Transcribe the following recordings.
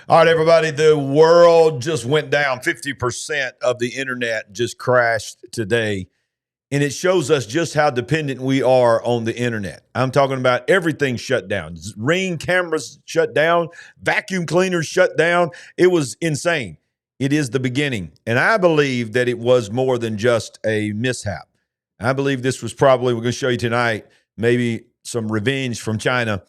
All right, everybody, the world just went down. 50% of the internet just crashed today. And it shows us just how dependent we are on the internet. I'm talking about everything shut down. Ring cameras shut down, vacuum cleaners shut down. It was insane. It is the beginning. And I believe that it was more than just a mishap. I believe this was probably, we're going to show you tonight, maybe some revenge from China.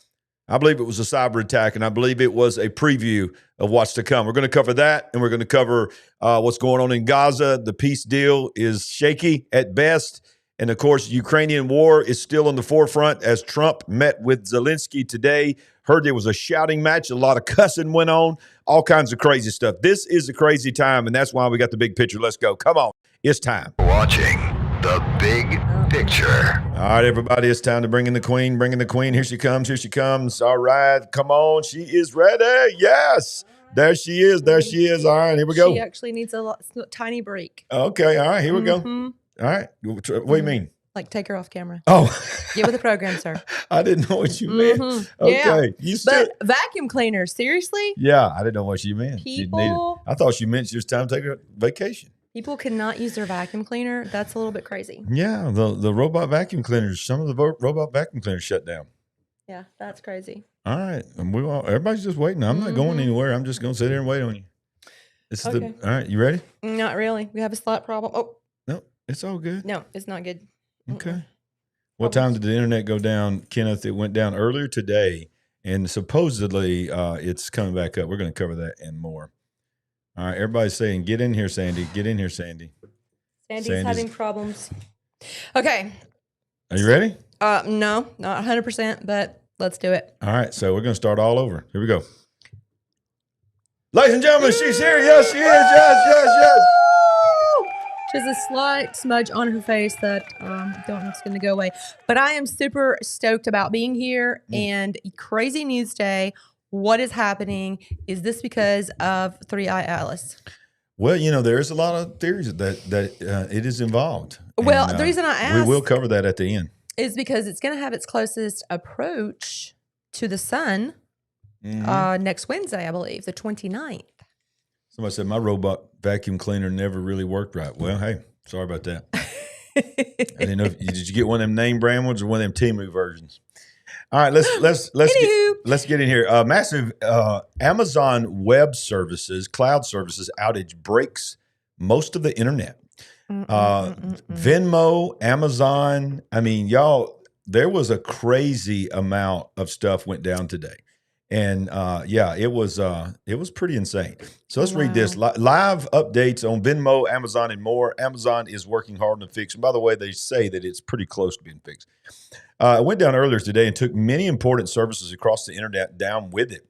I believe it was a cyber attack, and I believe it was a preview of what's to come. We're going to cover that, and we're going to cover what's going on in Gaza. The peace deal is shaky at best. And, of course, Ukrainian war is still on the forefront as Trump met with Zelensky today. Heard there was a shouting match. A lot of cussing went on, all kinds of crazy stuff. This is a crazy time, and that's why we got the big picture. Let's go. Come on. It's time. Watching the big picture. All right, everybody, it's time to bring in the queen. Bring in the queen. Here she comes. Here she comes. All right, come on. She is ready. Yes. There she is. There she is. All right, here we go. She actually needs a tiny break. Okay, all right, here we go. All right. What do you mean? Like, take her off camera. Oh. Get with the program, sir. I didn't know what you meant. Okay. Yeah. But vacuum cleaners, seriously? Yeah, I didn't know what you meant. I thought she meant she was time to take a vacation. People cannot use their vacuum cleaner. That's a little bit crazy. Yeah, the robot vacuum cleaners, some of the robot vacuum cleaners shut down. Yeah, that's crazy. All right. And everybody's just waiting. I'm not going anywhere. I'm just going to sit here and wait on you. This is all right, you ready? Not really. We have a slot problem. Oh. No, it's all good. No, it's not good. Okay. What time did the internet go down, Kenneth? It went down earlier today, and supposedly it's coming back up. We're going to cover that and more. All right, everybody's saying, get in here, Sandy. Get in here, Sandy. Sandy's having problems. Okay. Are you ready? No, not 100%, but let's do it. All right, so we're going to start all over. Here we go. Ladies and gentlemen, she's here. Yes, she is. Yes. She has a slight smudge on her face that I don't know if it's going to go away. But I am super stoked about being here and crazy news day. What is happening? Is this because of 3i Atlas? Well, there's a lot of theories that it is involved. Well, the reason I asked, we will cover that at the end, is because it's going to have its closest approach to the sun next Wednesday, I believe, the 29th. Somebody said my robot vacuum cleaner never really worked right. Well, hey, sorry about that. I didn't know. Did you get one of them name brand ones or one of them Temu versions? All right, let's get in here. Massive Amazon Web Services, cloud services outage breaks most of the internet. Venmo, Amazon. I mean, y'all, there was a crazy amount of stuff went down today. And it was pretty insane. So let's read this. Live updates on Venmo, Amazon, and more. Amazon is working hard on the fix. And by the way, they say that it's pretty close to being fixed. It went down earlier today and took many important services across the internet down with it.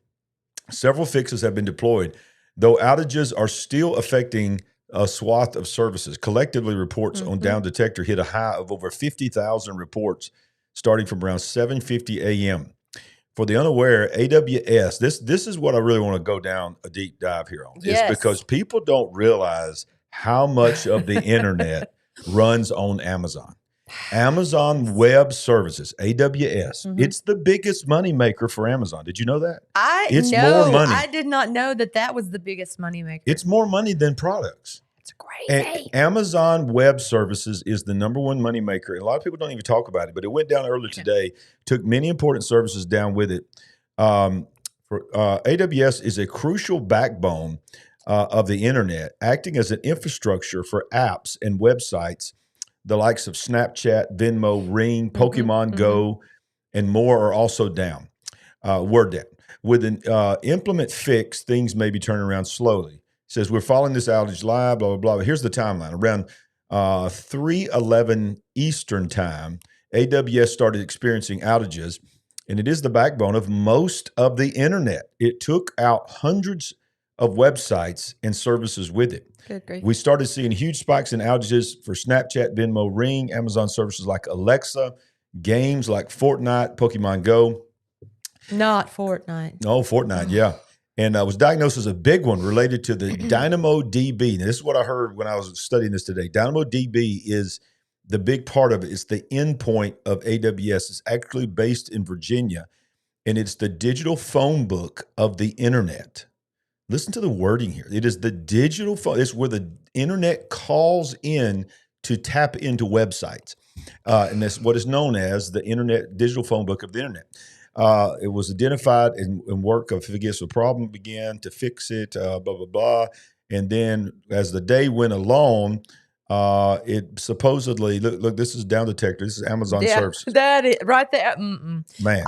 Several fixes have been deployed, though outages are still affecting a swath of services. Collectively, reports on Down Detector hit a high of over 50,000 reports starting from around 7:50 a.m. For the unaware, AWS, this is what I really want to go down a deep dive here on. Yes. It's because people don't realize how much of the internet runs on Amazon. Amazon Web Services, AWS, it's the biggest money maker for Amazon. Did you know that? It's more money. I did not know that was the biggest money maker. It's more money than products. It's crazy. Amazon Web Services is the number one money maker. And a lot of people don't even talk about it, but it went down earlier today, took many important services down with it. AWS is a crucial backbone of the internet, acting as an infrastructure for apps and websites. The likes of Snapchat, Venmo, Ring, Pokemon Go, and more are also down. Word down. With an implement fix, things may be turning around slowly. It says, we're following this outage live, blah, blah, blah. But here's the timeline. Around 3:11 Eastern time, AWS started experiencing outages, and it is the backbone of most of the internet. It took out hundreds of websites and services with it. Good grief. We started seeing huge spikes in outages for Snapchat, Venmo, Ring, Amazon services like Alexa, games like Fortnite, Pokemon Go. Not Fortnite. Oh, Fortnite, yeah. And was diagnosed as a big one related to the DynamoDB. Now, this is what I heard when I was studying this today. DynamoDB is the big part of it. It's the endpoint of AWS. It's actually based in Virginia, and it's the digital phone book of the internet. Listen to the wording here. It is the digital phone. It's where the internet calls in to tap into websites. And that's what is known as the internet digital phone book of the internet. It was identified in work of, I guess, a problem began to fix it, blah, blah, blah. And then as the day went along, it supposedly, look, this is Down Detector. This is Amazon services. That is right there. Man.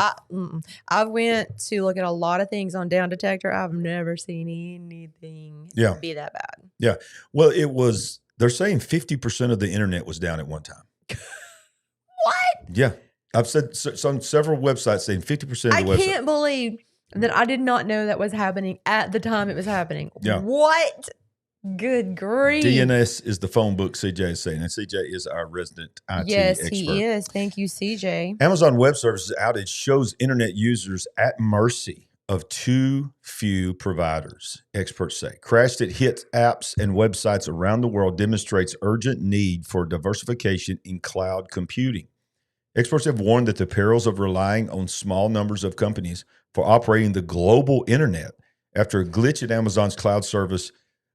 I went to look at a lot of things on Down Detector. I've never seen anything be that bad. Yeah. Well, they're saying 50% of the internet was down at one time. What? Yeah. I've said on several websites saying 50% of the website. I can't believe that I did not know that was happening at the time it was happening. Yeah. What? Good grief. DNS is the phone book, CJ is saying. And CJ is our resident IT expert. Yes, he is. Thank you, CJ. Amazon Web Services outage shows internet users at mercy of too few providers, experts say. Crash that hits apps and websites around the world demonstrates urgent need for diversification in cloud computing. Experts have warned that the perils of relying on small numbers of companies for operating the global internet after a glitch at Amazon's cloud service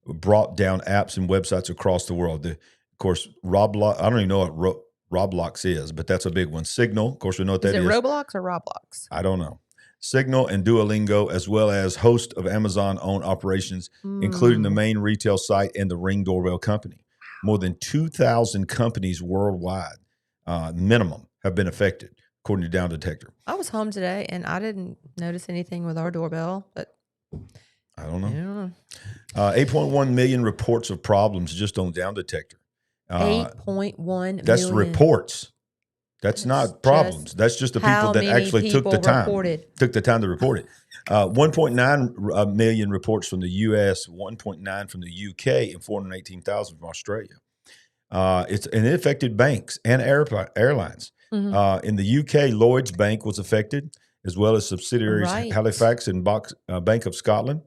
brought down apps and websites across the world. Of course, Roblox, I don't even know what Roblox is, but that's a big one. Signal, of course, we know what that is. Is it Roblox or Roblox? I don't know. Signal and Duolingo, as well as host of Amazon-owned operations, including the main retail site and the Ring doorbell company. More than 2,000 companies worldwide, minimum, have been affected, according to Down Detector. I was home today, and I didn't notice anything with our doorbell, but I don't know. 8.1 million reports of problems just on Down Detector. 8.1 million. That's reports. That's not problems. That's just the people that actually took the time to report it. 1.9 million reports from the U.S., 1.9 from the U.K., and 418,000 from Australia. It affected banks and airlines. Mm-hmm. In the U.K., Lloyds Bank was affected, as well as subsidiaries Halifax and Bank of Scotland.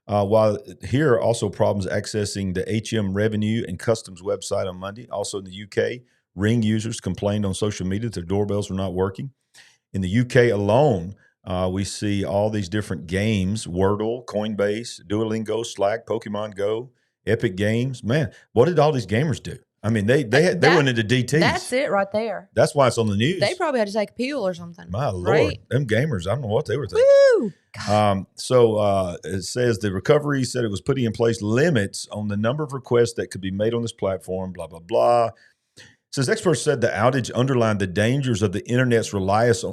While here are also problems accessing the HM Revenue and Customs website on Monday. Also in the UK, Ring users complained on social media that their doorbells were not working. In the UK alone, we see all these different games: Wordle, Coinbase, Duolingo, Slack, Pokemon Go, Epic Games. Man, what did all these gamers do? I mean, they went into DTs. That's it right there. That's why it's on the news. They probably had to take a pill or something. My Lord, them gamers, I don't know what they were thinking. Woo! So it says the recovery said it was putting in place limits on the number of requests that could be made on this platform, blah, blah, blah. It says experts said the outage underlined the dangers of the internet's reliance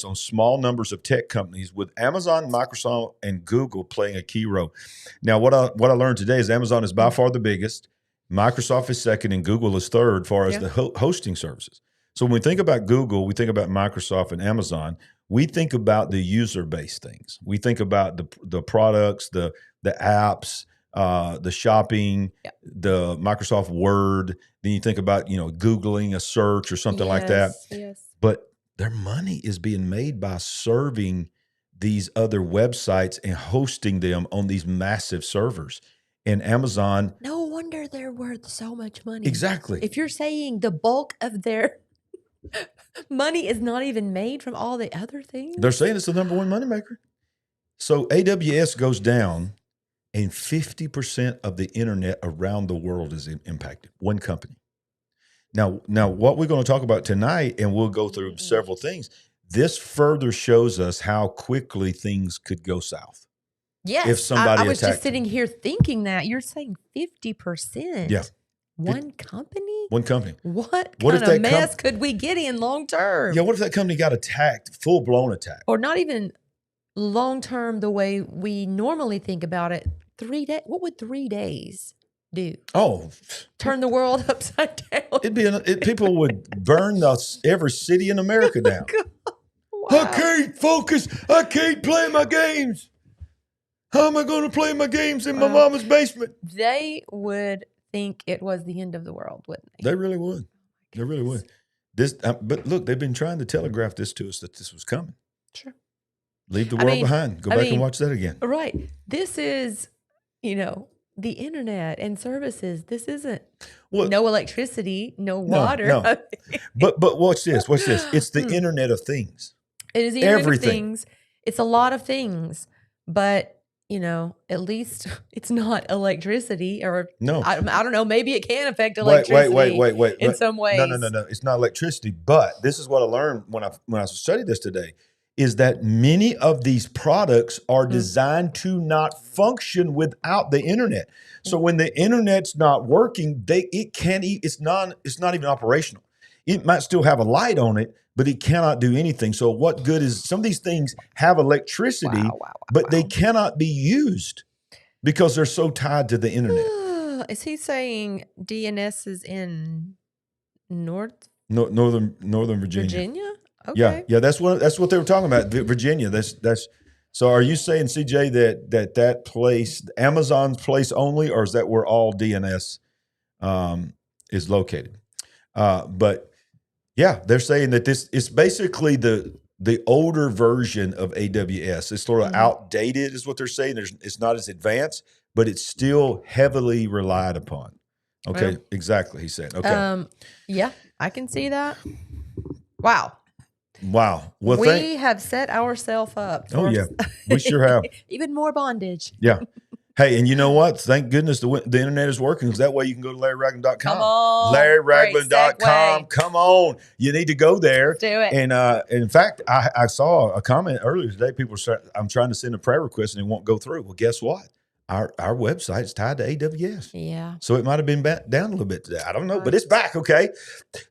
on small numbers of tech companies, with Amazon, Microsoft, and Google playing a key role. Now, what I learned today is Amazon is by far the biggest. Microsoft is second, and Google is third as far as the hosting services. So when we think about Google, we think about Microsoft and Amazon. We think about the user-based things. We think about the products, the apps, the shopping, the Microsoft Word. Then you think about, Googling a search or something like that. Yes. But their money is being made by serving these other websites and hosting them on these massive servers. And Amazon. No wonder they're worth so much money. Exactly. If you're saying the bulk of their money is not even made from all the other things. They're saying it's the number one moneymaker. So AWS goes down and 50% of the internet around the world is impacted. One company. Now what we're going to talk about tonight, and we'll go through several things, this further shows us how quickly things could go south. Yes, if somebody I was attacked just sitting here thinking that. You're saying 50%. Yeah. One company? One company. What kind of mess could we get in long term? Yeah, what if that company got attacked, full-blown attack? Or not even long term the way we normally think about it. 3 days. What would 3 days do? Oh. Turn the world upside down. People would burn every city in America down. Wow. I can't focus. I can't play my games. How am I going to play my games in my mama's basement? They would think it was the end of the world, wouldn't they? They really would. They really would. But look, they've been trying to telegraph this to us that this was coming. Sure. Leave the world behind. Go back and watch that again. Right. This is, the internet and services. This isn't no electricity, no water. No. But watch this. Watch this. It's the Internet of Things. It is the Internet of Things. It's a lot of things, but at least it's not electricity, or No. I don't know. Maybe it can affect Wait, electricity wait. in some ways. No. It's not electricity. But this is what I learned when I studied this today, is that many of these products are designed to not function without the internet. So when the internet's not working, it's not even operational. It might still have a light on it, but it cannot do anything. So what good is some of these things have electricity, but they cannot be used because they're so tied to the internet. Is he saying DNS is in Northern Virginia? Virginia? Okay. Yeah. That's what they were talking about. Virginia. That's. So are you saying, CJ, that place, Amazon's place only, or is that where all DNS is located? But yeah, they're saying that this is basically the older version of AWS. It's sort of outdated, is what they're saying. It's not as advanced, but it's still heavily relied upon. Okay, well, exactly. He said. Okay. Yeah, I can see that. Wow. Well, we have set ourselves up. Oh yeah, we sure have. Even more bondage. Yeah. Hey, and you know what? Thank goodness the internet is working, because that way you can go to LarryRagland.com. Come on. LarryRagland.com. Come on. You need to go there. Let's do it. And in fact, I saw a comment earlier today. People said, I'm trying to send a prayer request and it won't go through. Well, guess what? Our website is tied to AWS. Yeah. So it might have been down a little bit today. I don't know, but it's back. Okay.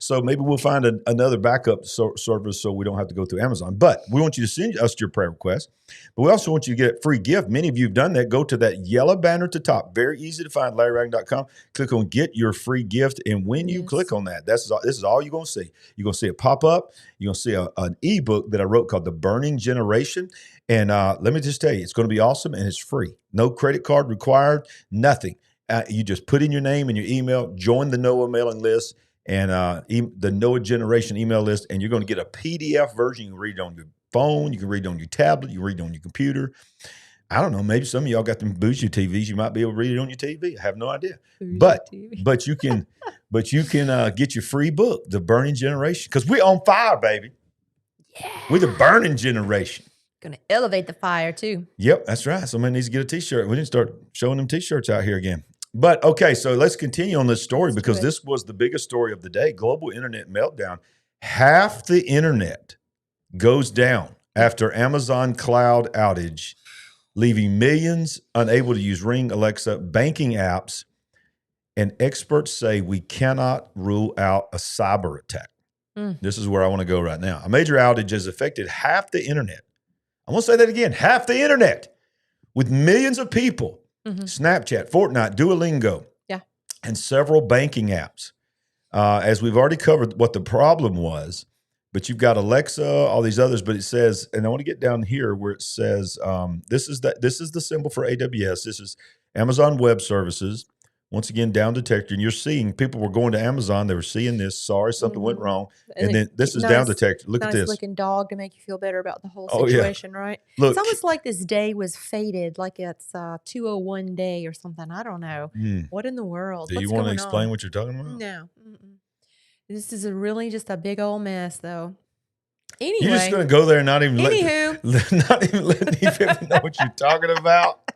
So maybe we'll find another backup service so we don't have to go through Amazon. But we want you to send us your prayer request. But we also want you to get a free gift. Many of you have done that. Go to that yellow banner at the top. Very easy to find, LarryRagland.com. Click on get your free gift. And when you click on that, this is all you're going to see. You're going to see it pop up. You're going to see an ebook that I wrote called The Burning Generation. And let me just tell you, it's going to be awesome, and it's free. No credit card required, nothing. You just put in your name and your email, join the Noah mailing list and the Noah Generation email list, and you're going to get a PDF version. You can read it on your phone. You can read it on your tablet. You can read it on your computer. I don't know. Maybe some of y'all got them bougie TVs. You might be able to read it on your TV. I have no idea. But you can get your free book, The Burning Generation, because we're on fire, baby. Yeah. We're the burning generation. Going to elevate the fire too. Yep, that's right. Somebody needs to get a T-shirt. We need to start showing them T-shirts out here again. But okay, so let's continue on this story, because this was the biggest story of the day. Global internet meltdown. Half the internet goes down after Amazon cloud outage, leaving millions unable to use Ring, Alexa, banking apps. And experts say we cannot rule out a cyber attack. This is where I want to go right now. A major outage has affected half the internet. I want to say that again, half the internet, with millions of people, Snapchat, Fortnite, Duolingo, and several banking apps. As we've already covered what the problem was, but you've got Alexa, all these others, but it says, and I want to get down here where it says, this is the symbol for AWS. This is Amazon Web Services. Once again, down detector, and you're seeing people were going to Amazon. They were seeing this. Sorry, something went wrong. And then this is down detector. Look at this. Nice looking dog to make you feel better about the whole situation, right? Look, it's almost like this day was fated, like it's 201 day or something. I don't know. What in the world? Do you want to explain what you're talking about? No. This is really just a big old mess, though. Anyway. You're just going to go there and not even let these people know what you're talking about?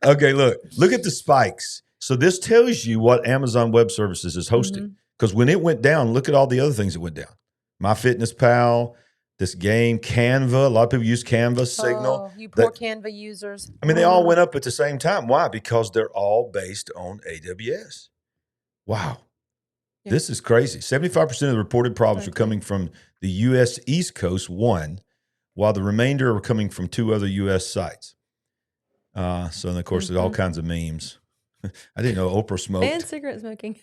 Okay, look at the spikes. So this tells you what Amazon Web Services is hosting. Because when it went down, look at all the other things that went down. MyFitnessPal, this game, Canva. A lot of people use Canva, Signal. Oh, you poor Canva users. I mean, they all went up at the same time. Why? Because they're all based on AWS. Wow. Yeah. This is crazy. 75% of the reported problems are coming from the U.S. East Coast, one, while the remainder are coming from two other U.S. sites. So, and of course, there's all kinds of memes. I didn't know Oprah smoked. And cigarette smoking.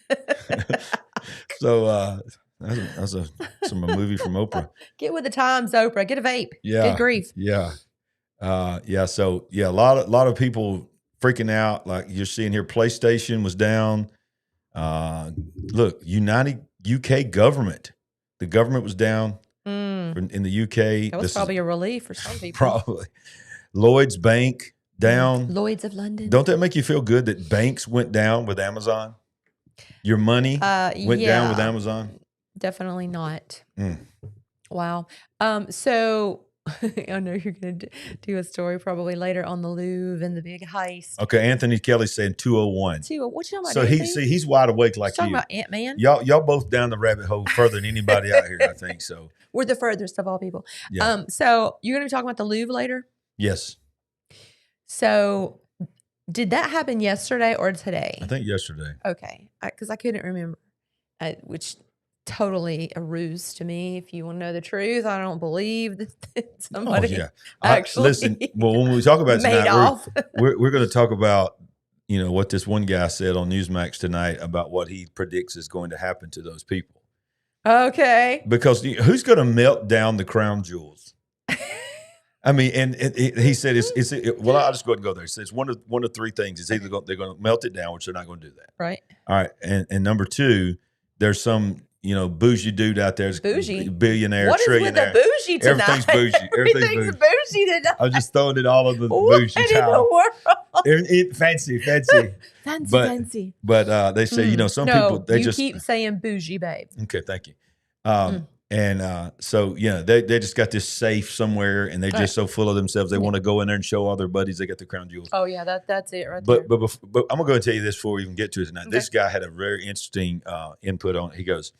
So that's a movie from Oprah. Get with the times, Oprah. Get a vape. Yeah. Good grief. Yeah. So a lot of people freaking out. Like you're seeing here, PlayStation was down. Look, United UK government. The government was down in the UK. That was probably a relief for some people. Probably. Lloyd's Bank. Down. Lloyd's of London. Don't that make you feel good that banks went down with Amazon? Your money went down with Amazon? Definitely not. Wow. So I know you're going to do a story probably later on the Louvre and the big heist. Okay, Anthony Kelly's saying 201. What you talking about? So he's wide awake like talking you. about Ant-Man. Y'all both down the rabbit hole further than anybody out here, I think. So we're the furthest of all people. Yeah. So you're going to be talking about the Louvre later? Yes. So did that happen yesterday or today? I think yesterday. Okay, because I couldn't remember, which totally a ruse to me. If you want to know the truth, I don't believe that somebody actually listen. Well, when we talk about made tonight, off. we're going to talk about what this one guy said on Newsmax tonight about what he predicts is going to happen to those people. Okay, because who's going to melt down the crown jewels? I mean, and he said well, I'll just go ahead and go there. He says one of three things. It's either they're going to melt it down, which they're not going to do that. Right. All right, and number two, there's some bougie dude out there, bougie billionaire, what trillionaire. What is with the bougie tonight? Everything's bougie. Everything's bougie tonight. I'm just throwing it all over the bougie towel. What in the world? Fancy. fancy. But they say some people they just keep saying bougie, babe. Okay, thank you. And so they just got this safe somewhere, and they're just so full of themselves. They want to go in there and show all their buddies they got the crown jewels. Oh yeah, that's it right there. But I'm gonna go and tell you this before we even get to it tonight. Okay. This guy had a very interesting input on it. He goes,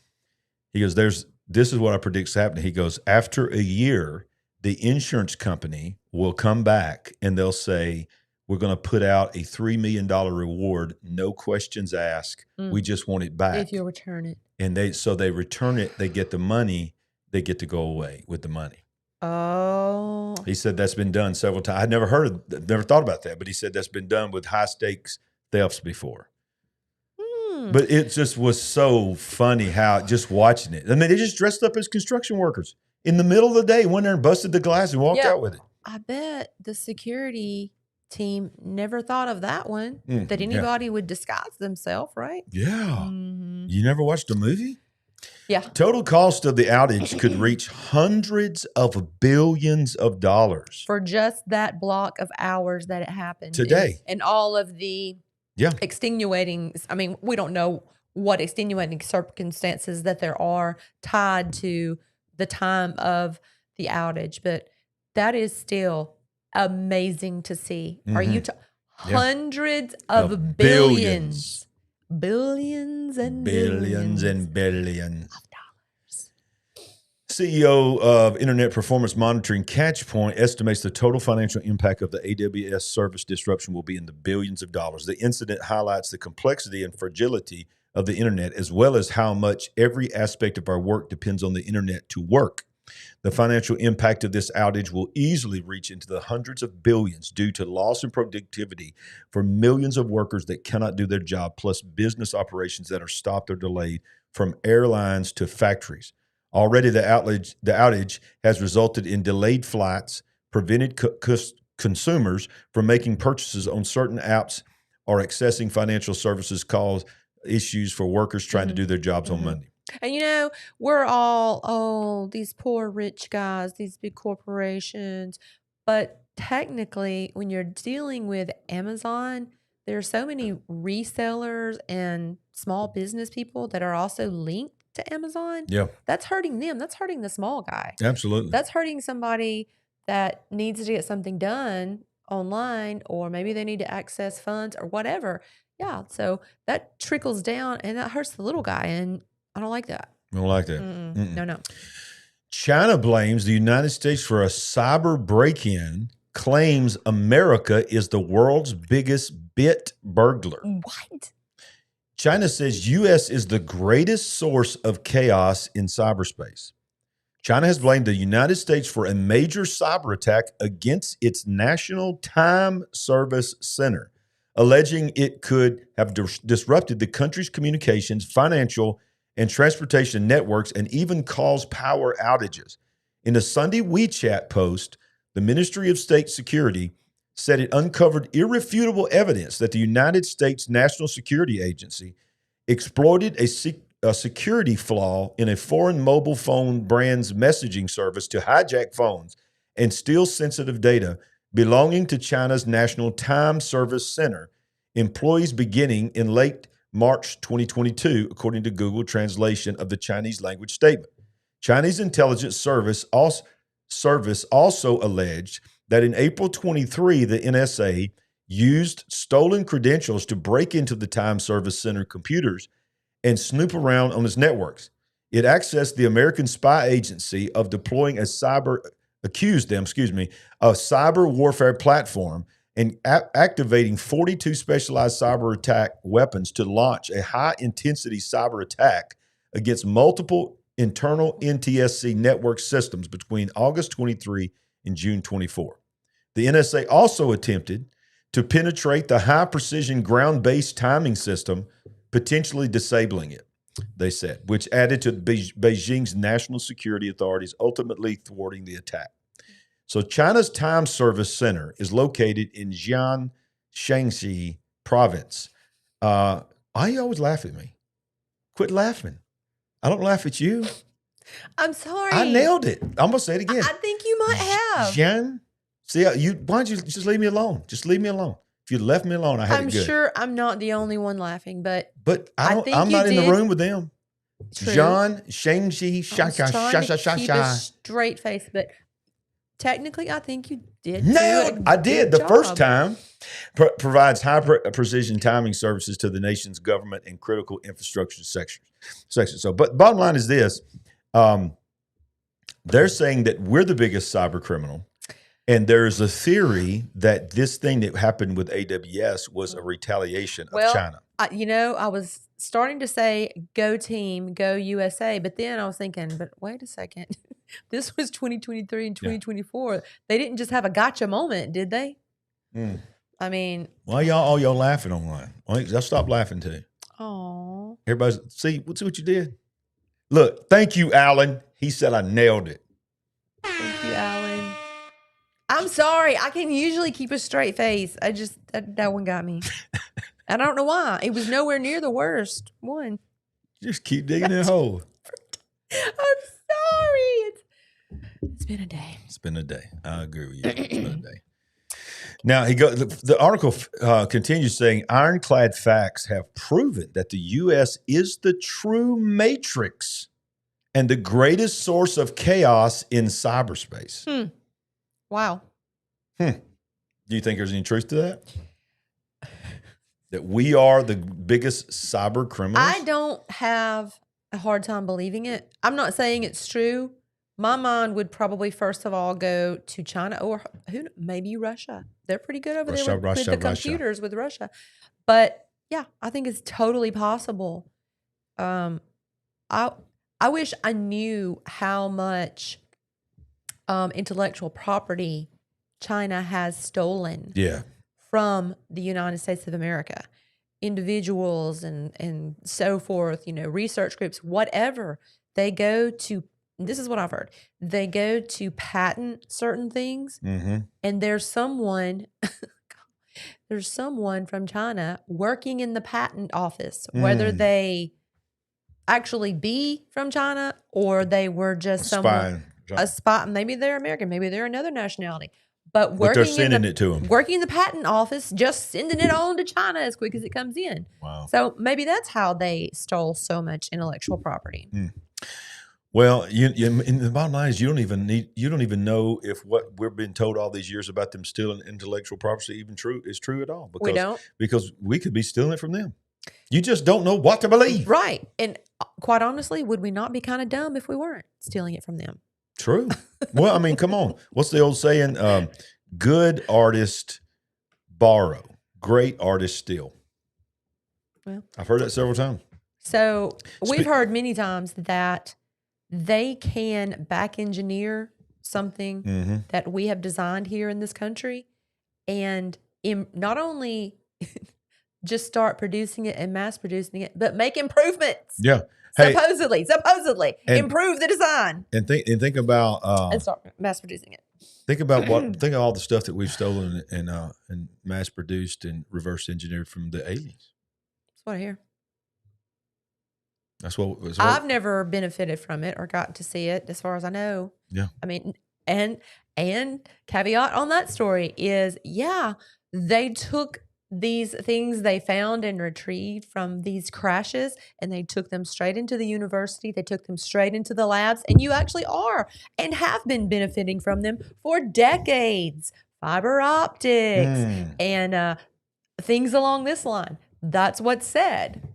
this is what I predict is happening. He goes, after a year, the insurance company will come back and they'll say, we're going to put out a $3 million reward, no questions asked. We just want it back. If you'll return it. And they return it, they get the money, they get to go away with the money. Oh. He said that's been done several times. I'd never thought about that, but he said that's been done with high stakes thefts before. But it just was so funny how just watching it. I mean, they just dressed up as construction workers in the middle of the day, went there and busted the glass and walked out with it. I bet the security team never thought of that one, that anybody would disguise themselves, right? Yeah. You never watched the movie? Yeah. Total cost of the outage could reach hundreds of billions of dollars. For just that block of hours that it happened. Today. And all of the extenuating, I mean, we don't know what extenuating circumstances that there are tied to the time of the outage, but that is still amazing to see. Are you hundreds of billions and billions of dollars. CEO of Internet Performance Monitoring Catchpoint estimates the total financial impact of the AWS service disruption will be in the billions of dollars. The incident highlights the complexity and fragility of the internet, as well as how much every aspect of our work depends on the internet to work. The financial impact of this outage will easily reach into the hundreds of billions due to loss in productivity for millions of workers that cannot do their job, plus business operations that are stopped or delayed from airlines to factories. Already, the outage has resulted in delayed flights, prevented consumers from making purchases on certain apps, or accessing financial services, caused issues for workers trying to do their jobs on Monday. And we're all, these poor rich guys, these big corporations. But technically, when you're dealing with Amazon, there are so many resellers and small business people that are also linked to Amazon. Yeah. That's hurting them. That's hurting the small guy. Absolutely. That's hurting somebody that needs to get something done online, or maybe they need to access funds or whatever. Yeah. So that trickles down and that hurts the little guy. And I don't like that. I don't like that. No. China blames the United States for a cyber break-in, claims America is the world's biggest bit burglar. What? China says U.S. is the greatest source of chaos in cyberspace. China has blamed the United States for a major cyber attack against its National Time Service Center, alleging it could have disrupted the country's communications, financial, and transportation networks, and even caused power outages. In a Sunday WeChat post, the Ministry of State Security said it uncovered irrefutable evidence that the United States National Security Agency exploited a security flaw in a foreign mobile phone brand's messaging service to hijack phones and steal sensitive data belonging to China's National Time Service Center employees beginning in late March 2022, according to Google translation of the Chinese language statement. Chinese intelligence service also Service also alleged that in April 23, the NSA used stolen credentials to break into the Time Service Center computers and snoop around on its networks. It accused the American spy agency of deploying a cyber warfare platform and activating 42 specialized cyber attack weapons to launch a high-intensity cyber attack against multiple internal NTSC network systems between August 23 and June 24. The NSA also attempted to penetrate the high-precision ground-based timing system, potentially disabling it, they said, which added to Beijing's national security authorities, ultimately thwarting the attack. So China's Time Service Center is located in Jiangxi, Shaanxi province. Why you always laugh at me? Quit laughing. I don't laugh at you. I'm sorry. I nailed it. I'm going to say it again. I think you might have. Jiang. See, why don't you just leave me alone? Just leave me alone. If you left me alone, I had it good. I'm sure I'm not the only one laughing, but I'm not in the room with them. True. Jiang, Shaanxi, Keep a straight face, but technically, I think you did. Nailed. I did the first time. Provides high precision timing services to the nation's government and critical infrastructure sections. So, but bottom line is this: they're saying that we're the biggest cyber criminal. And there's a theory that this thing that happened with AWS was a retaliation of China. I was starting to say, go team, go USA. But then I was thinking, but wait a second. This was 2023 and 2024. Yeah. They didn't just have a gotcha moment, did they? Mm. I mean. Why y'all laughing online? I'll stop laughing too. Oh. Everybody, see what you did? Look, thank you, Alan. He said I nailed it. Thank you, Alan. I'm sorry. I can usually keep a straight face. That one got me. I don't know why. It was nowhere near the worst one. Just keep digging that hole. I'm sorry. It's been a day. It's been a day. I agree with you. It's been a day. Now, the article continues saying, ironclad facts have proven that the U.S. is the true matrix and the greatest source of chaos in cyberspace. Wow. Do you think there's any truth to that? That we are the biggest cyber criminals? I don't have a hard time believing it. I'm not saying it's true. My mind would probably first of all go to China or maybe Russia. They're pretty good over there with the computers with Russia. But yeah, I think it's totally possible. I wish I knew how much intellectual property China has stolen from the United States of America. Individuals and so forth, research groups, whatever. They go to, this is what I've heard, they go to patent certain things, and there's someone from China working in the patent office, whether they actually be from China or they were just someone. A spot, maybe they're American, maybe they're another nationality, but they're sending it to them. Working in the patent office, just sending it on to China as quick as it comes in. Wow! So maybe that's how they stole so much intellectual property. Well, in the bottom line is you don't even know if what we've been told all these years about them stealing intellectual property is true at all. Because we could be stealing it from them. You just don't know what to believe, right? And quite honestly, would we not be kind of dumb if we weren't stealing it from them? True. Well, I mean, come on. What's the old saying? Good artists borrow, great artists steal. Well, I've heard that several times. So we've heard many times that they can back engineer something that we have designed here in this country and not only just start producing it and mass producing it, but make improvements. Yeah. Hey, supposedly improve the design and think about and start mass producing it. Think about think of all the stuff that we've stolen and mass produced and reverse engineered from the aliens. That's what I hear. That's what I've never benefited from it or gotten to see it, as far as I know. Yeah, I mean, and caveat on that story is, they took these things they found and retrieved from these crashes, and they took them straight into the university. They took them straight into the labs, and you actually are and have been benefiting from them for decades. Fiber optics and things along this line. That's what's said.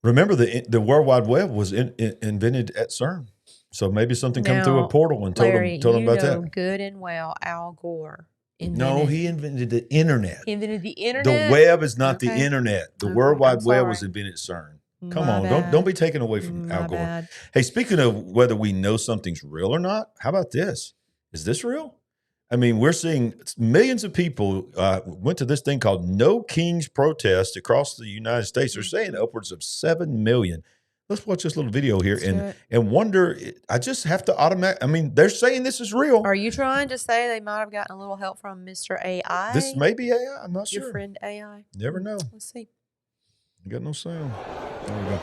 Remember, the World Wide Web was invented at CERN. So maybe something come through a portal and told Larry, them about that. Good and well, Al Gore. No, he invented the internet. He invented the internet. The web is not the internet. The World Wide Web was invented at CERN. Come on, don't be taken away from Al Gore. Bad. Hey, speaking of whether we know something's real or not, how about this? Is this real? I mean, we're seeing millions of people went to this thing called No Kings protest across the United States. They're saying upwards of 7 million. Let's watch this little video here and wonder. I just have to I mean, they're saying this is real. Are you trying to say they might have gotten a little help from Mr. AI? This may be AI. I'm not sure. Your friend AI. Never know. Let's see. You got no sound. There we go.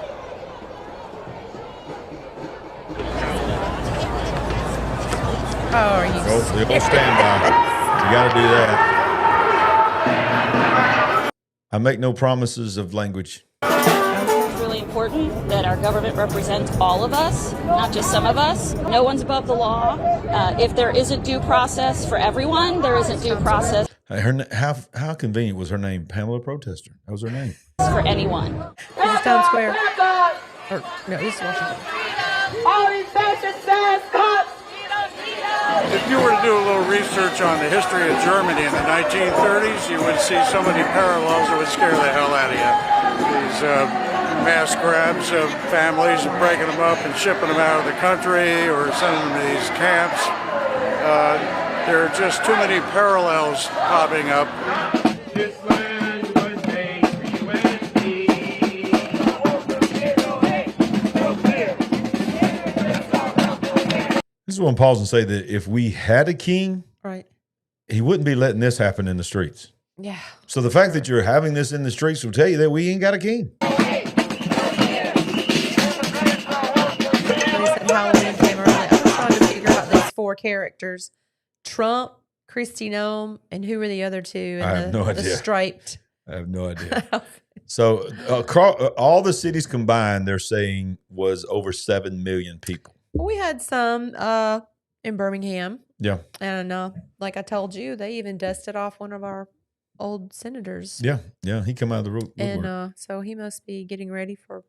Oh, are you? You'll stand by. You got to do that. I make no promises of language. It's really important that our government represents all of us, not just some of us. No one's above the law. If there isn't due process for everyone, there isn't due process. How convenient was her name? Pamela Protester. That was her name. For anyone. This is Town Square. Or, no, this is Washington. All these fascist ass cops! If you were to do a little research on the history of Germany in the 1930s, you would see so many parallels that would scare the hell out of you. These mass grabs of families and breaking them up and shipping them out of the country or sending them to these camps. There are just too many parallels popping up. This land was made for you and me. This is one pause and say that if we had a king, Right. he wouldn't be letting this happen in the streets. Yeah. So the fact that you're having this in the streets will tell you that we ain't got a king. They said Halloween came early. I'm just trying to figure out these 4 characters. Trump, Kristi Noem, and who were the other two? I have no The idea. striped. I have no idea. So all the cities combined, they're saying was over 7 million people. We had some in Birmingham. Yeah. And like I told you, they even dusted off one of our old senators. Yeah. Yeah. He come out of the woodwork. And so he must be getting ready for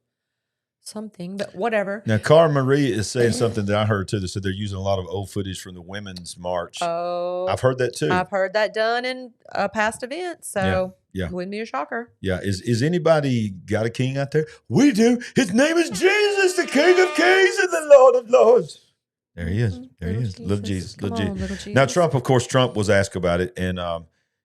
something, but whatever. Now, Cara Marie is saying something that I heard too. They said they're using a lot of old footage from the women's march. Oh, I've heard that too. I've heard that done in past events. So Yeah. wouldn't be a shocker. Yeah. Is anybody got a king out there? We do. His name is Jesus, the King of Kings and the Lord of Lords. There he is. There he is. Little Jesus. Come on, little Jesus. Now, Trump was asked about it, and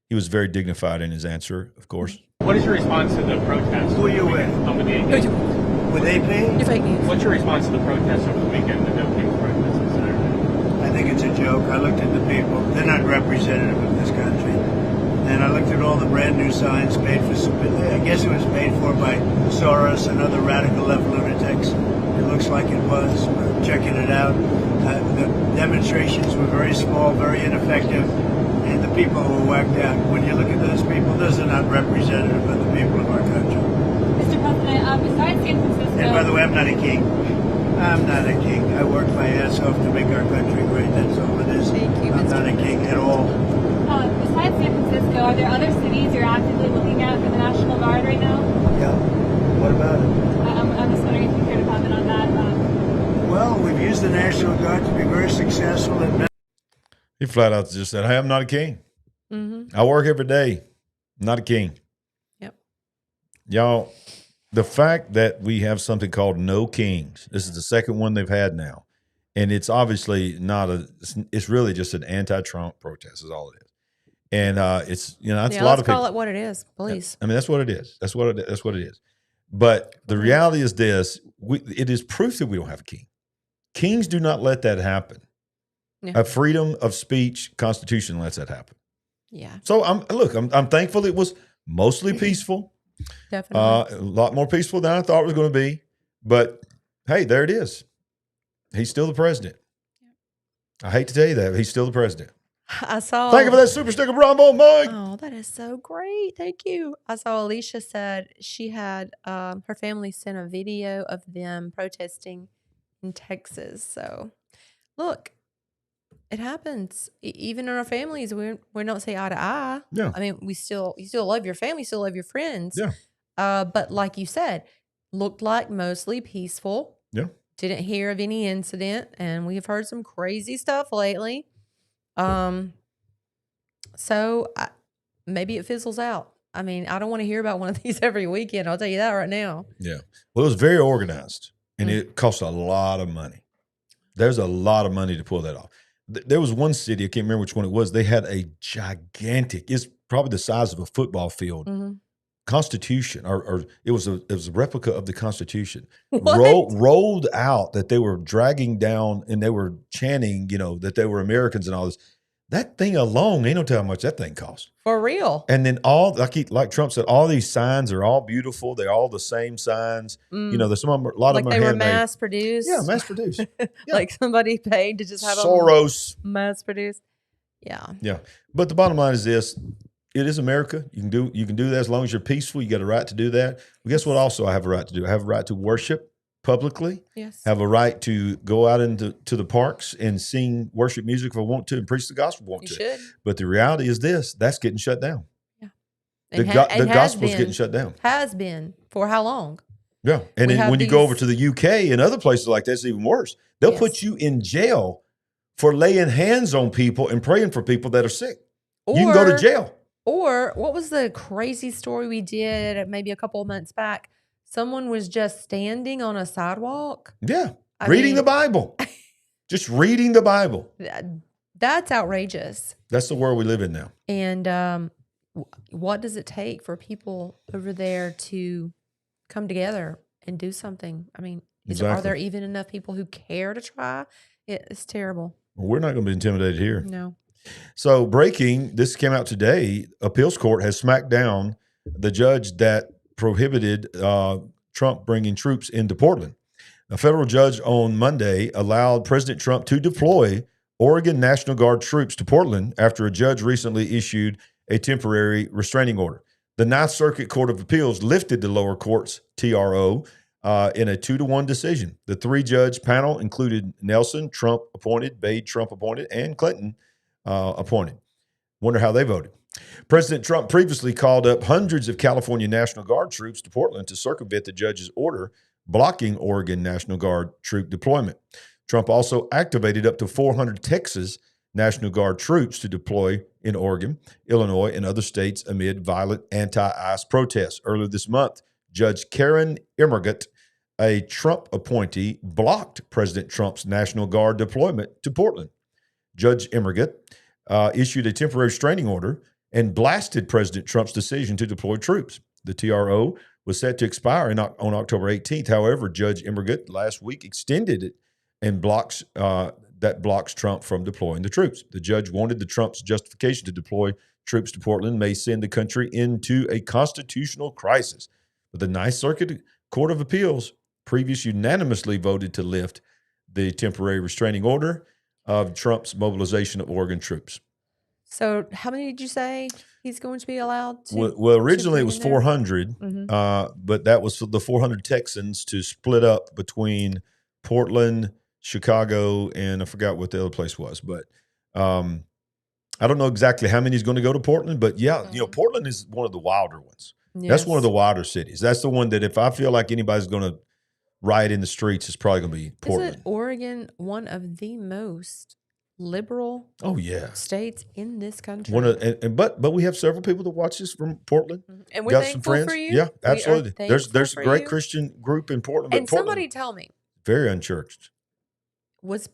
he was very dignified in his answer, of course. What is your response to the protest? Who are you with? Over the weekend? With AP? You're fake news. What's your response to the protest over the weekend, the No Kings protest on Saturday? I think it's a joke. I looked at the people. They're not representative of this country. And I looked at all the brand new signs paid for. I guess it was paid for by Soros and other radical left lunatics. It looks like it was. We're checking it out. The demonstrations were very small, very ineffective, and the people were whacked out. When you look at those people, those are not representative of the people of our country. Mr. President, besides San Francisco... And by the way, I'm not a king. I'm not a king. I worked my ass off to make our country great. That's all it is. Thank you, I'm not a king at all. Besides San Francisco, are there other cities you're actively looking at for the National Guard right now? Yeah. What about it? I'm just wondering if you care to comment on that. Well, we've used the National Guard to be very successful at... He flat out just said, hey, I'm not a king. Mm-hmm. I work every day. I'm not a king. Yep. Y'all, the fact that we have something called No Kings, this is the second one they've had now. And it's obviously it's really just an anti-Trump protest is all it is. And it's, that's a lot of people. Call it what it is, please. I mean, that's what it is. That's what it is. But the reality is this, it is proof that we don't have a king. Kings do not let that happen. Yeah. A freedom of speech constitution lets that happen. Yeah. So I'm thankful it was mostly peaceful. Definitely. A lot more peaceful than I thought it was going to be. But hey, there it is. He's still the president. I hate to tell you that, but he's still the president. I saw. Thank you for that super sticker, Brombo Mike. Oh, that is so great. Thank you. I saw Alicia said she had her family sent a video of them protesting in Texas. So, look, it happens. Even in our families, we don't say eye to eye. Yeah. I mean, you still love your family, still love your friends. Yeah. But like you said, looked like mostly peaceful. Yeah. Didn't hear of any incident, and we've heard some crazy stuff lately. So maybe it fizzles out. I mean, I don't want to hear about one of these every weekend. I'll tell you that right now. Yeah. Well, it was very organized, and it cost a lot of money. There's a lot of money to pull that off. There was one city, I can't remember which one it was. They had a gigantic, it's probably the size of a football field, Constitution, or it was a replica of the Constitution. Rolled out that they were dragging down, and they were chanting, that they were Americans and all this. That thing alone, ain't no telling how much that thing cost. For real. And then like Trump said, all these signs are all beautiful. They're all the same signs. There's some of them, a lot of them are they were handmade. mass produced. Yeah, mass produced. Yeah. Like somebody paid to just have Soros. Mass produced. Yeah. Yeah. But the bottom line is this. It is America. You can do that as long as you're peaceful. You got a right to do that. But guess what also I have a right to do? I have a right to worship publicly. Yes. Have a right to go out into the parks and sing worship music if I want to and preach the gospel if I want to. Should. But the reality is this, that's getting shut down. Yeah. The gospel's getting shut down. Has been. For how long? Yeah. And then when you go over to the UK and other places like that, it's even worse. They'll put you in jail for laying hands on people and praying for people that are sick. You can go to jail. Or what was the crazy story we did maybe a couple of months back? Someone was just standing on a sidewalk. Yeah. Reading the Bible. Just reading the Bible. That's outrageous. That's the world we live in now. And what does it take for people over there to come together and do something? I mean, are there even enough people who care to try? It's terrible. Well, we're not going to be intimidated here. No. So breaking, this came out today, appeals court has smacked down the judge that prohibited Trump bringing troops into Portland. A federal judge on Monday allowed President Trump to deploy Oregon National Guard troops to Portland after a judge recently issued a temporary restraining order. The Ninth Circuit Court of Appeals lifted the lower court's TRO in a 2-1 decision. The 3-judge panel included Nelson, Trump appointed, Bade, Trump appointed, and Clinton appointed. Wonder how they voted. President Trump previously called up hundreds of California National Guard troops to Portland to circumvent the judge's order blocking Oregon National Guard troop deployment. Trump also activated up to 400 Texas National Guard troops to deploy in Oregon, Illinois, and other states amid violent anti-ICE protests. Earlier this month, Judge Karen Immergut, a Trump appointee, blocked President Trump's National Guard deployment to Portland. Judge Immergut issued a temporary restraining order and blasted President Trump's decision to deploy troops. The TRO was set to expire on October 18th. However, Judge Immergut last week extended it and blocks Trump from deploying the troops. The judge wanted the Trump's justification to deploy troops to Portland may send the country into a constitutional crisis. But the Ninth Circuit Court of Appeals previously unanimously voted to lift the temporary restraining order of Trump's mobilization of Oregon troops. So how many did you say he's going to be allowed to? Well, originally it was 400, but that was for the 400 Texans to split up between Portland, Chicago, and I forgot what the other place was. But I don't know exactly how many is going to go to Portland. But, yeah, Portland is one of the wilder ones. Yes. That's one of the wilder cities. That's the one that if I feel like anybody's going to riot in the streets, it's probably going to be Portland. Isn't Oregon one of the most liberal states in this country? But we have several people that watch this from Portland. And we're got thankful some friends. for you. Yeah, absolutely. There's a great you. Christian group in Portland. And but Portland, somebody tell me. very unchurched. Was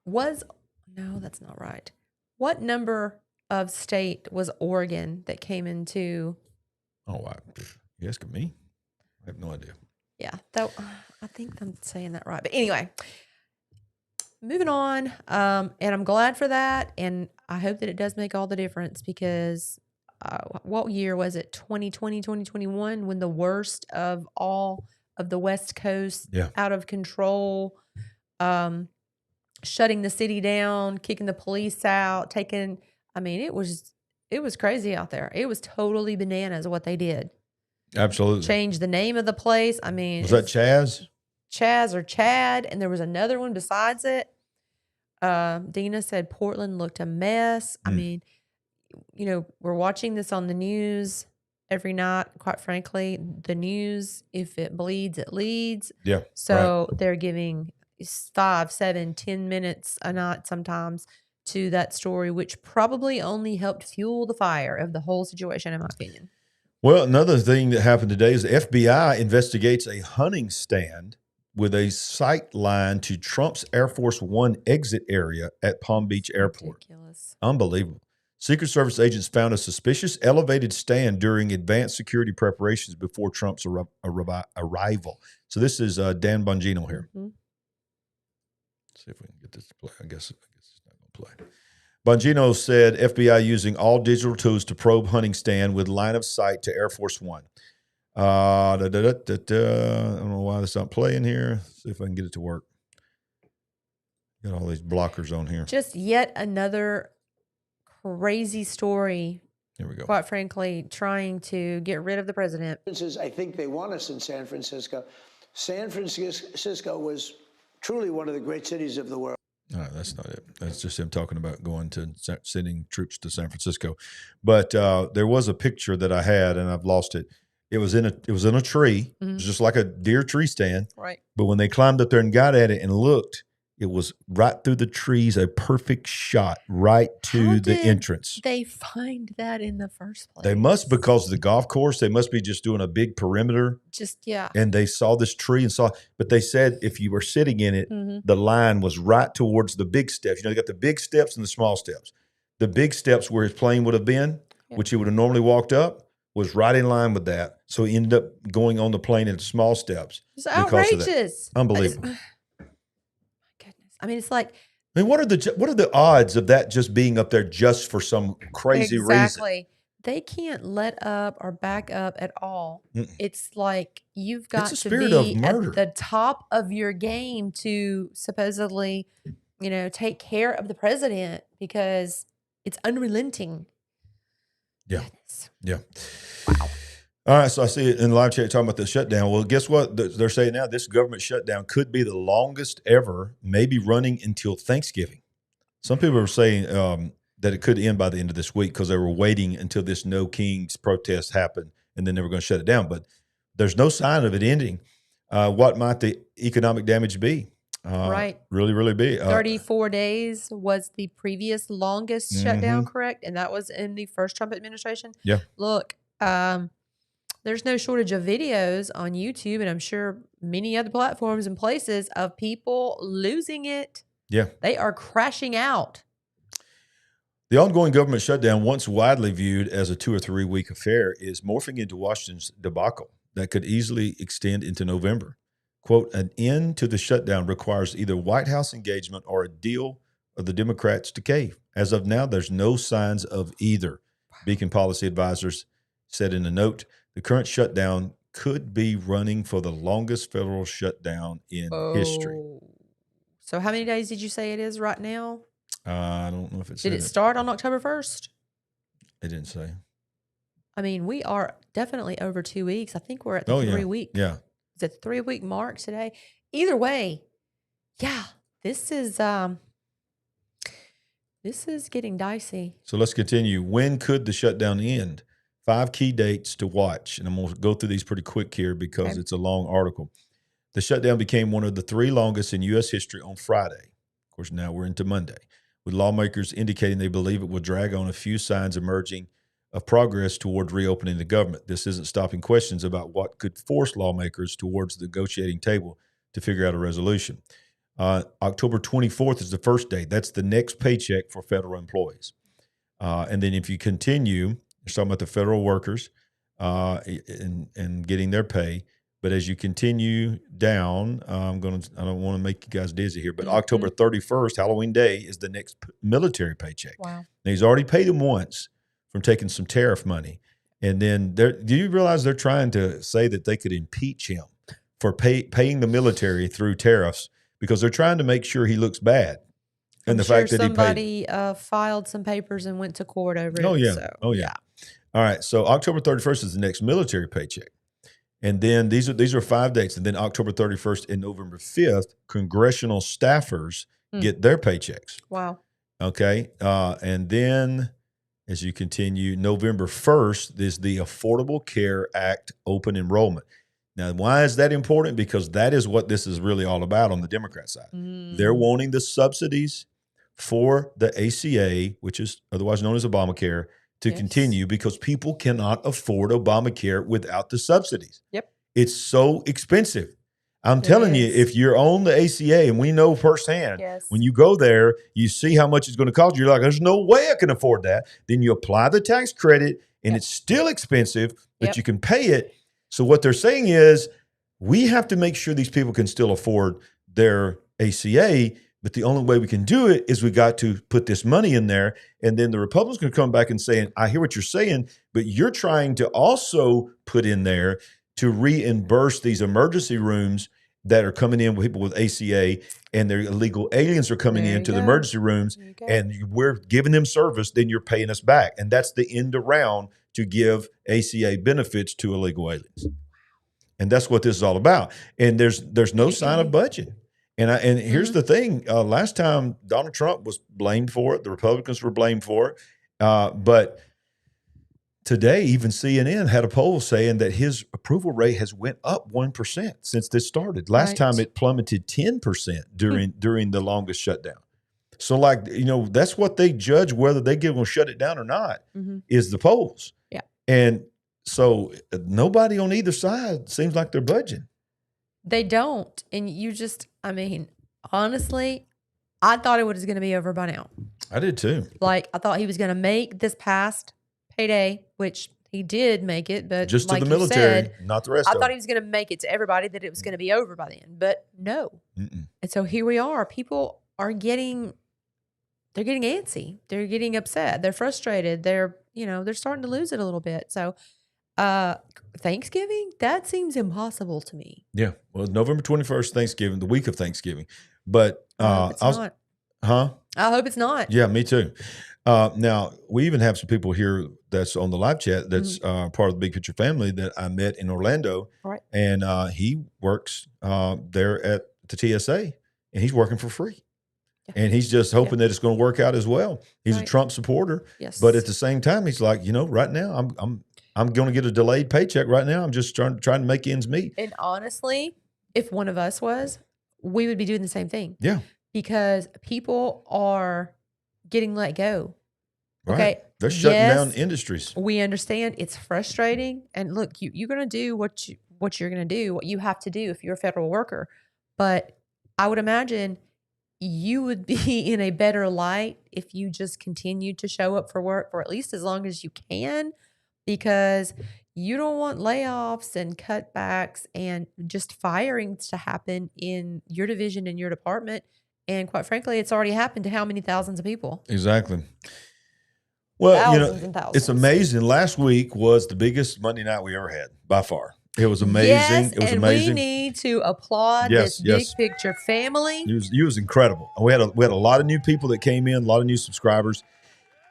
no, that's not right. What number of state was Oregon that came into? Oh, you asking me? I have no idea. Yeah, I think I'm saying that right. But anyway, moving on. And I'm glad for that. And I hope that it does make all the difference because what year was it? 2020, 2021, when the worst of all of the West Coast out of control, shutting the city down, kicking the police out, taking I mean, it was crazy out there. It was totally bananas what they did. Absolutely. Changed the name of the place. I mean, Was that Chaz? Chaz or Chad, and there was another one besides it. Dina said Portland looked a mess. I mean, you know, we're watching this on the news every night. Quite frankly, the news, if it bleeds, it leads. Yeah. So they're giving 5, 7, 10 minutes a night sometimes to that story, which probably only helped fuel the fire of the whole situation, in my opinion. Well, another thing that happened today is the FBI investigates a hunting stand with a sight line to Trump's Air Force One exit area at Palm Beach Airport. Ridiculous. Unbelievable. Secret Service agents found a suspicious elevated stand during advanced security preparations before Trump's arrival. So this is Dan Bongino here. Mm-hmm. See if we can get this to play. I guess it's not going to play. Bongino said FBI using all digital tools to probe hunting stand with line of sight to Air Force One. I don't know why this not playing here. See if I can get it to work. Got all these blockers on here. Just yet another crazy story. Here we go. Quite frankly, trying to get rid of the president. I think they want us in San Francisco. San Francisco was truly one of the great cities of the world. No, that's not it. That's just him talking about sending troops to San Francisco. But there was a picture that I had, and I've lost it. It was in a tree. Mm-hmm. It was just like a deer tree stand. Right. But when they climbed up there and got at it and looked, it was right through the trees, a perfect shot right to the entrance. They find that in the first place? They must, because of the golf course. They must be just doing a big perimeter. Yeah. And they saw this tree but they said if you were sitting in it, the line was right towards the big steps. You know, they got the big steps and the small steps. The big steps where his plane would have been, which he would have normally walked up, was right in line with that. So he ended up going on the plane into small steps. It's outrageous. Unbelievable. My goodness. I mean, it's like, I mean, what are the odds of that just being up there just for some crazy reason? Exactly. They can't let up or back up at all. It's like you've got to be at the top of your game to supposedly, you know, take care of the president because it's unrelenting. Yeah. Goodness. Yeah. Wow. All right. So I see it in live chat talking about the shutdown. Well, guess what? They're saying now this government shutdown could be the longest ever, maybe running until Thanksgiving. Some people are saying that it could end by the end of this week because they were waiting until this No Kings protest happened and then they were going to shut it down. But there's no sign of it ending. What might the economic damage be? Right. Really, really big. 34 days was the previous longest shutdown, correct? And that was in the first Trump administration. Yeah. Look, there's no shortage of videos on YouTube, and I'm sure many other platforms and places of people losing it. Yeah. They are crashing out. The ongoing government shutdown, once widely viewed as a 2 or 3 week affair, is morphing into Washington's debacle that could easily extend into November. Quote, an end to the shutdown requires either White House engagement or a deal of the Democrats to cave. As of now, there's no signs of either. Beacon policy advisors said in a note, the current shutdown could be running for the longest federal shutdown in history. So how many days did you say it is right now? I don't know if it said Did it start on October 1st? It didn't say. I mean, we are definitely over 2 weeks. I think we're at the 3 week. Yeah. It's a 3 week mark today. Either way, yeah, this is getting dicey. So let's continue. When could the shutdown end? 5 key dates to watch. And I'm going to go through these pretty quick here because it's a long article. The shutdown became one of the 3 longest in U.S. history on Friday. Of course, now we're into Monday, with lawmakers indicating they believe it will drag on a few signs emerging of progress toward reopening the government. This isn't stopping questions about what could force lawmakers towards the negotiating table to figure out a resolution. October 24th is the first day. That's the next paycheck for federal employees. And then if you continue, you're talking about the federal workers and getting their pay. But as you continue down, I don't want to make you guys dizzy here, but October 31st, Halloween Day, is the next military paycheck. Wow. Now, he's already paid them once from taking some tariff money. And then do you realize they're trying to say that they could impeach him for paying the military through tariffs because they're trying to make sure he looks bad. And the sure fact that he paid. somebody filed some papers and went to court over it. Oh, yeah. So, Oh, yeah. All right. So October 31st is the next military paycheck. And then these are 5 dates. And then October 31st and November 5th, congressional staffers get their paychecks. Wow. Okay. And then as you continue, November 1st is the Affordable Care Act open enrollment. Now, why is that important? Because that is what this is really all about on the Democrat side. They're wanting the subsidies for the ACA, which is otherwise known as Obamacare, to continue because people cannot afford Obamacare without the subsidies. Yep. It's so expensive. I'm telling you, if you're on the ACA, and we know firsthand, when you go there, you see how much it's going to cost you. You're like, there's no way I can afford that. Then you apply the tax credit, and it's still expensive, but you can pay it. So what they're saying is we have to make sure these people can still afford their ACA, but the only way we can do it is we got to put this money in there. And then the Republicans can come back and say, I hear what you're saying, but you're trying to also put in there to reimburse these emergency rooms that are coming in with people with ACA, and their illegal aliens are coming into the emergency rooms, and we're giving them service, then you're paying us back. And that's the end around to give ACA benefits to illegal aliens. And that's what this is all about. And there's no sign of budget. And here's the thing. Last time Donald Trump was blamed for it. The Republicans were blamed for it. But today, even CNN had a poll saying that his approval rate has went up 1% since this started. Last time it plummeted 10% during the longest shutdown. So, that's what they judge whether they give them shut it down or not is the polls. Yeah. And so nobody on either side seems like they're budging. They don't. And honestly, I thought it was going to be over by now. I did too. I thought he was going to make this past payday, which he did make it, but just to like the military, said, not the rest I of thought them. he was going to make it to everybody, that it was going to be over by then, but no. And so here we are. People are getting antsy. They're getting upset. They're frustrated. They're starting to lose it a little bit. So Thanksgiving, that seems impossible to me. Yeah. Well, November 21st, Thanksgiving, the week of Thanksgiving. But I hope it's not. Yeah, me too. Now, we even have some people here that's on the live chat that's part of the Big Picture family that I met in Orlando. Right. And he works there at the TSA, and he's working for free. Yeah. And he's just hoping that it's going to work out as well. He's a Trump supporter. Yes. But at the same time, he's like, right now I'm going to get a delayed paycheck right now. I'm just trying to make ends meet. And honestly, if one of us was, we would be doing the same thing. Yeah. Because people are getting let go. Right. Okay. They're shutting down industries. We understand it's frustrating. And look, you're going to do what you're going to do, what you have to do if you're a federal worker. But I would imagine you would be in a better light if you just continued to show up for work for at least as long as you can, because you don't want layoffs and cutbacks and just firings to happen in your division, in your department. And quite frankly, it's already happened to how many thousands of people? Exactly. Well, thousands and thousands. It's amazing. Last week was the biggest Monday night we ever had by far. It was amazing. Yes, it was and amazing. We need to applaud this Big Picture family. It was incredible. We had a lot of new people that came in, a lot of new subscribers.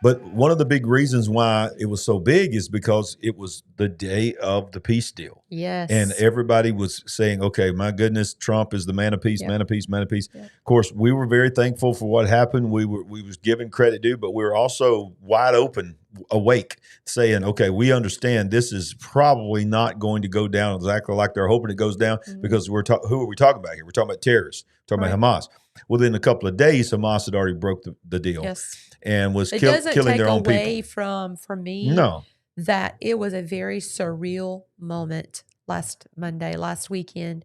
But one of the big reasons why it was so big is because it was the day of the peace deal. Yes. And everybody was saying, okay, my goodness, Trump is the man of peace, man of peace, man of peace. Yep. Of course, we were very thankful for what happened. We was giving credit due, but we were also wide open, awake, saying, okay, we understand this is probably not going to go down exactly like they're hoping it goes down, because who are we talking about here? We're talking about terrorists, about Hamas. Within a couple of days, Hamas had already broke the deal. Yes. And was killing their own people. It doesn't take away from me that it was a very surreal moment last weekend,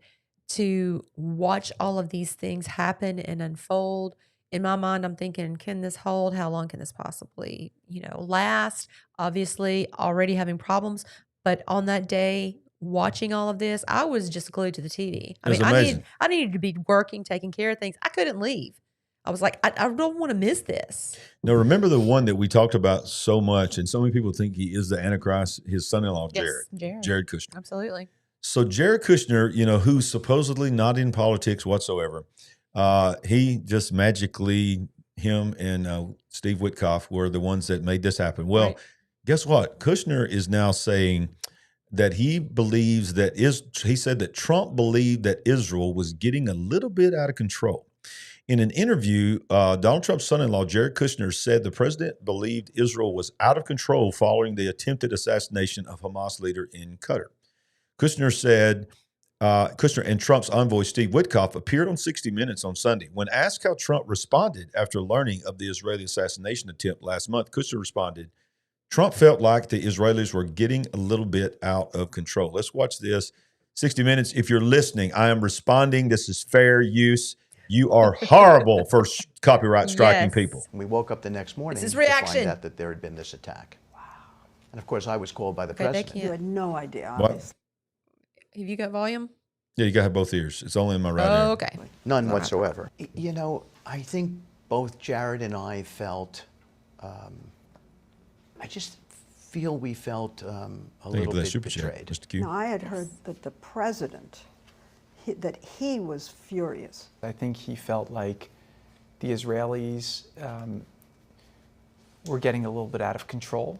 to watch all of these things happen and unfold. In my mind, I'm thinking, can this hold? How long can this possibly, last? Obviously, already having problems. But on that day, watching all of this, I was just glued to the TV. I needed to be working, taking care of things. I couldn't leave. I was like, I don't want to miss this. Now, remember the one that we talked about so much, and so many people think he is the Antichrist, his son-in-law, Jared Kushner. Absolutely. So Jared Kushner, who's supposedly not in politics whatsoever, he just magically him and Steve Witkoff were the ones that made this happen. Well, Right. guess what? Kushner is now saying that he believes that he said that Trump believed that Israel was getting a little bit out of control. In an interview, Donald Trump's son-in-law, Jared Kushner, said the president believed Israel was out of control following the attempted assassination of Hamas leader in Qatar. Kushner said, Kushner and Trump's envoy, Steve Witkoff, appeared on 60 Minutes on Sunday. When asked how Trump responded after learning of the Israeli assassination attempt last month, Kushner responded, Trump felt like the Israelis were getting a little bit out of control. Let's watch this. 60 Minutes. If you're listening, I am responding. This is fair use. You are horrible for copyright striking people. We woke up the next morning This is to reaction. find out that there had been this attack. Wow. And of course, I was called by the president. You had no idea. What? Have you got volume? Yeah, you got to have both ears. It's only in my right ear. Oh, okay. None whatsoever. You know, I think both Jared and I felt, I just feel we felt a little bit betrayed. Mr. Q. No, I had heard that the president, that he was furious. I think he felt like the Israelis were getting a little bit out of control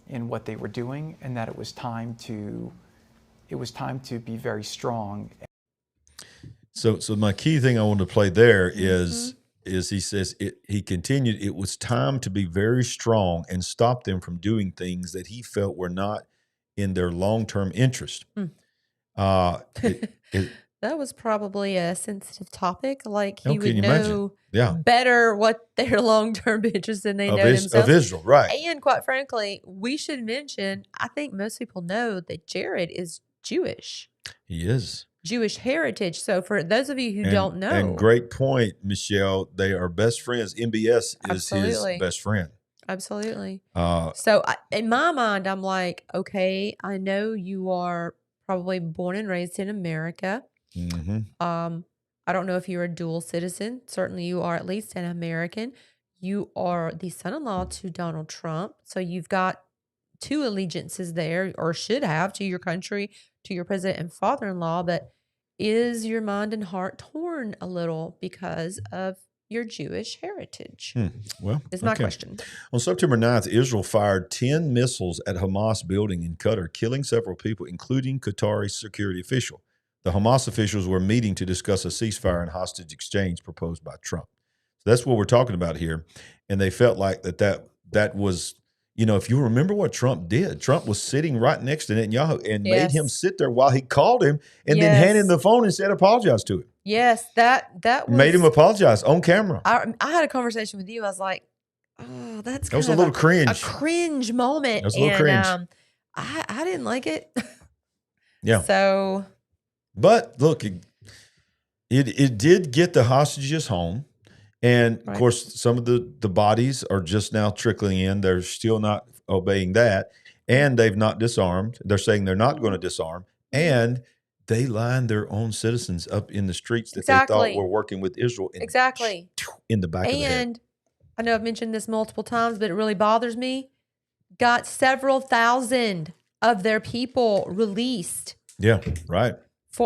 in what they were doing, and that it was time to be very strong. So my key thing I wanted to play there is he says he continued, it was time to be very strong and stop them from doing things that he felt were not in their long-term interest. That was probably a sensitive topic. Like he can would you know imagine? better what their long-term interest than they know themselves. Of Israel, right. And quite frankly, we should mention, I think most people know that Jared is Jewish. He is. Jewish heritage. So for those of you who don't know. And great point, Michelle. They are best friends. MBS is his best friend. Absolutely. So in my mind, I'm like, okay, I know you are probably born and raised in America. Mm-hmm. I don't know if you're a dual citizen. Certainly you are at least an American. You are the son-in-law to Donald Trump. So you've got two allegiances there, or should have, to your country, to your president and father-in-law. But is your mind and heart torn a little because of your Jewish heritage? Well, is my question. On September 9th, Israel fired 10 missiles at Hamas building in Qatar, killing several people, including Qatari security official. The Hamas officials were meeting to discuss a ceasefire and hostage exchange proposed by Trump. So that's what we're talking about here. And they felt like that was, you know, if you remember what Trump did, Trump was sitting right next to Netanyahu and made him sit there while he called him and then handed him the phone and said, apologize to him. Yes, that was, made him apologize on camera. I had a conversation with you. I was like, oh, that was a little cringe. A cringe moment. That was a little cringe. I didn't like it. Yeah. So. But look, it did get the hostages home. And of course, some of the bodies are just now trickling in. They're still not obeying that. And they've not disarmed. They're saying they're not going to disarm. And they lined their own citizens up in the streets that they thought were working with Israel. In the back of the head. And I know I've mentioned this multiple times, but it really bothers me. Got several thousand of their people released. Yeah, right.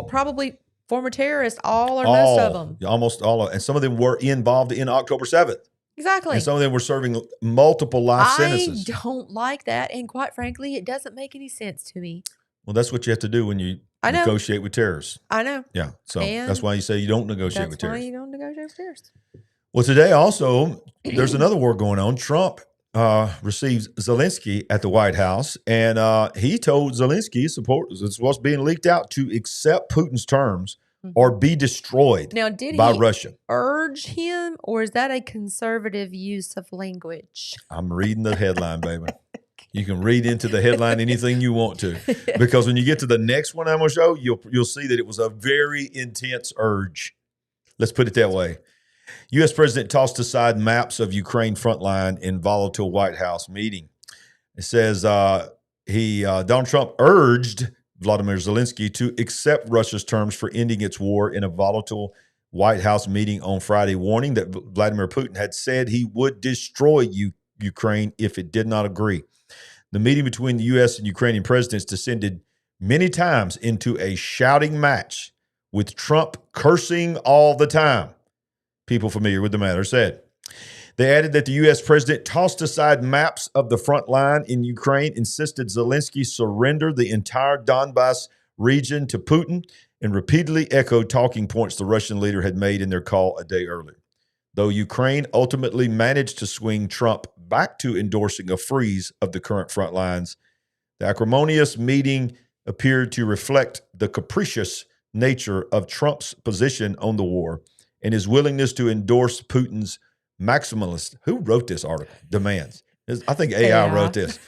Probably former terrorists, all or most of them. Almost all. And some of them were involved in October 7th. Exactly. And some of them were serving multiple life sentences. I don't like that. And quite frankly, it doesn't make any sense to me. Well, that's what you have to do when you negotiate with terrorists. I know. Yeah. So that's why you say you don't negotiate with terrorists. That's why you don't negotiate with terrorists. Well, today also, there's another war going on. Trump receives Zelensky at the White House, and he told Zelensky supporters, it's what's being leaked out, to accept Putin's terms or be destroyed by Russia. Urge him, or is that a conservative use of language? I'm reading the headline, baby. You can read into the headline anything you want to, because when you get to the next one I'm going to show, you'll see that it was a very intense urge. Let's put it that way. U.S. President tossed aside maps of Ukraine frontline in volatile White House meeting. It says Donald Trump urged Vladimir Zelensky to accept Russia's terms for ending its war in a volatile White House meeting on Friday, warning that Vladimir Putin had said he would destroy Ukraine if it did not agree. The meeting between the U.S. and Ukrainian presidents descended many times into a shouting match, with Trump cursing all the time. People familiar with the matter said. They added that the U.S. president tossed aside maps of the front line in Ukraine, insisted Zelensky surrender the entire Donbass region to Putin, and repeatedly echoed talking points the Russian leader had made in their call a day earlier. Though Ukraine ultimately managed to swing Trump back to endorsing a freeze of the current front lines, the acrimonious meeting appeared to reflect the capricious nature of Trump's position on the war and his willingness to endorse Putin's maximalist, who wrote this article, demands. I think AI wrote this.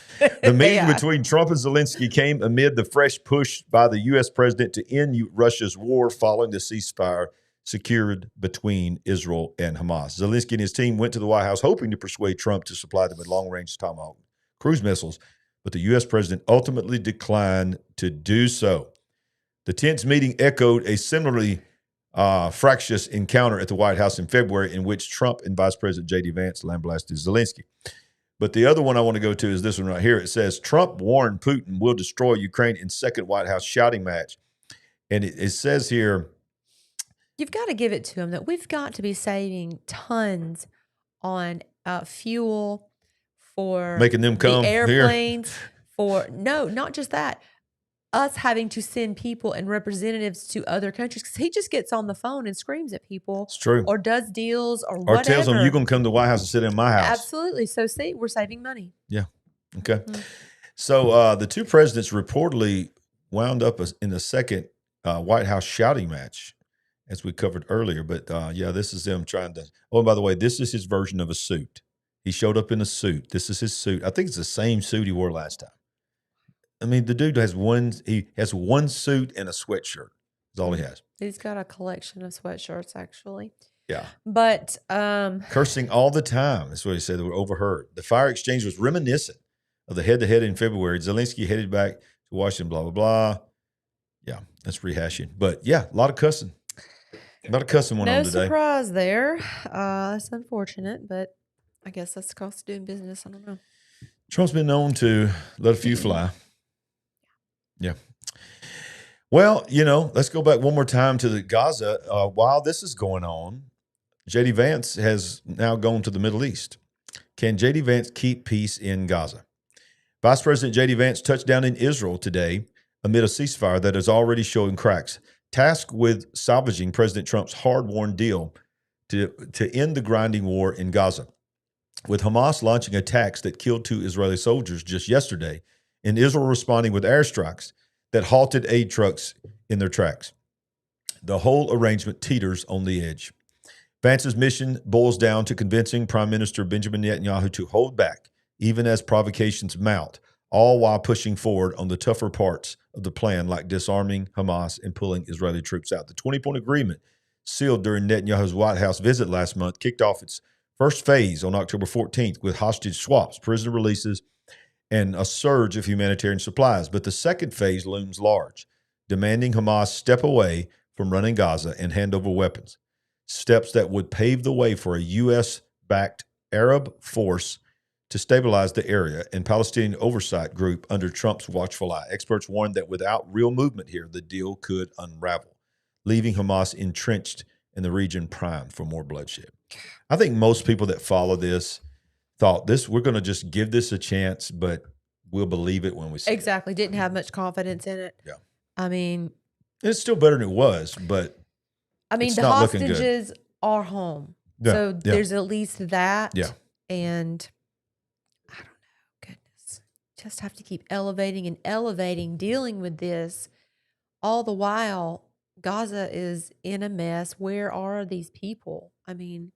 The meeting between Trump and Zelensky came amid the fresh push by the U.S. president to end Russia's war following the ceasefire secured between Israel and Hamas. Zelensky and his team went to the White House hoping to persuade Trump to supply them with long-range Tomahawk cruise missiles, but the U.S. president ultimately declined to do so. The tense meeting echoed a similarly fractious encounter at the White House in February in which Trump and Vice President J.D. Vance lambasted Zelensky. But the other one I want to go to is this one right here. It says, Trump warned Putin will destroy Ukraine in second White House shouting match. And it says here, you've got to give it to him that we've got to be saving tons on fuel for making them come the airplanes, for not just that. Us having to send people and representatives to other countries because he just gets on the phone and screams at people. It's true. Or does deals or whatever. Or tells them, you're going to come to the White House and sit in my house. Absolutely. So, see, we're saving money. Yeah. Okay. Mm-hmm. So, the two presidents reportedly wound up in the second White House shouting match, as we covered earlier. But, yeah, this is them trying to – oh, and by the way, this is his version of a suit. He showed up in a suit. This is his suit. I think it's the same suit he wore last time. I mean, the dude has one suit and a sweatshirt. That's all he has. He's got a collection of sweatshirts, actually. Yeah. But cursing all the time. That's what he said. They were overheard. The fire exchange was reminiscent of the head-to-head in February. Zelensky headed back to Washington, blah, blah, blah. Yeah, that's rehashing. But, yeah, a lot of cussing. A lot of cussing went on today. No surprise there. That's unfortunate, but I guess that's the cost of doing business. I don't know. Trump's been known to let a few fly. Yeah. Well, let's go back one more time to the Gaza. While this is going on, J.D. Vance has now gone to the Middle East. Can J.D. Vance keep peace in Gaza? Vice President J.D. Vance touched down in Israel today amid a ceasefire that is already showing cracks, tasked with salvaging President Trump's hard-won deal to end the grinding war in Gaza. With Hamas launching attacks that killed 2 Israeli soldiers just yesterday, and Israel responding with airstrikes that halted aid trucks in their tracks. The whole arrangement teeters on the edge. Vance's mission boils down to convincing Prime Minister Benjamin Netanyahu to hold back, even as provocations mount, all while pushing forward on the tougher parts of the plan, like disarming Hamas and pulling Israeli troops out. The 20-point agreement sealed during Netanyahu's White House visit last month kicked off its first phase on October 14th with hostage swaps, prisoner releases, and a surge of humanitarian supplies. But the second phase looms large, demanding Hamas step away from running Gaza and hand over weapons, steps that would pave the way for a U.S.-backed Arab force to stabilize the area and Palestinian oversight group under Trump's watchful eye. Experts warned that without real movement here, the deal could unravel, leaving Hamas entrenched in the region primed for more bloodshed. I think most people that follow this thought we're going to just give this a chance, but we'll believe it when we see it. Exactly. Didn't have much confidence in it. Yeah. I mean, it's still better than it was, but the hostages are home. Yeah. So there's at least that. Yeah. And I don't know, goodness. Just have to keep elevating and elevating, dealing with this. All the while, Gaza is in a mess. Where are these people? I mean,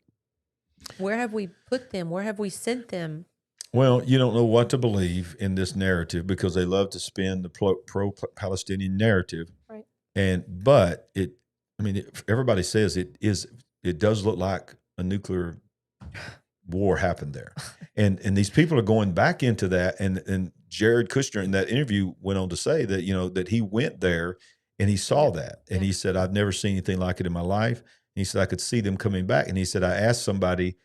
where have we put them? Where have we sent them? Well, you don't know what to believe in this narrative because they love to spin the pro-Palestinian narrative. Right. But everybody says it does look like a nuclear war happened there. And these people are going back into that. And Jared Kushner in that interview went on to say that, that he went there and he saw that. And he said, I've never seen anything like it in my life. And he said, I could see them coming back. And he said, I asked somebody,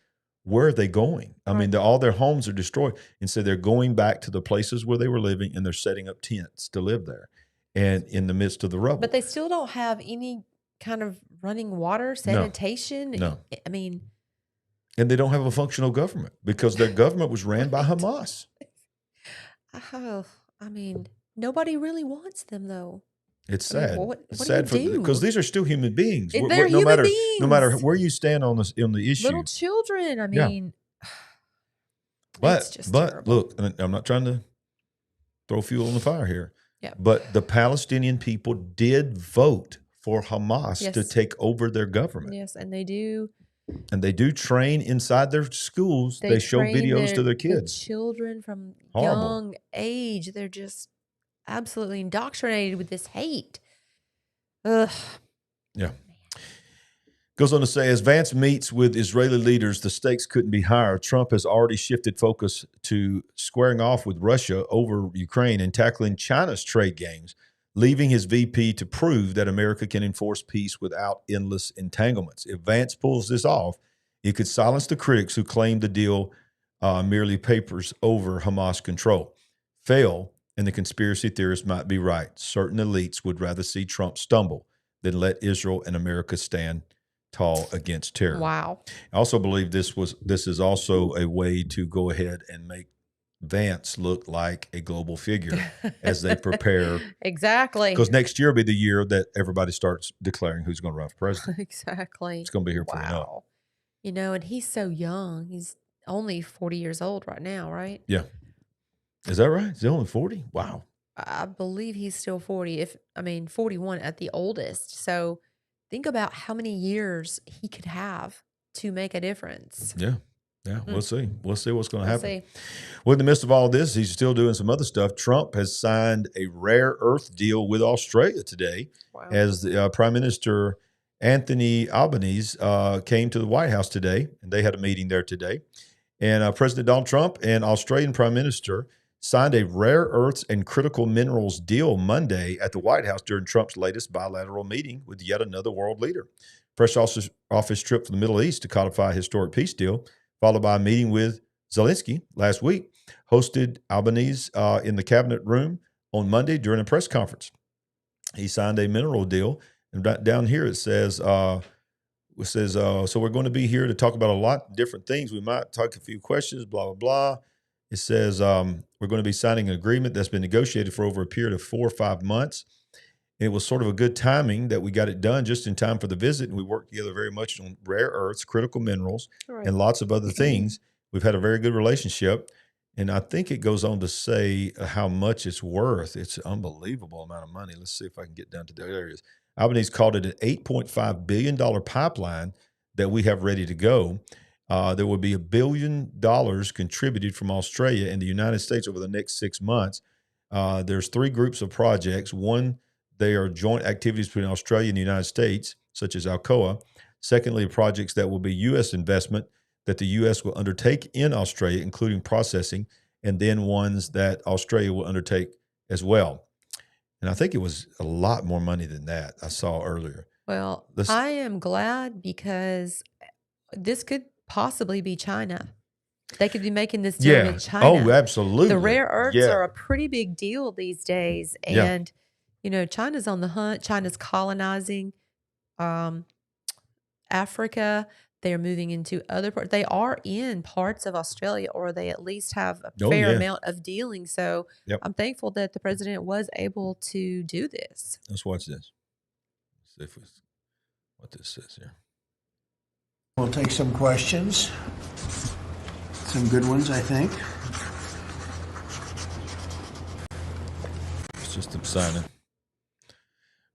where are they going? I mean, all their homes are destroyed. And so they're going back to the places where they were living and they're setting up tents to live there and in the midst of the rubble. But they still don't have any kind of running water, sanitation. No. I mean, And they don't have a functional government because their government was ran by Hamas. Oh, I mean, nobody really wants them, though. It's I mean, sad. what It's do sad you do? because these are still human beings. They're No human matter beings. no matter where you stand on the issue. Little children. I Yeah. mean, But just look, and I'm not trying to throw fuel on the fire here. Yeah. But the Palestinian people did vote for Hamas to Yes. take over their government. yes, and they do. And they do train inside their schools. They show train videos to their the kids. children from Horrible. young age. They're just absolutely indoctrinated with this hate. Ugh. Yeah. Goes on to say, as Vance meets with Israeli leaders, the stakes couldn't be higher. Trump has already shifted focus to squaring off with Russia over Ukraine and tackling China's trade games, leaving his VP to prove that America can enforce peace without endless entanglements. If Vance pulls this off, it could silence the critics who claim the deal merely papers over Hamas control. Fail, and the conspiracy theorists might be right. Certain elites would rather see Trump stumble than let Israel and America stand tall against terror. Wow. I also believe this is also a way to go ahead and make Vance look like a global figure as they prepare. Exactly. Because next year will be the year that everybody starts declaring who's going to run for president. Exactly. It's going to be here before you know it. Wow. You know, and he's so young. He's only 40 years old right now, right? Yeah. Is that right? Is he only 40? Wow. I believe he's still 40. 41 at the oldest. So think about how many years he could have to make a difference. Yeah. Yeah. We'll see. We'll see what's going to We'll happen. see. Well, in the midst of all this, he's still doing some other stuff. Trump has signed a rare earth deal with Australia today. Wow. As the Prime Minister Anthony Albanese came to the White House today, and they had a meeting there today. And President Donald Trump and Australian Prime Minister signed a rare earths and critical minerals deal Monday at the White House during Trump's latest bilateral meeting with yet another world leader. Fresh office trip to the Middle East to codify a historic peace deal, followed by a meeting with Zelensky last week, hosted Albanese in the cabinet room on Monday during a press conference. He signed a mineral deal, and down here it says, so we're going to be here to talk about a lot of different things. We might talk a few questions, blah, blah, blah. It says we're going to be signing an agreement that's been negotiated for over a period of 4 or 5 months. It was sort of a good timing that we got it done just in time for the visit, and we worked together very much on rare earths, critical minerals, and lots of other things. We've had a very good relationship, and I think it goes on to say how much it's worth. It's an unbelievable amount of money. Let's see if I can get down to the areas. Albanese called it an $8.5 billion pipeline that we have ready to go. There will be $1 billion contributed from Australia and the United States over the next 6 months. There's 3 groups of projects. One, they are joint activities between Australia and the United States, such as Alcoa. Secondly, projects that will be U.S. investment that the U.S. will undertake in Australia, including processing, and then ones that Australia will undertake as well. And I think it was a lot more money than that I saw earlier. Well, I am glad because this could possibly be China. They could be making this deal with China. Oh, absolutely. The rare earths are a pretty big deal these days. And, you know, China's on the hunt. China's colonizing Africa. They're moving into other parts. They are in parts of Australia, or they at least have a fair amount of dealing. So I'm thankful that the president was able to do this. Let's watch this. See if what this says here. We'll take some questions. Some good ones, I think. It's just exciting.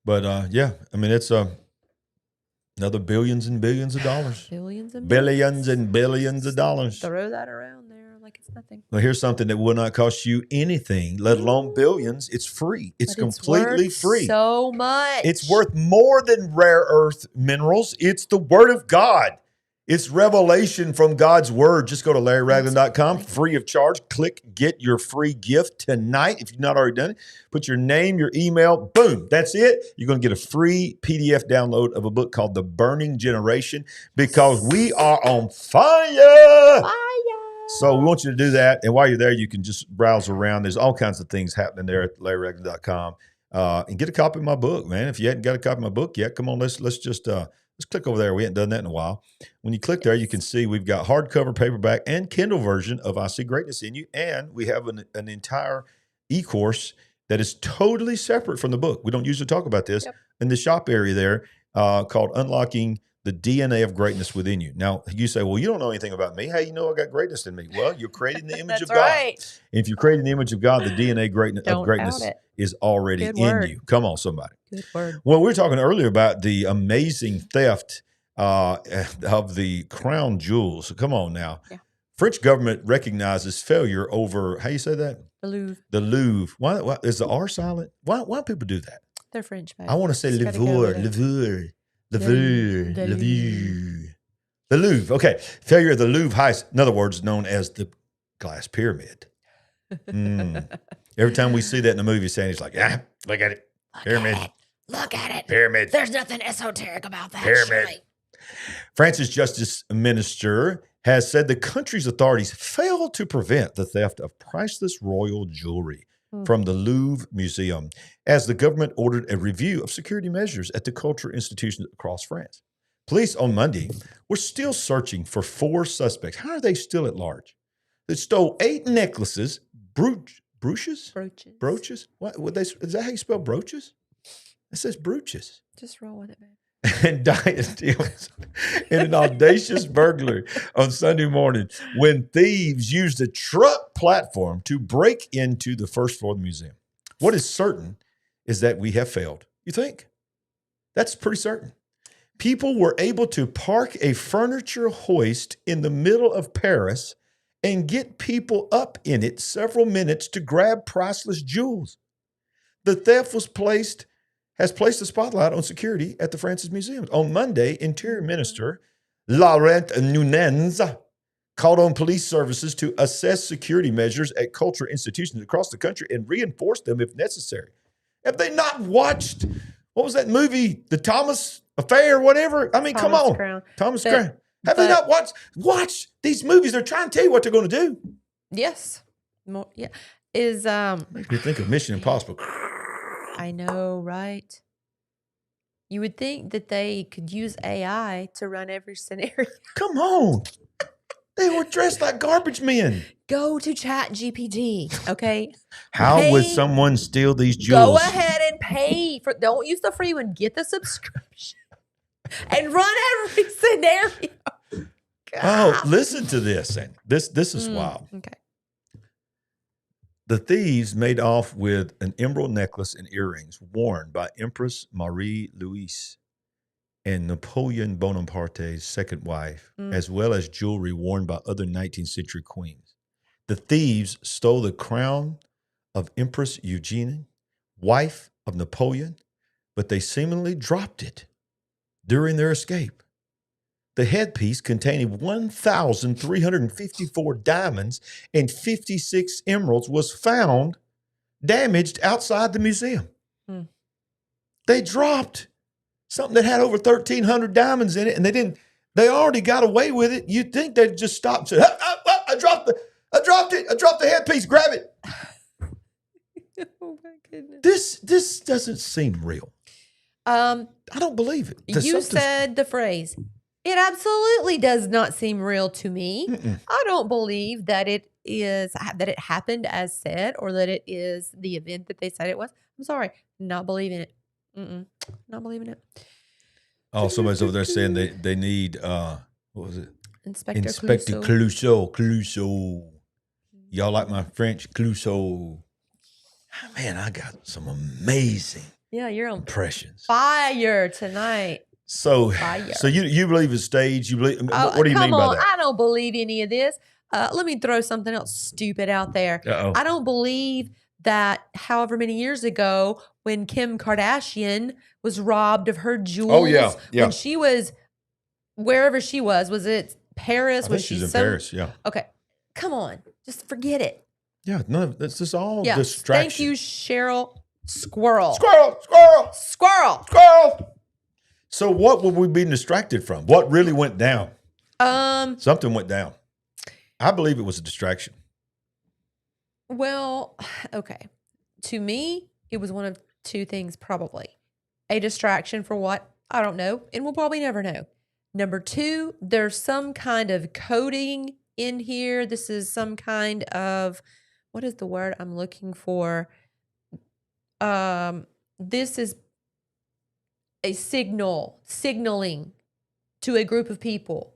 But yeah, I mean, it's another billions and billions of dollars. Billions and billions of dollars. Throw that around there like it's nothing. Well, here's something that will not cost you anything, let alone billions. It's free. It's completely free. So much. It's worth more than rare earth minerals. It's the word of God. It's revelation from God's word. Just go to LarryRagland.com, free of charge. Click get your free gift tonight. If you've not already done it, put your name, your email, boom, that's it. You're going to get a free PDF download of a book called The Burning Generation, because we are on fire. So we want you to do that. And while you're there, you can just browse around. There's all kinds of things happening there at LarryRagland.com. And get a copy of my book, man. If you hadn't got a copy of my book yet, come on, let's just Let's click over there. We haven't done that in a while. When you click there, you can see we've got hardcover, paperback, and Kindle version of I See Greatness in You. And we have an entire e-course that is totally separate from the book. We don't usually talk about this in the shop area there called Unlocking the DNA of Greatness Within You. Now, you say, well, you don't know anything about me. How you know I got greatness in me? Well, you're creating the image of God. Right. And if you're creating the image of God, the DNA of greatness is already in you. Come on, somebody. Good word. Well, we were talking earlier about the amazing theft of the crown jewels. So come on now. Yeah. French government recognizes failure over, how you say that? The Louvre. The Louvre. Why is the R silent? Why do people do that? They're French, baby. I want to say Louvre. The Louvre. Okay. Failure of the Louvre heist, in other words, known as the glass pyramid. Every time we see that in the movie, Sandy's like, look at it. Pyramid. Look at it. Pyramid. There's nothing esoteric about that. Pyramid. Surely. France's justice minister has said the country's authorities failed to prevent the theft of priceless royal jewelry from the Louvre Museum, as the government ordered a review of security measures at the cultural institutions across France. Police on Monday were still searching for 4 suspects. How are they still at large? They stole 8 necklaces, brooches? Is that how you spell brooches? It says brooches. Just roll with it, man. And diet deals in an audacious burglary on Sunday morning when thieves used a truck platform to break into the first floor of the museum. What is certain is that we have failed. You think? That's pretty certain. People were able to park a furniture hoist in the middle of Paris and get people up in it several minutes to grab priceless jewels. The theft has placed a spotlight on security at the France's museums. On Monday, Interior Minister Laurent Nunez called on police services to assess security measures at cultural institutions across the country and reinforce them if necessary. Have they not watched, what was that movie, The Thomas Affair, whatever? I mean, come on. Crown. Thomas Crown. Have they not watched these movies? They're trying to tell you what they're going to do. Yes. Yeah. Makes me think of Mission Impossible. I know, right? You would think that they could use AI to run every scenario. Come on. They were dressed like garbage men. Go to ChatGPT, okay? How would someone steal these jewels? Go ahead and pay for. Don't use the free one. Get the subscription and run every scenario. God. Oh, listen to this. This is wild. Okay. The thieves made off with an emerald necklace and earrings worn by Empress Marie-Louise and Napoleon Bonaparte's second wife, as well as jewelry worn by other 19th century queens. The thieves stole the crown of Empress Eugenie, wife of Napoleon, but they seemingly dropped it during their escape. The headpiece containing 1,354 diamonds and 56 emeralds was found damaged outside the museum. They dropped something that had over 1,300 diamonds in it, and they already got away with it. You'd think they'd just stop and say, I dropped it. I dropped the headpiece. Grab it. Oh my goodness. This doesn't seem real. I don't believe it. You said the phrase, it absolutely does not seem real to me. I don't believe that it happened as said, or that it is the event that they said it was. I'm sorry, not believing it. Not believing it. Oh, somebody's over there saying they need what was it? Inspector Clouseau. Y'all like my French? Clouseau. Man, I got some amazing you're on impressions. Fire tonight. So you believe it's staged? You believe? What do you mean by that? I don't believe any of this. Let me throw something else stupid out there. Uh-oh. I don't believe that however many years ago when Kim Kardashian was robbed of her jewels. When she was, wherever she was it Paris? I think she's in Paris, Okay. Come on. Just forget it. Yeah, this is all distraction. Thank you, Cheryl. Squirrel. So what would we be distracted from? What really went down? Something went down. I believe it was a distraction. Well, okay. To me, it was one of two things probably. A distraction for what I don't know, and we'll probably never know. Number two, there's some kind of coding in here. This is some kind of, what is the word I'm looking for? This is a signaling to a group of people.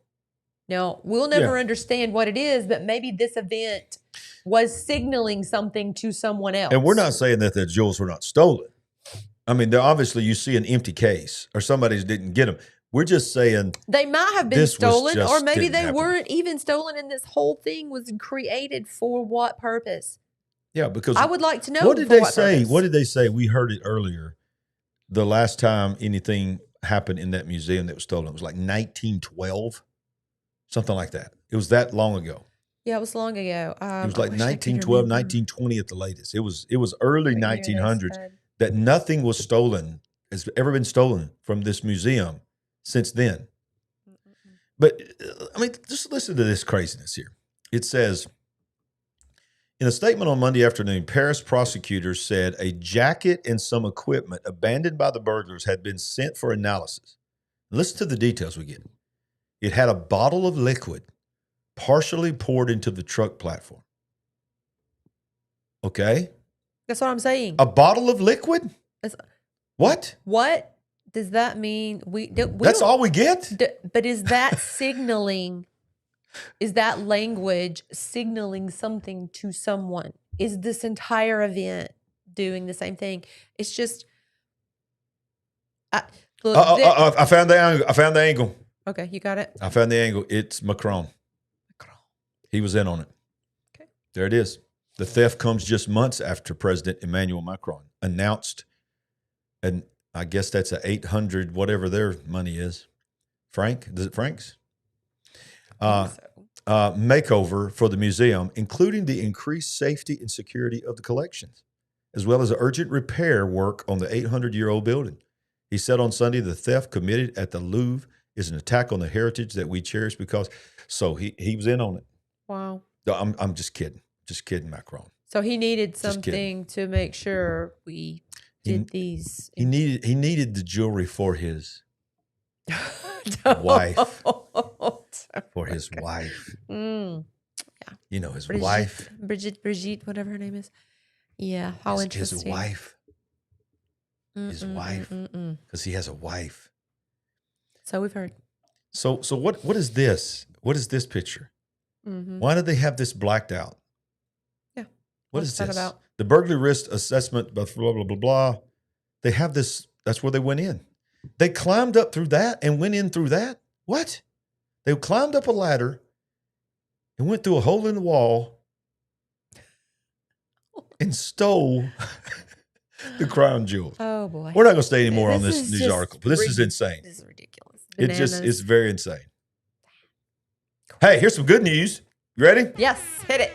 Now, we'll never understand what it is, but maybe this event was signaling something to someone else. And we're not saying that the jewels were not stolen. I mean, obviously you see an empty case or somebody didn't get them. We're just saying they might have been stolen, or maybe they weren't even stolen, and this whole thing was created for what purpose? Yeah, because I would like to know. What did they say? Purpose. What did they say? We heard it earlier. The last time anything happened in that museum that was stolen, it was like 1912, something like that. It was that long ago. Yeah, it was long ago. It was like 1912, 1920 at the latest. It was early 1900s that nothing was stolen, has ever been stolen from this museum since then. But I mean, just listen to this craziness here. It says, in a statement on Monday afternoon, Paris prosecutors said a jacket and some equipment abandoned by the burglars had been sent for analysis. Listen to the details we get. It had a bottle of liquid partially poured into the truck platform. Okay? That's what I'm saying. A bottle of liquid? What? What does that mean? That's all we get? But is that signaling? Is that language signaling something to someone? Is this entire event doing the same thing? It's just. Look, I found the angle. I found the angle. Okay, you got it. I found the angle. It's Macron. He was in on it. Okay. There it is. The theft comes just months after President Emmanuel Macron announced, and I guess that's a 800 whatever their money is. Frank, is it Frank's? Makeover for the museum, including the increased safety and security of the collections, as well as urgent repair work on the 800-year-old building. He said on Sunday the theft committed at the Louvre is an attack on the heritage that we cherish because. So he was in on it. Wow. I'm just kidding. Just kidding, Macron. So he needed something to make sure we did these. He needed the jewelry for his wife. For his wife. Yeah. You know, his wife. Brigitte, whatever her name is. Yeah. How interesting. His wife. His wife. Because he has a wife. So we've heard. So what is this? What is this picture? Mm-hmm. Why did they have this blacked out? Yeah. What is that this? about? The burglary risk assessment, blah, blah, blah, blah, blah. They have this. That's where they went in. They climbed up through that and went in through that. What? They climbed up a ladder and went through a hole in the wall and stole the crown jewels. Oh, boy. We're not going to stay anymore on this news article, but this is insane. This is ridiculous. It's very insane. Hey, here's some good news. You ready? Yes, hit it.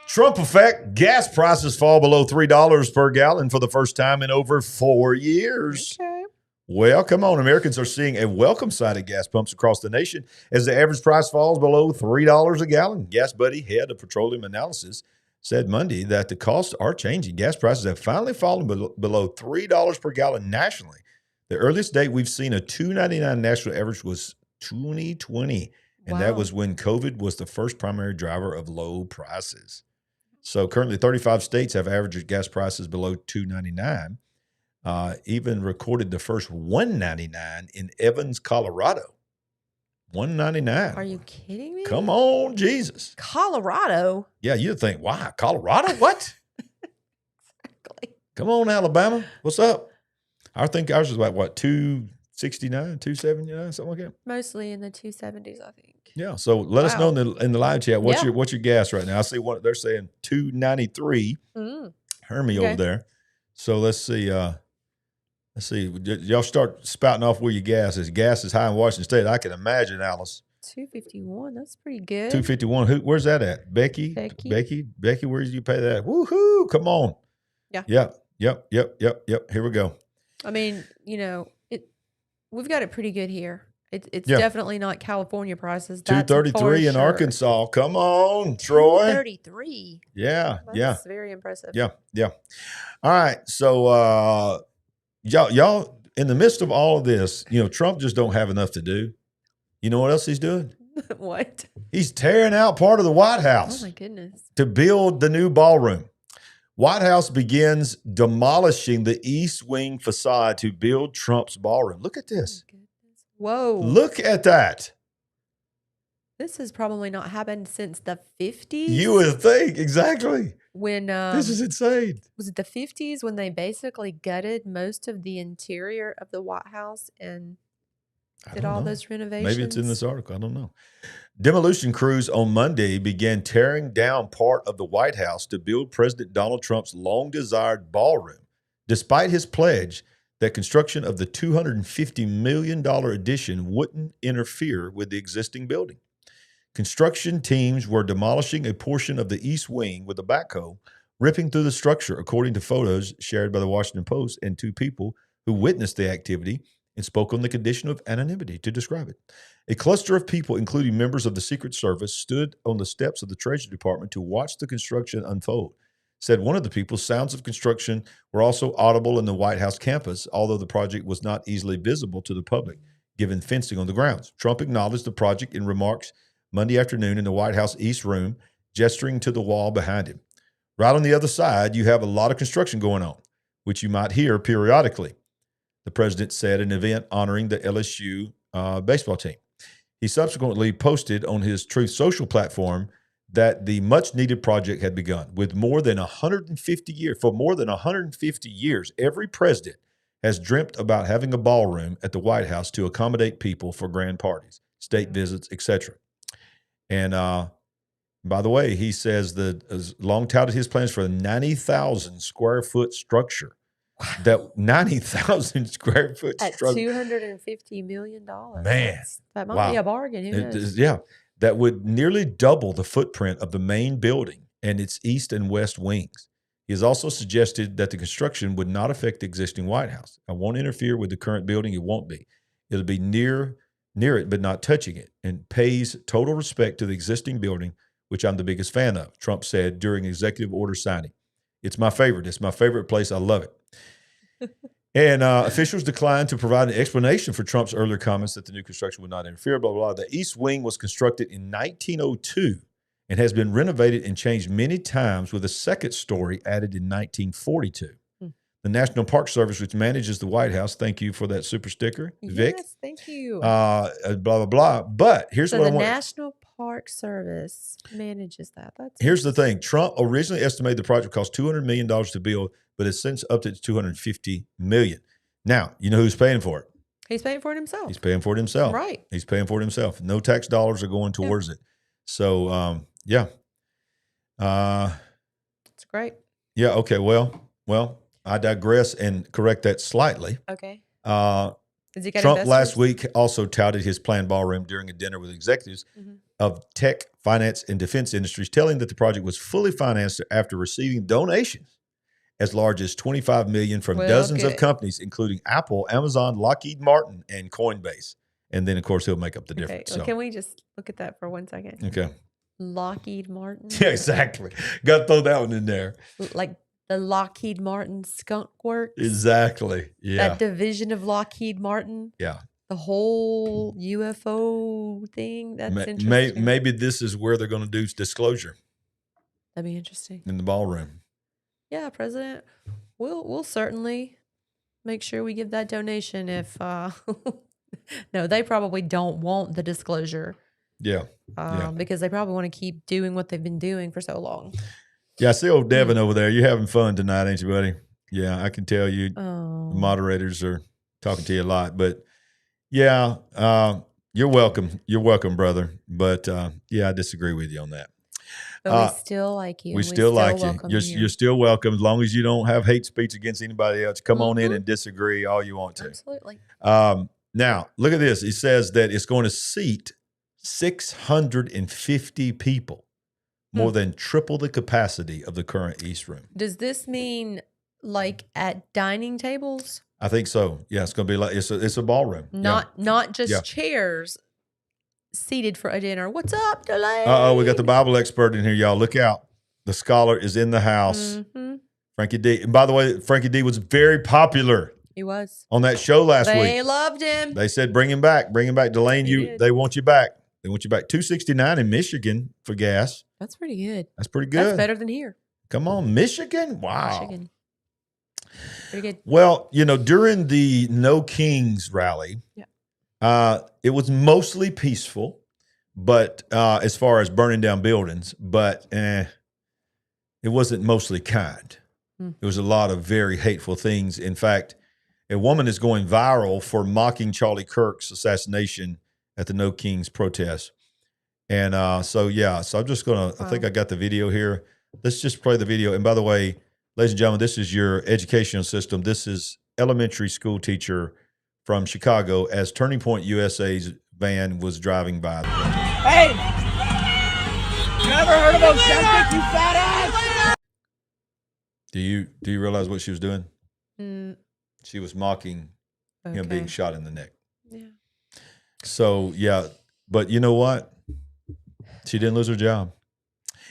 Trump effect, gas prices fall below $3 per gallon for the first time in over 4 years. Okay. Well, come on. Americans are seeing a welcome sight at gas pumps across the nation as the average price falls below $3 a gallon. Gas Buddy, head of petroleum analysis, said Monday that the costs are changing. Gas prices have finally fallen below $3 per gallon nationally. The earliest date we've seen a $2.99 national average was 2020. And that was when COVID was the first primary driver of low prices. So currently 35 states have average gas prices below $2.99. Even recorded the first $1.99 in Evans, Colorado. $1.99. Are you kidding me? Come on, Jesus. Colorado? Yeah, you'd think, why? Colorado? What? Exactly. Come on, Alabama. What's up? I think ours is like, what, 269, 279, something like that? Mostly in the 270s, I think. Yeah. So let us know in the live chat. What's your gas right now? I see what they're saying, 293. Hermie over there. So let's see. Let's see. Y'all start spouting off where your gas is. Gas is high in Washington State. I can imagine, Alice. 251. That's pretty good. 251. Where's that at? Becky, where did you pay that? Woohoo! Come on. Yeah. Yep. Here we go. I mean, we've got it pretty good here. It's definitely not California prices. That's 233 in Arkansas. Come on, Troy. 233. That's very impressive. Yeah. All right. So y'all in the midst of all of this, Trump just don't have enough to do. You know what else he's doing? What? He's tearing out part of the White House. Oh, my goodness. To build the new ballroom. White House begins demolishing the East Wing facade to build Trump's ballroom. Look at this. Whoa. Look at that. This has probably not happened since the 50s. You would think. Exactly. When this is insane. Was it the 50s when they basically gutted most of the interior of the White House and did all those renovations? Maybe it's in this article. I don't know. Demolition crews on Monday began tearing down part of the White House to build President Donald Trump's long-desired ballroom, despite his pledge that construction of the $250 million addition wouldn't interfere with the existing building. Construction teams were demolishing a portion of the East Wing with a backhoe, ripping through the structure, according to photos shared by the Washington Post and two people who witnessed the activity and spoke on the condition of anonymity to describe it. A cluster of people, including members of the Secret Service, stood on the steps of the Treasury Department to watch the construction unfold. Said one of the people, sounds of construction were also audible in the White House campus, although the project was not easily visible to the public, given fencing on the grounds. Trump acknowledged the project in remarks Monday afternoon in the White House East Room, gesturing to the wall behind him. Right on the other side, you have a lot of construction going on, which you might hear periodically, the president said in an event honoring the LSU baseball team. He subsequently posted on his Truth Social platform that the much-needed project had begun. With more than 150 years, for more than 150 years, every president has dreamt about having a ballroom at the White House to accommodate people for grand parties, state visits, etc. And by the way, he says that has long touted his plans for a 90,000 square foot structure. That 90,000 square foot at structure. $250 million. Man. That might be a bargain. Who knows? That would nearly double the footprint of the main building and its east and west wings. He has also suggested that the construction would not affect the existing White House. I won't interfere with the current building. It won't be. It'll be near it, but not touching it, and pays total respect to the existing building, which I'm the biggest fan of, Trump said during executive order signing. It's my favorite. It's my favorite place. I love it. And officials declined to provide an explanation for Trump's earlier comments that the new construction would not interfere, blah, blah, blah. The East Wing was constructed in 1902 and has been renovated and changed many times, with a second story added in 1942. The National Park Service, which manages the White House, thank you for that super sticker, Vic. Yes, thank you. Blah, blah, blah. But here's what I want. The National Park Service manages that. Here's the thing. Trump originally estimated the project cost $200 million to build, but has since upped it to $250 million. Now, you know who's paying for it? He's paying for it himself. He's paying for it himself. Right. He's paying for it himself. No tax dollars are going towards it. So, yeah. It's great. Yeah, okay. Well, I digress and correct that slightly. Okay. Trump last week also touted his planned ballroom during a dinner with executives of tech, finance, and defense industries, telling that the project was fully financed after receiving donations as large as $25 million from dozens of companies, including Apple, Amazon, Lockheed Martin, and Coinbase. And then, of course, he'll make up the difference. So. Can we just look at that for 1 second? Okay. Lockheed Martin. Yeah, exactly. Got to throw that one in there. Like the Lockheed Martin Skunk Works. Exactly. Yeah. That division of Lockheed Martin. Yeah. The whole UFO thing. That's interesting. Maybe this is where they're going to do disclosure. That'd be interesting. In the ballroom. Yeah, President. We'll certainly make sure we give that donation if no, they probably don't want the disclosure. Yeah. Because they probably want to keep doing what they've been doing for so long. Yeah, I see old Devin over there. You're having fun tonight, ain't you, buddy? Yeah, I can tell you the moderators are talking to you a lot. But, yeah, you're welcome. You're welcome, brother. But, yeah, I disagree with you on that. But we still like you. We still like you. You're still welcome as long as you don't have hate speech against anybody else. Come on in and disagree all you want to. Absolutely. Now, look at this. He says that it's going to seat 650 people, more than triple the capacity of the current East Room. Does this mean like at dining tables? I think so. Yeah, it's going to be like it's a ballroom. Not just chairs seated for a dinner. What's up, Delay? We got the Bible expert in here, y'all. Look out. The scholar is in the house. Frankie D. And by the way, Frankie D was very popular He was. On that show last week. They loved him. They said, bring him back. Bring him back. Delane, they want you back. They want you back. $2.69 in Michigan for gas. That's pretty good. That's pretty good. That's better than here. Come on, Michigan? Wow. Michigan. Pretty good. Well, during the No Kings rally, it was mostly peaceful, but as far as burning down buildings, but it wasn't mostly kind. There was a lot of very hateful things. In fact, a woman is going viral for mocking Charlie Kirk's assassination at the No Kings protest. And so I'm just going to, I think I got the video here. Let's just play the video. And by the way, ladies and gentlemen, this is your educational system. This is elementary school teacher from Chicago as Turning Point USA's van was driving by. Hey! You ever heard of Ozempic, you fat ass? Do you realize what she was doing? She was mocking him being shot in the neck. Yeah. So, but you know what? She didn't lose her job.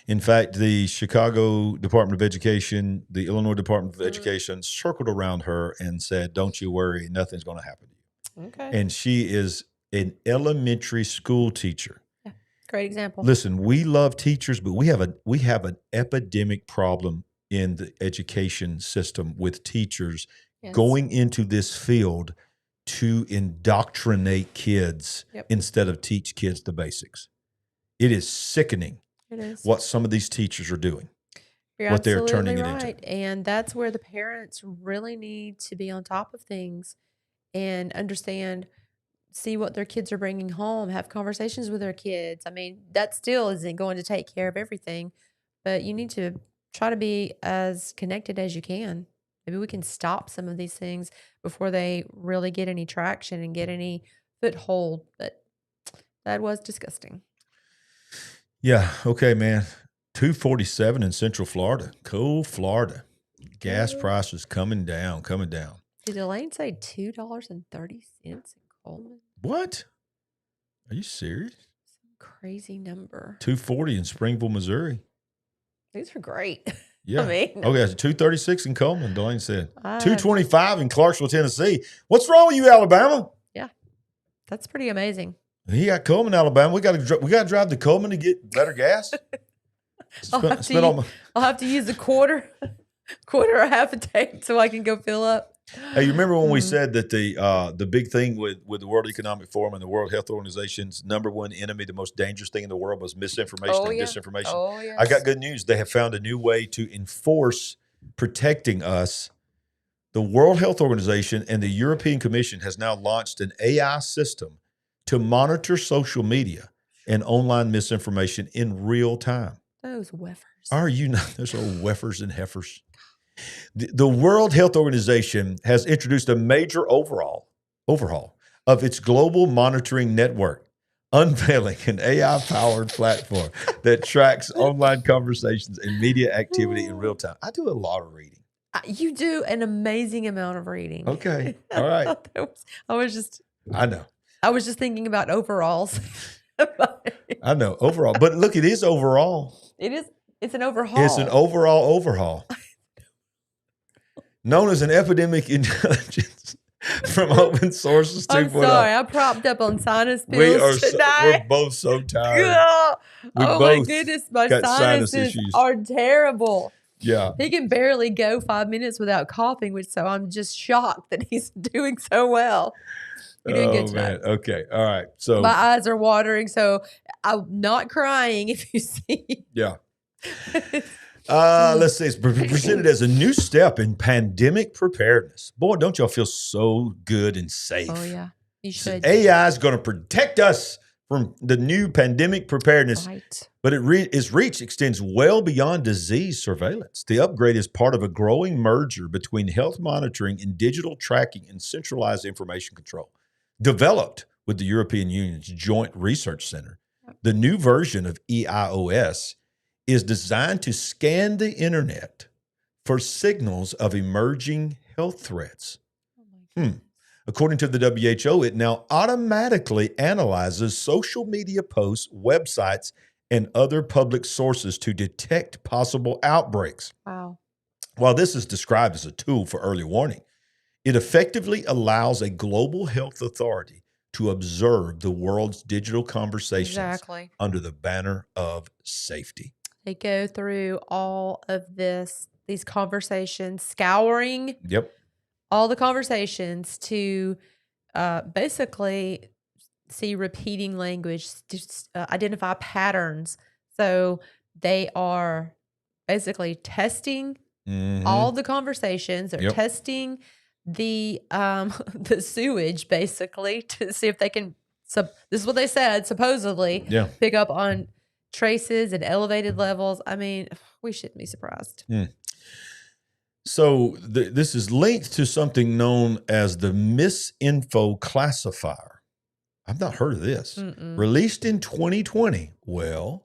In fact, the Chicago Department of Education, the Illinois Department of Education circled around her and said, don't you worry, nothing's going to happen to you. Okay. And she is an elementary school teacher. Yeah. Great example. Listen, we love teachers, but we have an epidemic problem in the education system with teachers going into this field to indoctrinate kids instead of teach kids the basics. It is sickening. It is. What some of these teachers are doing, You're what they're absolutely turning right. it into. And that's where the parents really need to be on top of things and understand, see what their kids are bringing home, have conversations with their kids. I mean, that still isn't going to take care of everything, but you need to try to be as connected as you can. Maybe we can stop some of these things before they really get any traction and get any foothold. But that was disgusting. Yeah. Okay, man. $2.47 in Central Florida. Cool Florida. Gas prices coming down. Did Elaine say $2.30 in Coleman? What? Are you serious? Crazy number. $2.40 in Springville, Missouri. These are great. Yeah. I mean, okay, it's $2.36 in Coleman, Delane said. $2.25 in Clarksville, Tennessee. What's wrong with you, Alabama? Yeah. That's pretty amazing. He got Coleman, Alabama. We got to drive to Coleman to get better gas. I'll have to use a quarter or half a tank so I can go fill up. Hey, you remember when we said that the big thing with the World Economic Forum and the World Health Organization's number one enemy, the most dangerous thing in the world was misinformation and disinformation? Oh, yes. I got good news. They have found a new way to enforce protecting us. The World Health Organization and the European Commission has now launched an AI system to monitor social media and online misinformation in real time. Those weffers. Are you not? Those old weffers and heifers. The World Health Organization has introduced a major overhaul of its global monitoring network, unveiling an AI-powered platform that tracks online conversations and media activity in real time. I do a lot of reading. You do an amazing amount of reading. Okay. All right. I was just thinking about overalls. I know, overall. But look, it is overall. It's an overhaul. It's an overall overhaul. Known as an epidemic intelligence from open sources 2.0. I'm sorry, I propped up on sinus pills tonight. We're both so tired. My goodness, my sinuses are terrible. Yeah. He can barely go 5 minutes without coughing, so I'm just shocked that he's doing so well. You're doing good tonight. Man. Okay. All right. So my eyes are watering, so I'm not crying if you see. Yeah. Let's see. It's presented as a new step in pandemic preparedness. Boy, don't y'all feel so good and safe. Oh, yeah. You should. AI is going to protect us from the new pandemic preparedness. Right. But its reach extends well beyond disease surveillance. The upgrade is part of a growing merger between health monitoring and digital tracking and centralized information control. Developed with the European Union's Joint Research Center, the new version of EIOS is designed to scan the internet for signals of emerging health threats. According to the WHO, it now automatically analyzes social media posts, websites, and other public sources to detect possible outbreaks. Wow. While this is described as a tool for early warning, It effectively allows a global health authority to observe the world's digital conversations Exactly. under the banner of safety. They go through all of these conversations, scouring all the conversations to basically see repeating language, identify patterns. So they are basically testing all the conversations. They're testing the sewage basically to see if they can. This is what they said supposedly. Pick up on traces and elevated levels. I mean, we shouldn't be surprised. So this is linked to something known as the misinfo classifier. I've not heard of this. Released in 2020. Well,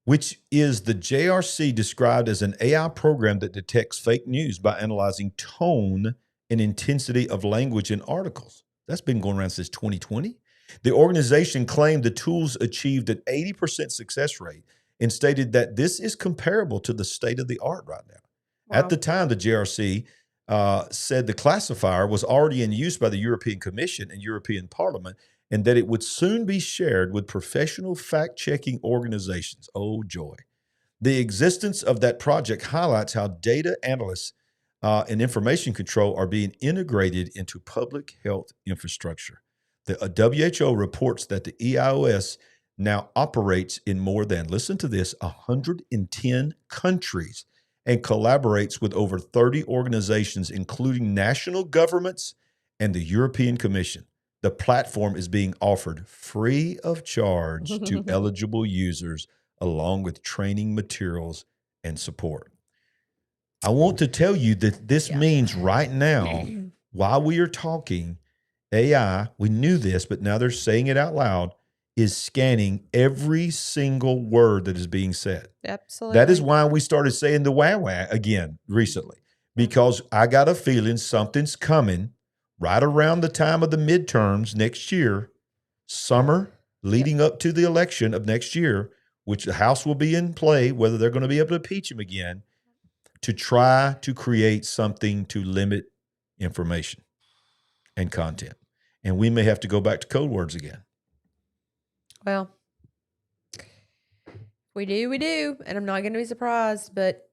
which is the JRC described as an AI program that detects fake news by analyzing tone and intensity of language in articles. That's been going around since 2020. The organization claimed the tools achieved an 80% success rate and stated that this is comparable to the state of the art right now. Wow. At the time, the JRC said the classifier was already in use by the European Commission and European Parliament, and that it would soon be shared with professional fact-checking organizations. Oh, joy. The existence of that project highlights how data analysts and information control are being integrated into public health infrastructure. The WHO reports that the EIOS now operates in more than, listen to this, 110 countries and collaborates with over 30 organizations, including national governments and the European Commission. The platform is being offered free of charge to eligible users, along with training materials and support. I want to tell you that this means right now, while we are talking, AI, we knew this, but now they're saying it out loud, is scanning every single word that is being said. Absolutely. That is why we started saying the wah again recently, because I got a feeling something's coming right around the time of the midterms next year, summer leading up to the election of next year, which the House will be in play, whether they're going to be able to impeach him again, to try to create something to limit information and content. And we may have to go back to code words again. Well, we do. And I'm not going to be surprised, but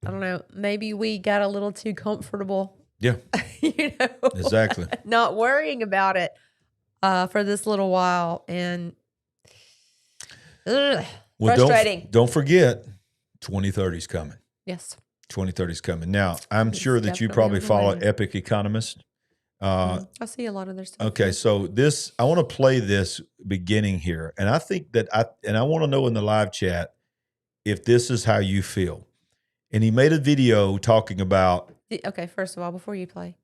I don't know. Maybe we got a little too comfortable. Yeah. Exactly. Not worrying about it for this little while. And frustrating. Don't forget, 2030 is coming. Yes. 2030 is coming. Now, I'm sure that you probably follow Epic Economist. I see a lot of their stuff. Okay, so I want to play this beginning here. And I think that I want to know in the live chat if this is how you feel. And he made a video talking about. Okay, first of all, before you play,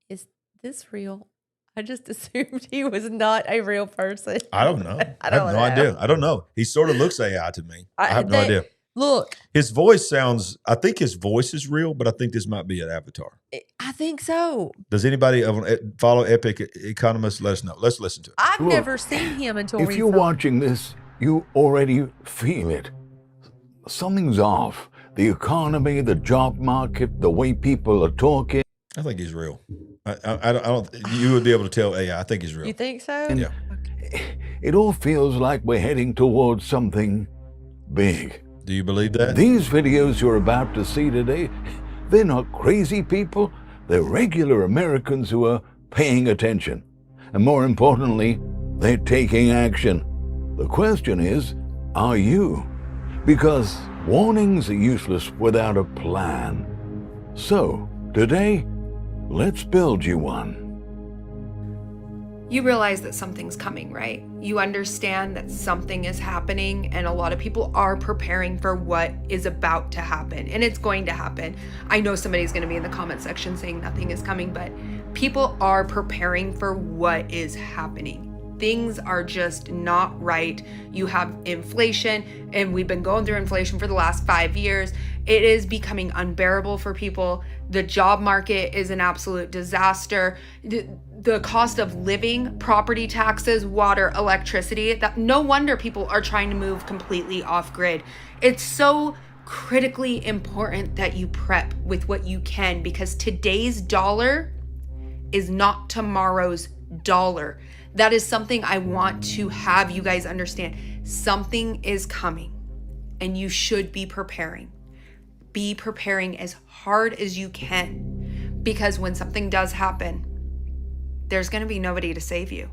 is this real? I just assumed he was not a real person. I don't know. I have no idea. I don't know. He sort of looks AI to me. I have no idea. Look. His voice sounds, I think his voice is real, but I think this might be an avatar. I think so. Does anybody follow Epic Economist? Let us know. Let's listen to it. I've never seen him until recently. If you're watching this, you already feel it. Something's off. The economy, the job market, the way people are talking. I think he's real. I don't. You would be able to tell AI. I think he's real. You think so? Yeah. It all feels like we're heading towards something big. Do you believe that? These videos you're about to see today, they're not crazy people. They're regular Americans who are paying attention. And more importantly, they're taking action. The question is, are you? Because warnings are useless without a plan. So, today, let's build you one. You realize that something's coming, right? You understand that something is happening, and a lot of people are preparing for what is about to happen, and it's going to happen. I know somebody's going to be in the comment section saying nothing is coming, but people are preparing for what is happening. Things are just not right. You have inflation, and we've been going through inflation for the last 5 years. It is becoming unbearable for people. The job market is an absolute disaster. The cost of living, property taxes, water, electricity, that no wonder people are trying to move completely off grid. It's so critically important that you prep with what you can, because today's dollar is not tomorrow's dollar. That is something I want to have you guys understand. Something is coming and you should be preparing. Be preparing as hard as you can, because when something does happen, there's going to be nobody to save you.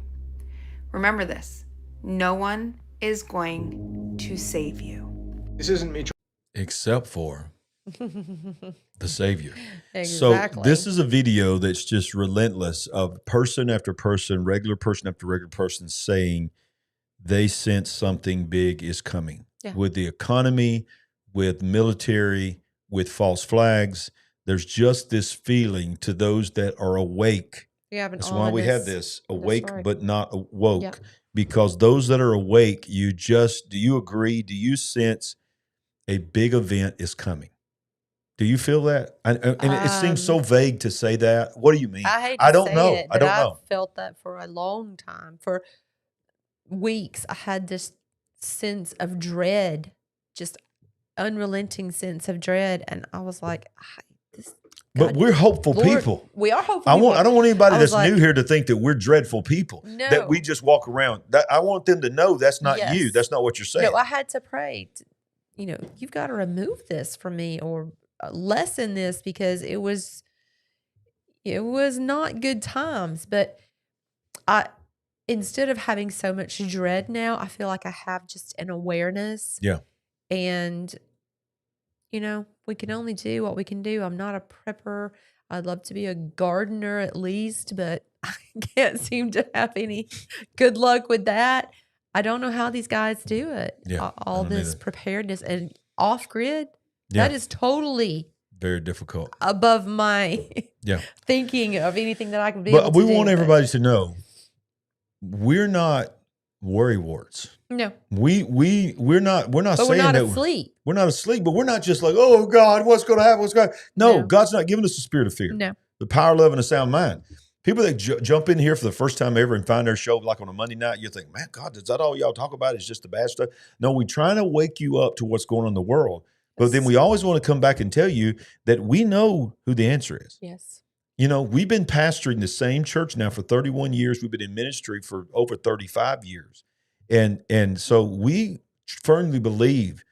Remember this, no one is going to save you. This isn't me. Except for the Savior. Exactly. So this is a video that's just relentless of person after person, regular person after regular person saying they sense something big is coming. Yeah. With the economy, with military, with false flags. There's just this feeling to those that are awake. That's why we have this, awake but not awoke. Yep. Because those that are awake, do you agree? Do you sense a big event is coming? Do you feel that? And it seems so vague to say that. What do you mean? I hate to I don't say know. it, I but don't I've know. felt that for a long time. For weeks, I had this sense of dread, just unrelenting sense of dread. And I was like, But we're hopeful Lord, people. we are hopeful I people. don't want anybody I that's was like, new here to think that we're dreadful people. No. That we just walk around. I want them to know that's not Yes. you. That's not what you're saying. No, I had to pray. You've got to remove this from me or lessen this, because it was not good times. But instead of having so much dread now, I feel like I have just an awareness. Yeah. And, we can only do what we can do. I'm not a prepper. I'd love to be a gardener at least, but I can't seem to have any good luck with that. I don't know how these guys do it. Yeah, All this preparedness and off grid. Yeah. That is totally Very difficult. above my Yeah. thinking of anything that I could be able But to we do. want everybody to know we're not worrywarts. No. We're not But saying we're not that asleep. we're not asleep, but we're not just like, oh God, what's going to happen? What's going to happen? No, God's not giving us a spirit of fear. No. The power, love, and a sound mind. People that jump in here for the first time ever and find their show like on a Monday night, you think, man, God, is that all y'all talk about? Is just the bad stuff? No, we're trying to wake you up to what's going on in the world. But then we always want to come back and tell you that we know who the answer is. Yes. We've been pastoring the same church now for 31 years. We've been in ministry for over 35 years. And so we firmly believe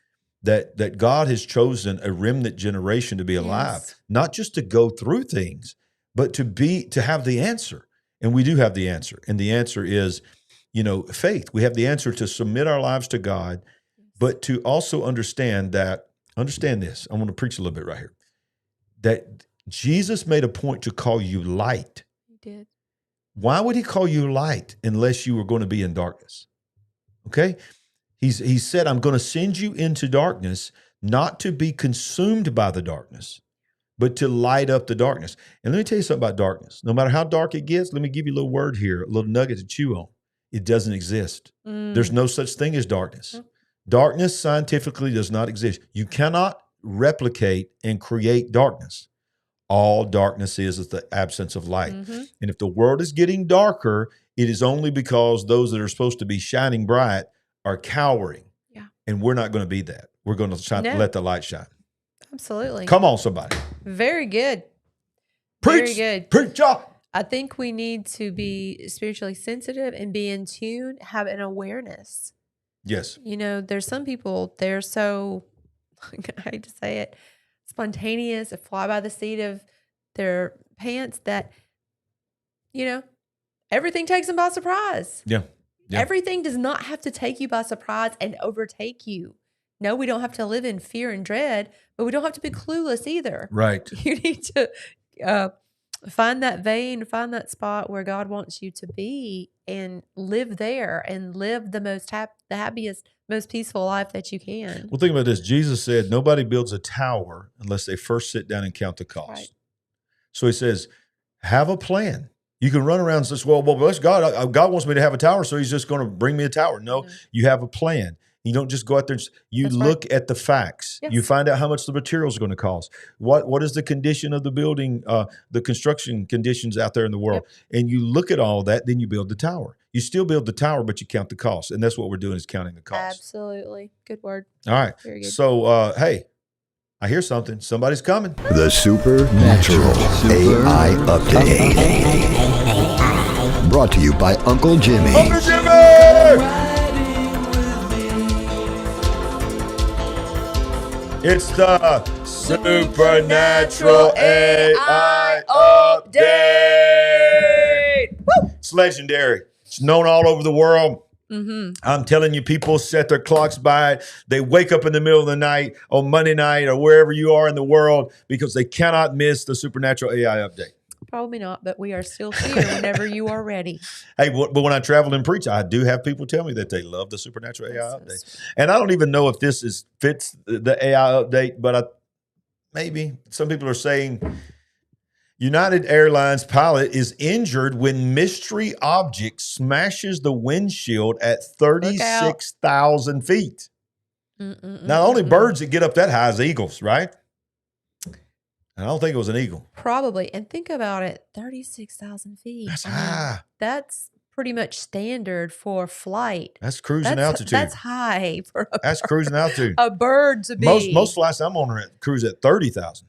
that God has chosen a remnant generation to be alive, Yes. not just to go through things, but to have the answer. And we do have the answer. And the answer is, faith. We have the answer to submit our lives to God, but to also understand this. I'm going to preach a little bit right here. That Jesus made a point to call you light. He did. Why would he call you light unless you were going to be in darkness? Okay? He said, I'm going to send you into darkness, not to be consumed by the darkness, but to light up the darkness. And let me tell you something about darkness. No matter how dark it gets, let me give you a little word here, a little nugget to chew on. It doesn't exist. There's no such thing as darkness. Darkness scientifically does not exist. You cannot replicate and create darkness. All darkness is the absence of light. Mm-hmm. And if the world is getting darker, it is only because those that are supposed to be shining bright are cowering. Yeah. And we're not going to be that. We're going to let the light shine. Absolutely. Come on, somebody. Very good. Preach. Very good. Preach, y'all. I think we need to be spiritually sensitive and be in tune, have an awareness. Yes. There's some people, they're so, I hate to say it, spontaneous, fly by the seat of their pants that, everything takes them by surprise. Yeah. Everything does not have to take you by surprise and overtake you. No, we don't have to live in fear and dread, but we don't have to be clueless either. Right. You need to find that vein, find that spot where God wants you to be and live there and live the happiest, most peaceful life that you can. Well, think about this. Jesus said, nobody builds a tower unless they first sit down and count the cost. Right. So he says, have a plan. You can run around and say, well, bless God. God wants me to have a tower, so he's just going to bring me a tower. No, you have a plan. You don't just go out there and you look at the facts. Yes. You find out how much the materials are going to cost. What is the condition of the building, the construction conditions out there in the world. Yep. And you look at all that, then you build the tower. You still build the tower, but you count the cost. And that's what we're doing is counting the cost. Absolutely. Good word. All right. Very good. So, hey, I hear something. Somebody's coming. The Supernatural AI Update. Brought to you by Uncle Jimmy. Uncle Jimmy! It's the Supernatural AI Update. Woo! It's legendary. It's known all over the world. Mm-hmm. I'm telling you, people set their clocks by it. They wake up in the middle of the night on Monday night or wherever you are in the world because they cannot miss the Supernatural AI Update. Probably not, but we are still here whenever you are ready. Hey, but when I travel and preach, I do have people tell me that they love the Supernatural AI Update. And I don't even know if this fits the AI Update, but maybe some people are saying United Airlines pilot is injured when mystery object smashes the windshield at 36,000 feet. Not only birds that get up that high is eagles, right? I don't think it was an eagle. Probably. And think about it, 36,000 feet. That's high. That's pretty much standard for flight. That's cruising altitude. That's high for That's cruising altitude. A bird to be. Most flights I'm on cruise at 30,000.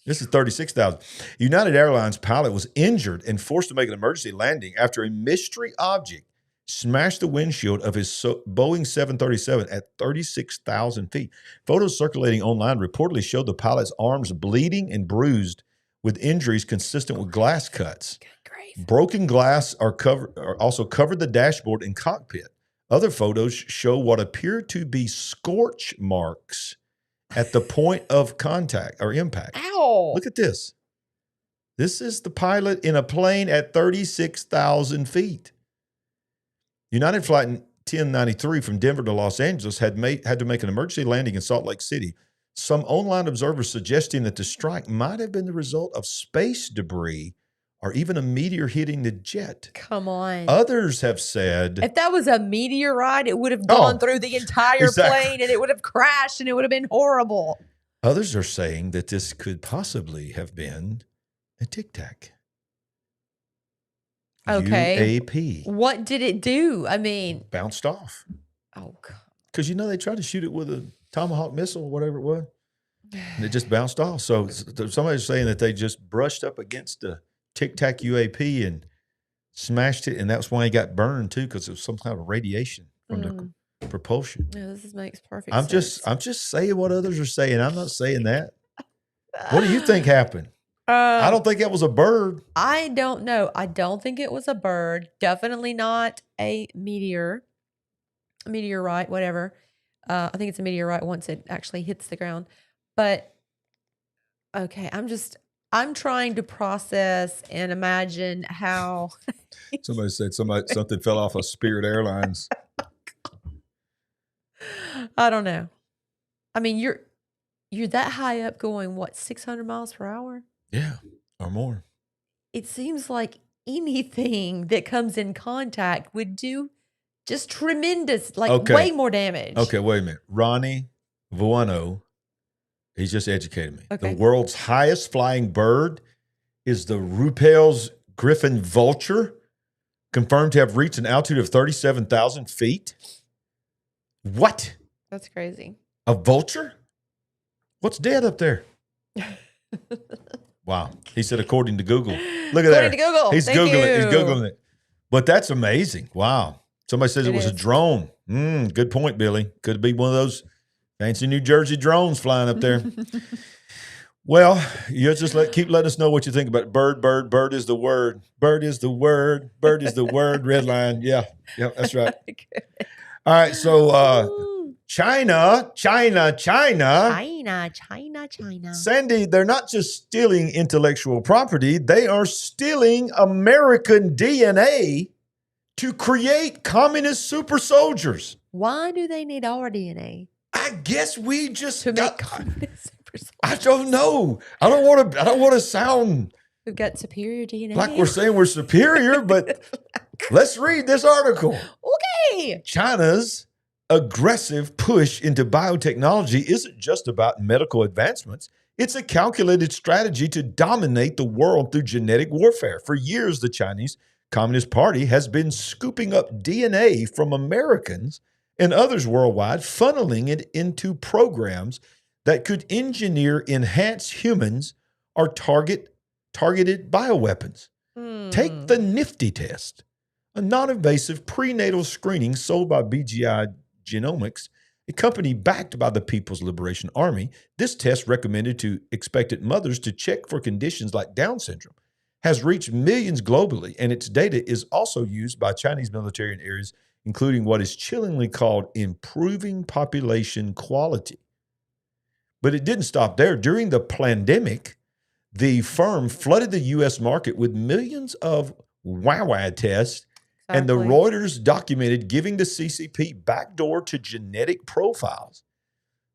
This is 36,000. United Airlines pilot was injured and forced to make an emergency landing after a mystery object smashed the windshield of his Boeing 737 at 36,000 feet. Photos circulating online reportedly showed the pilot's arms bleeding and bruised with injuries consistent with glass cuts. Broken glass are also covered the dashboard and cockpit. Other photos show what appear to be scorch marks at the point of contact or impact. Ow! Look at this. This is the pilot in a plane at 36,000 feet. United Flight 1093 from Denver to Los Angeles had to make an emergency landing in Salt Lake City. Some online observers suggesting that the strike might have been the result of space debris or even a meteor hitting the jet. Come on. Others have said, if that was a meteorite, it would have gone through the entire plane and it would have crashed and it would have been horrible. Others are saying that this could possibly have been a Tic Tac. Okay. UAP. What did it do? I mean, bounced off. Oh, God. Because, they tried to shoot it with a Tomahawk missile or whatever it was. And it just bounced off. So somebody's saying that they just brushed up against the Tic Tac UAP and smashed it, and that's why he got burned too, because it was some kind of radiation from the propulsion. Yeah, this makes perfect sense. I'm just saying what others are saying. I'm not saying that. What do you think happened? I don't think that was a bird. I don't know. I don't think it was a bird. Definitely not a meteorite, whatever. I think it's a meteorite once it actually hits the ground. But okay, I'm trying to process and imagine how. Somebody said something fell off of Spirit Airlines. I don't know. I mean, you're that high up going, what, 600 miles per hour? Yeah, or more. It seems like anything that comes in contact would do just tremendous, way more damage. Okay, wait a minute. Ronnie Vuano, he's just educated me. Okay. The world's highest flying bird is the Ruppel's griffon vulture, confirmed to have reached an altitude of 37,000 feet. What? That's crazy. A vulture? What's dead up there? Wow. He said, according to Google. Look at that. According to Google. He's Thank Googling it. He's you. Googling it. But that's amazing. Wow. Somebody says it was a drone. Good point, Billy. Could be one of those fancy New Jersey drones flying up there. Well, you just keep letting us know what you think about bird. Bird is the word. Bird is the word. Bird is the word. Red line. Yeah, that's right. All right, so China. Sandy, they're not just stealing intellectual property. They are stealing American DNA to create communist super soldiers. Why do they need our DNA? I guess we just to make communist super soldiers. I don't know. I don't want to sound we've got superior DNA. Like we're saying we're superior, but let's read this article. Okay. China's aggressive push into biotechnology isn't just about medical advancements. It's a calculated strategy to dominate the world through genetic warfare. For years, the Chinese Communist Party has been scooping up DNA from Americans and others worldwide, funneling it into programs that could engineer enhanced humans or targeted bioweapons. Take the Nifty test, a non-invasive prenatal screening sold by BGI Genomics, a company backed by the People's Liberation Army. This test, recommended to expectant mothers to check for conditions like Down syndrome, has reached millions globally, and its data is also used by Chinese military in areas including what is chillingly called improving population quality. But it didn't stop there. During the pandemic, the firm flooded the U.S. market with millions of WW tests, and the Reuters documented giving the CCP backdoor to genetic profiles.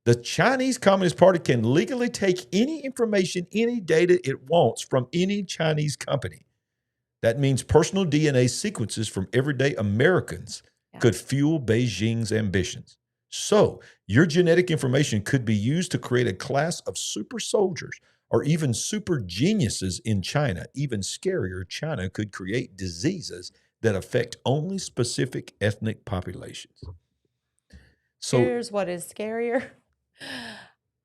The Chinese Communist Party can legally take any information, any data it wants from any Chinese company. That means personal DNA sequences from everyday Americans could fuel Beijing's ambitions. So your genetic information could be used to create a class of super soldiers or even super geniuses in China. Even scarier, China could create diseases that affect only specific ethnic populations. So here's what is scarier.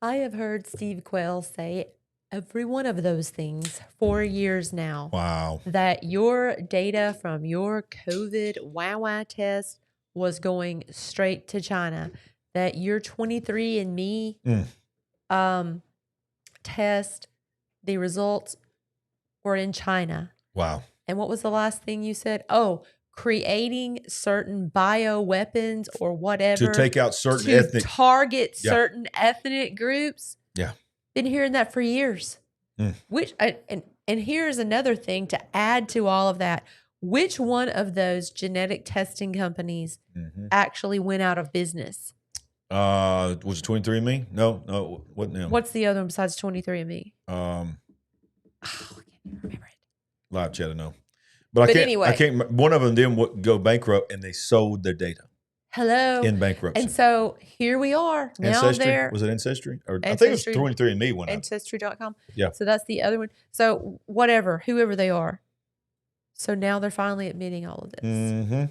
I have heard Steve Quayle say every one of those things for years now. Wow. That your data from your COVID WW test was going straight to China. That your 23andMe test, the results were in China. Wow. And what was the last thing you said? Oh, creating certain bioweapons or whatever to take out certain to ethnic target certain ethnic groups. Yeah. Been hearing that for years. Which and here's another thing to add to all of that. Which one of those genetic testing companies actually went out of business? Was it 23andMe? No. What now? What's the other one besides 23andMe? I can't remember it. Live chat, I know. But anyway. I can't. One of them then would go bankrupt, and they sold their data. Hello. In bankruptcy. And so here we are. Now Ancestry? there. Was it Ancestry? Or I think it was 23andMe one. Ancestry.com. Yeah. So that's the other one. So whatever, whoever they are. So now they're finally admitting all of this. Mm-hmm.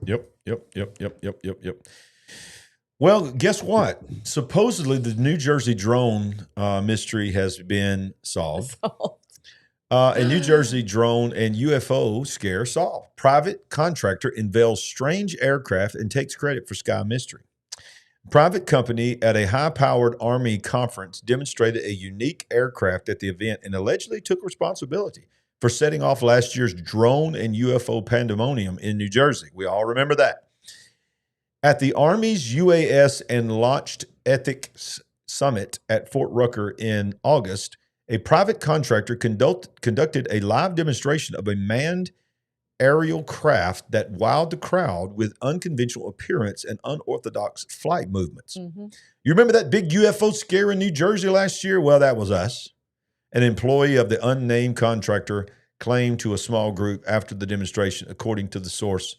Yep. Well, guess what? Supposedly the New Jersey drone mystery has been solved. A New Jersey drone and UFO scare solved. Private contractor unveils strange aircraft and takes credit for sky mystery. Private company at a high-powered Army conference demonstrated a unique aircraft at the event and allegedly took responsibility for setting off last year's drone and UFO pandemonium in New Jersey. We all remember that. At the Army's UAS and Launched Ethics Summit at Fort Rucker in August, a private contractor conducted a live demonstration of a manned aerial craft that wowed the crowd with unconventional appearance and unorthodox flight movements. You remember that big UFO scare in New Jersey last year? Well, that was us. An employee of the unnamed contractor claimed to a small group after the demonstration, according to the source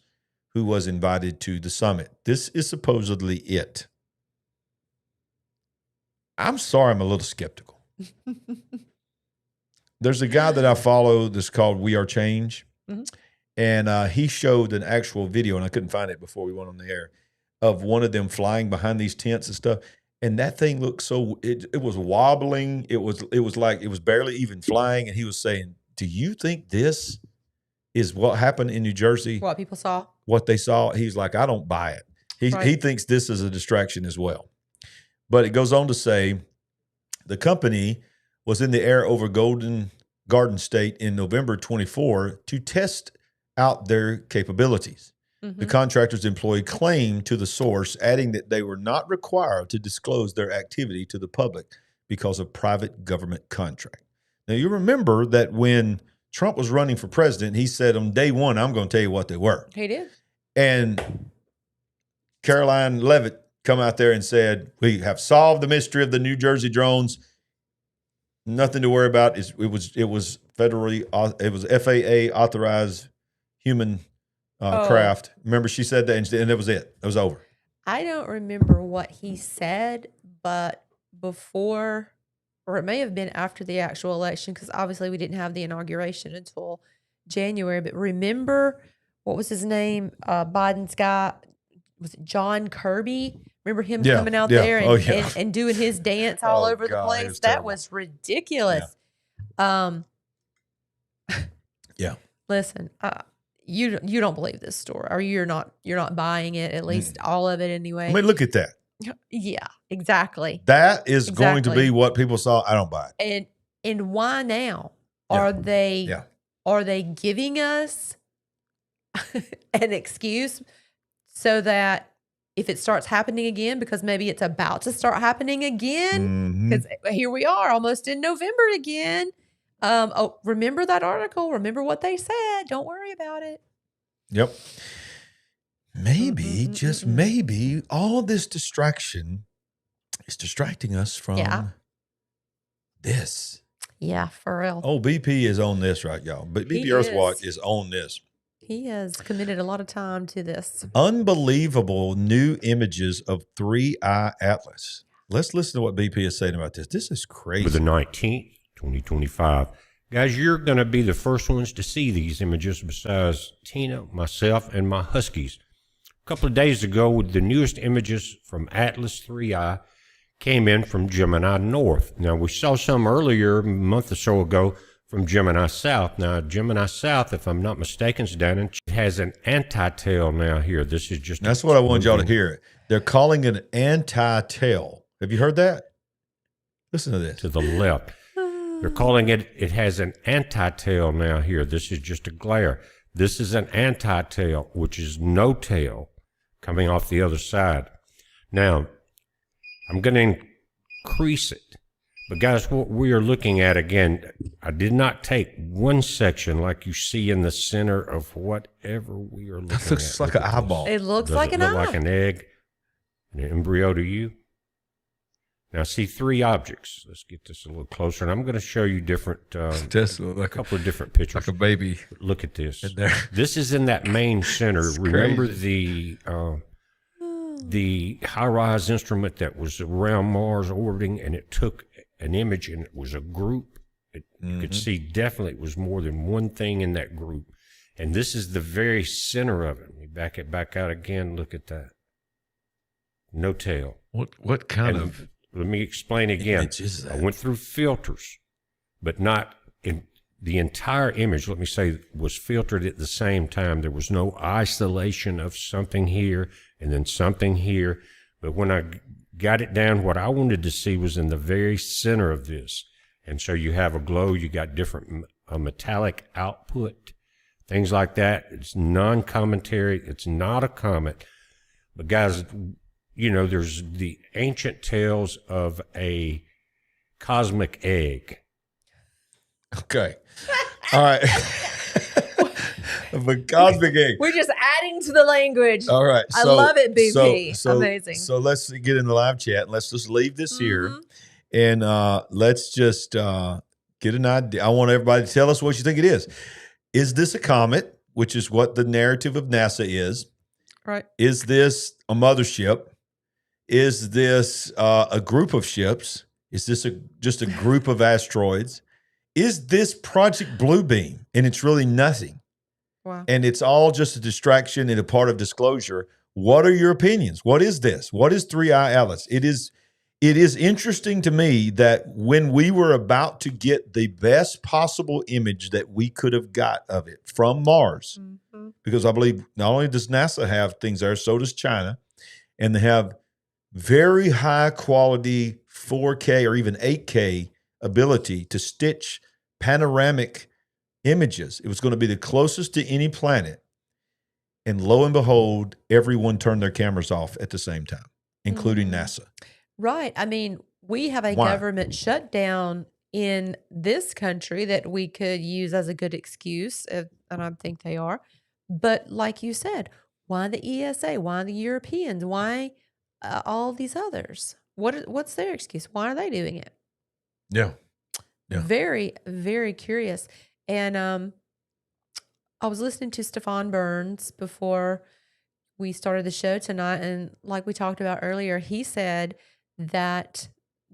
who was invited to the summit. This is supposedly it. I'm sorry, I'm a little skeptical. There's a guy that I follow that's called We Are Change. And he showed an actual video, and I couldn't find it before we went on the air, of one of them flying behind these tents and stuff. And that thing looked so, it was wobbling. It was like it was barely even flying. And he was saying, do you think this is what happened in New Jersey? What people saw? What they saw? He's like, I don't buy it. He thinks this is a distraction as well. But it goes on to say, the company was in the air over Golden Garden State in November 24 to test out their capabilities. The contractor's employee claimed to the source, adding that they were not required to disclose their activity to the public because of private government contract. Now, you remember that when Trump was running for president, he said on day one, I'm going to tell you what they were. He did. And Caroline Levitt come out there and said, we have solved the mystery of the New Jersey drones. Nothing to worry about. It was FAA authorized human craft. Remember, she said that, and it was it. It was over. I don't remember what he said, but before, or it may have been after the actual election, because obviously we didn't have the inauguration until January. But remember, what was his name? Biden's guy, was it John Kirby Remember him Yeah, coming out yeah. there Oh, yeah. and doing his dance all Oh, over the God, it place? was That terrible. was ridiculous. Yeah. Listen, you don't believe this story, or you're not buying it, at least all of it anyway. I mean, look at that. Yeah, exactly. That is going to Exactly. be what people saw. I don't buy it. And why now? Yeah. Are they giving us an excuse so that if it starts happening again, because maybe it's about to start happening again, because here we are almost in November again. Remember that article? Remember what they said? Don't worry about it. Yep. Maybe, just maybe, all this distraction is distracting us from this. Yeah, for real. Oh, BP is on this, right, y'all? But BP He Earthwatch is. is on this. He has committed a lot of time to this. Unbelievable new images of 3-Eye Atlas. Let's listen to what BP is saying about this. This is crazy. For the 19th, 2025. Guys, you're going to be the first ones to see these images besides Tina, myself, and my Huskies. A couple of days ago, the newest images from Atlas 3-Eye came in from Gemini North. Now, we saw some earlier, a month or so ago, from Gemini South. Now, Gemini South, if I'm not mistaken, is down in, has an anti-tail now here. This is just... That's what I want y'all to hear. They're calling it an anti-tail. Have you heard that? Listen to this. To the left. They're calling it, it has an anti-tail now here. This is just a glare. This is an anti-tail, which is no tail coming off the other side. Now, I'm going to increase it. But guys, what we are looking at, again, I did not take one section like you see in the center of whatever we are looking at. That looks like an eyeball. It looks Does like it an look eye. like an egg, an embryo to you? Now, see three objects. Let's get this a little closer, and I'm going to show you different, Just like a couple of different pictures. Like a baby. Look at this. In there. This is in that main center. It's Remember crazy. the high-rise instrument that was around Mars orbiting, and it took an image, and it was a group. You could see definitely it was more than one thing in that group. And this is the very center of it. Let me back it back out again. Look at that. No tail. What kind And of... Let me explain again. image is that? I went through filters, but not in the entire image. Let me say was filtered at the same time. There was no isolation of something here and then something here. But when I got it down, what I wanted to see was in the very center of this. And so you have a glow. You got different metallic output, things like that. It's non-commentary. It's not a comet. But guys, you know, there's the ancient tales of a cosmic egg. Okay. All right. Of a cosmic egg. We're just adding to the language. All right. I love it, BP. So, Amazing. So let's get in the live chat and let's just leave this here. And let's just get an idea. I want everybody to tell us what you think it is. Is this a comet, which is what the narrative of NASA is? Right. Is this a mothership? Is this a group of ships? Is this just a group of asteroids? Is this Project Bluebeam? And it's really nothing. Wow. And it's all just a distraction and a part of disclosure. What are your opinions? What is this? What is 3-Eye Atlas? It is interesting to me that when we were about to get the best possible image that we could have got of it from Mars, because I believe not only does NASA have things there, so does China, and they have very high quality 4K or even 8K ability to stitch panoramic images. It was going to be the closest to any planet. And lo and behold, everyone turned their cameras off at the same time, including NASA. Right. I mean, we have a Why? government shutdown in this country that we could use as a good excuse, and I think they are. But like you said, why the ESA? Why the Europeans? Why all these others? What's their excuse? Why are they doing it? Yeah. Very, very curious. And I was listening to Stefan Burns before we started the show tonight, and like we talked about earlier, he said that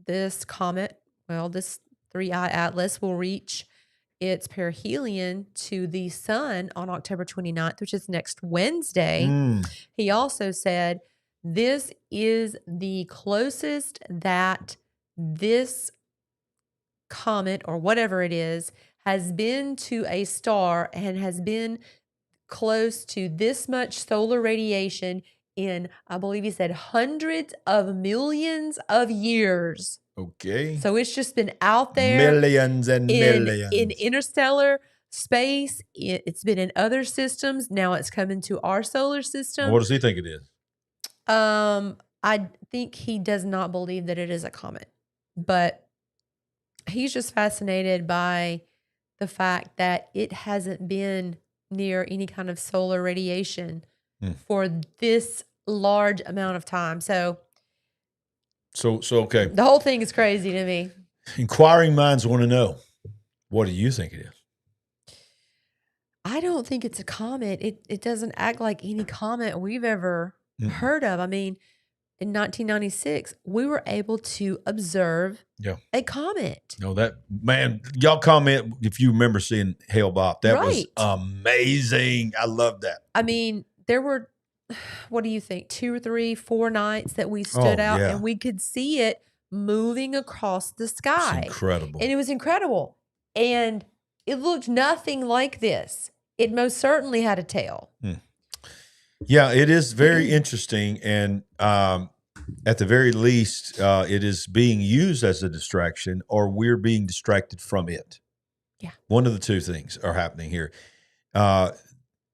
this comet, well, this 3-Eye Atlas will reach its perihelion to the sun on October 29th, which is next Wednesday. He also said This is the closest that this comet or whatever it is has been to a star and has been close to this much solar radiation in, I believe he said, hundreds of millions of years. Okay. So it's just been out there. Millions and millions. In interstellar space. It's been in other systems. Now it's coming to our solar system. What does he think it is? I think he does not believe that it is a comet. But he's just fascinated by the fact that it hasn't been near any kind of solar radiation for this large amount of time. So okay. The whole thing is crazy to me. Inquiring minds want to know, what do you think it is? I don't think it's a comet. It doesn't act like any comet we've ever heard of. I mean, in 1996, we were able to observe a comet. No, y'all comment if you remember seeing Hale-Bopp. That was Right. amazing. I love that. I mean, there were, what do you think, 2 or 3, 4 nights that we stood out yeah. and we could see it moving across the sky. It's incredible. And it was incredible. And it looked nothing like this. It most certainly had a tail. Yeah, it is very interesting. And at the very least, it is being used as a distraction, or we're being distracted from it. Yeah. One of the two things are happening here.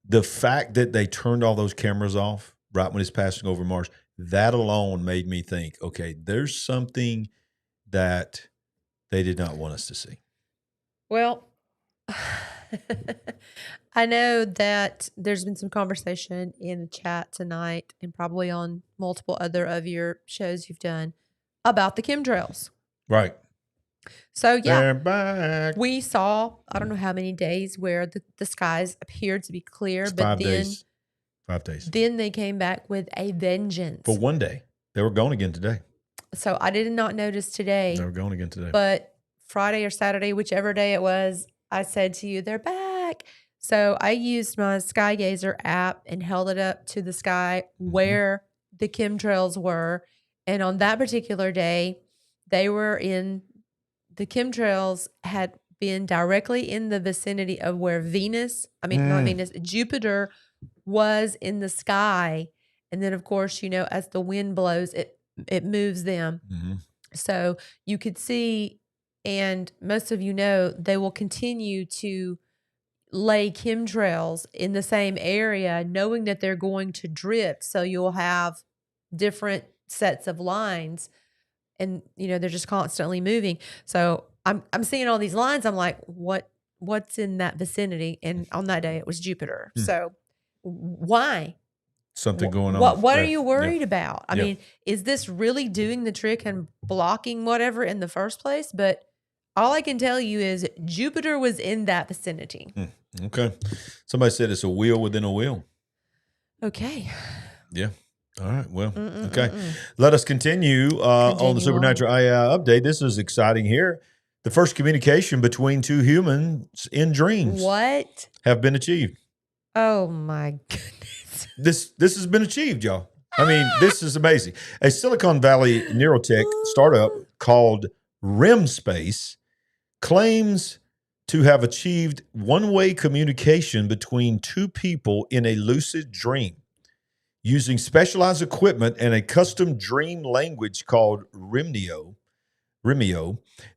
The fact that they turned all those cameras off right when it's passing over Mars, that alone made me think, okay, there's something that they did not want us to see. Well, I know that there's been some conversation in the chat tonight and probably on multiple other of your shows you've done about the chemtrails. Right. So, yeah, they're back. We saw, I don't know how many days where the skies appeared to be clear, It's but 5 then days. 5 days. Then they came back with a vengeance. For one day. They were gone again today. So I did not notice today. They were gone again today. But Friday or Saturday, whichever day it was, I said to you, they're back. So I used my Sky Gazer app and held it up to the sky where the chemtrails were. And on that particular day, they were the chemtrails had been directly in the vicinity of where not Venus, Jupiter was in the sky. And then, of course, as the wind blows, it moves them. So you could see, and most of they will continue to lay chemtrails in the same area, knowing that they're going to drift. So you'll have different sets of lines, and they're just constantly moving. So I'm seeing all these lines. I'm like, what's in that vicinity? And on that day, it was Jupiter. So why? Something going on. What are you worried about? I mean, is this really doing the trick and blocking whatever in the first place? But all I can tell you is Jupiter was in that vicinity. Okay. Somebody said it's a wheel within a wheel. Okay. Yeah. All right. Well, okay. Let us continue on the Supernatural AI update. This is exciting here. The first communication between two humans in dreams have been achieved. Oh, my goodness. This has been achieved, y'all. I mean, this is amazing. A Silicon Valley neurotech startup called REM Space claims to have achieved one-way communication between two people in a lucid dream. Using specialized equipment and a custom dream language called Remio,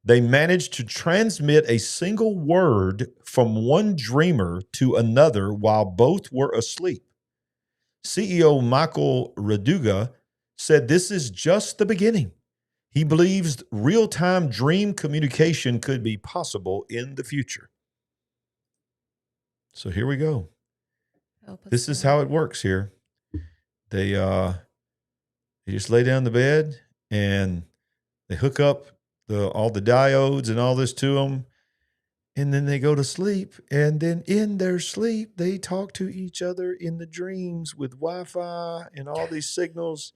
they managed to transmit a single word from one dreamer to another while both were asleep. CEO Michael Raduga said this is just the beginning. He believes real-time dream communication could be possible in the future. So here we go. This is how it works here. They just lay down in the bed and they hook up all the diodes and all this to them, and then they go to sleep. And then in their sleep, they talk to each other in the dreams with Wi-Fi and all these signals.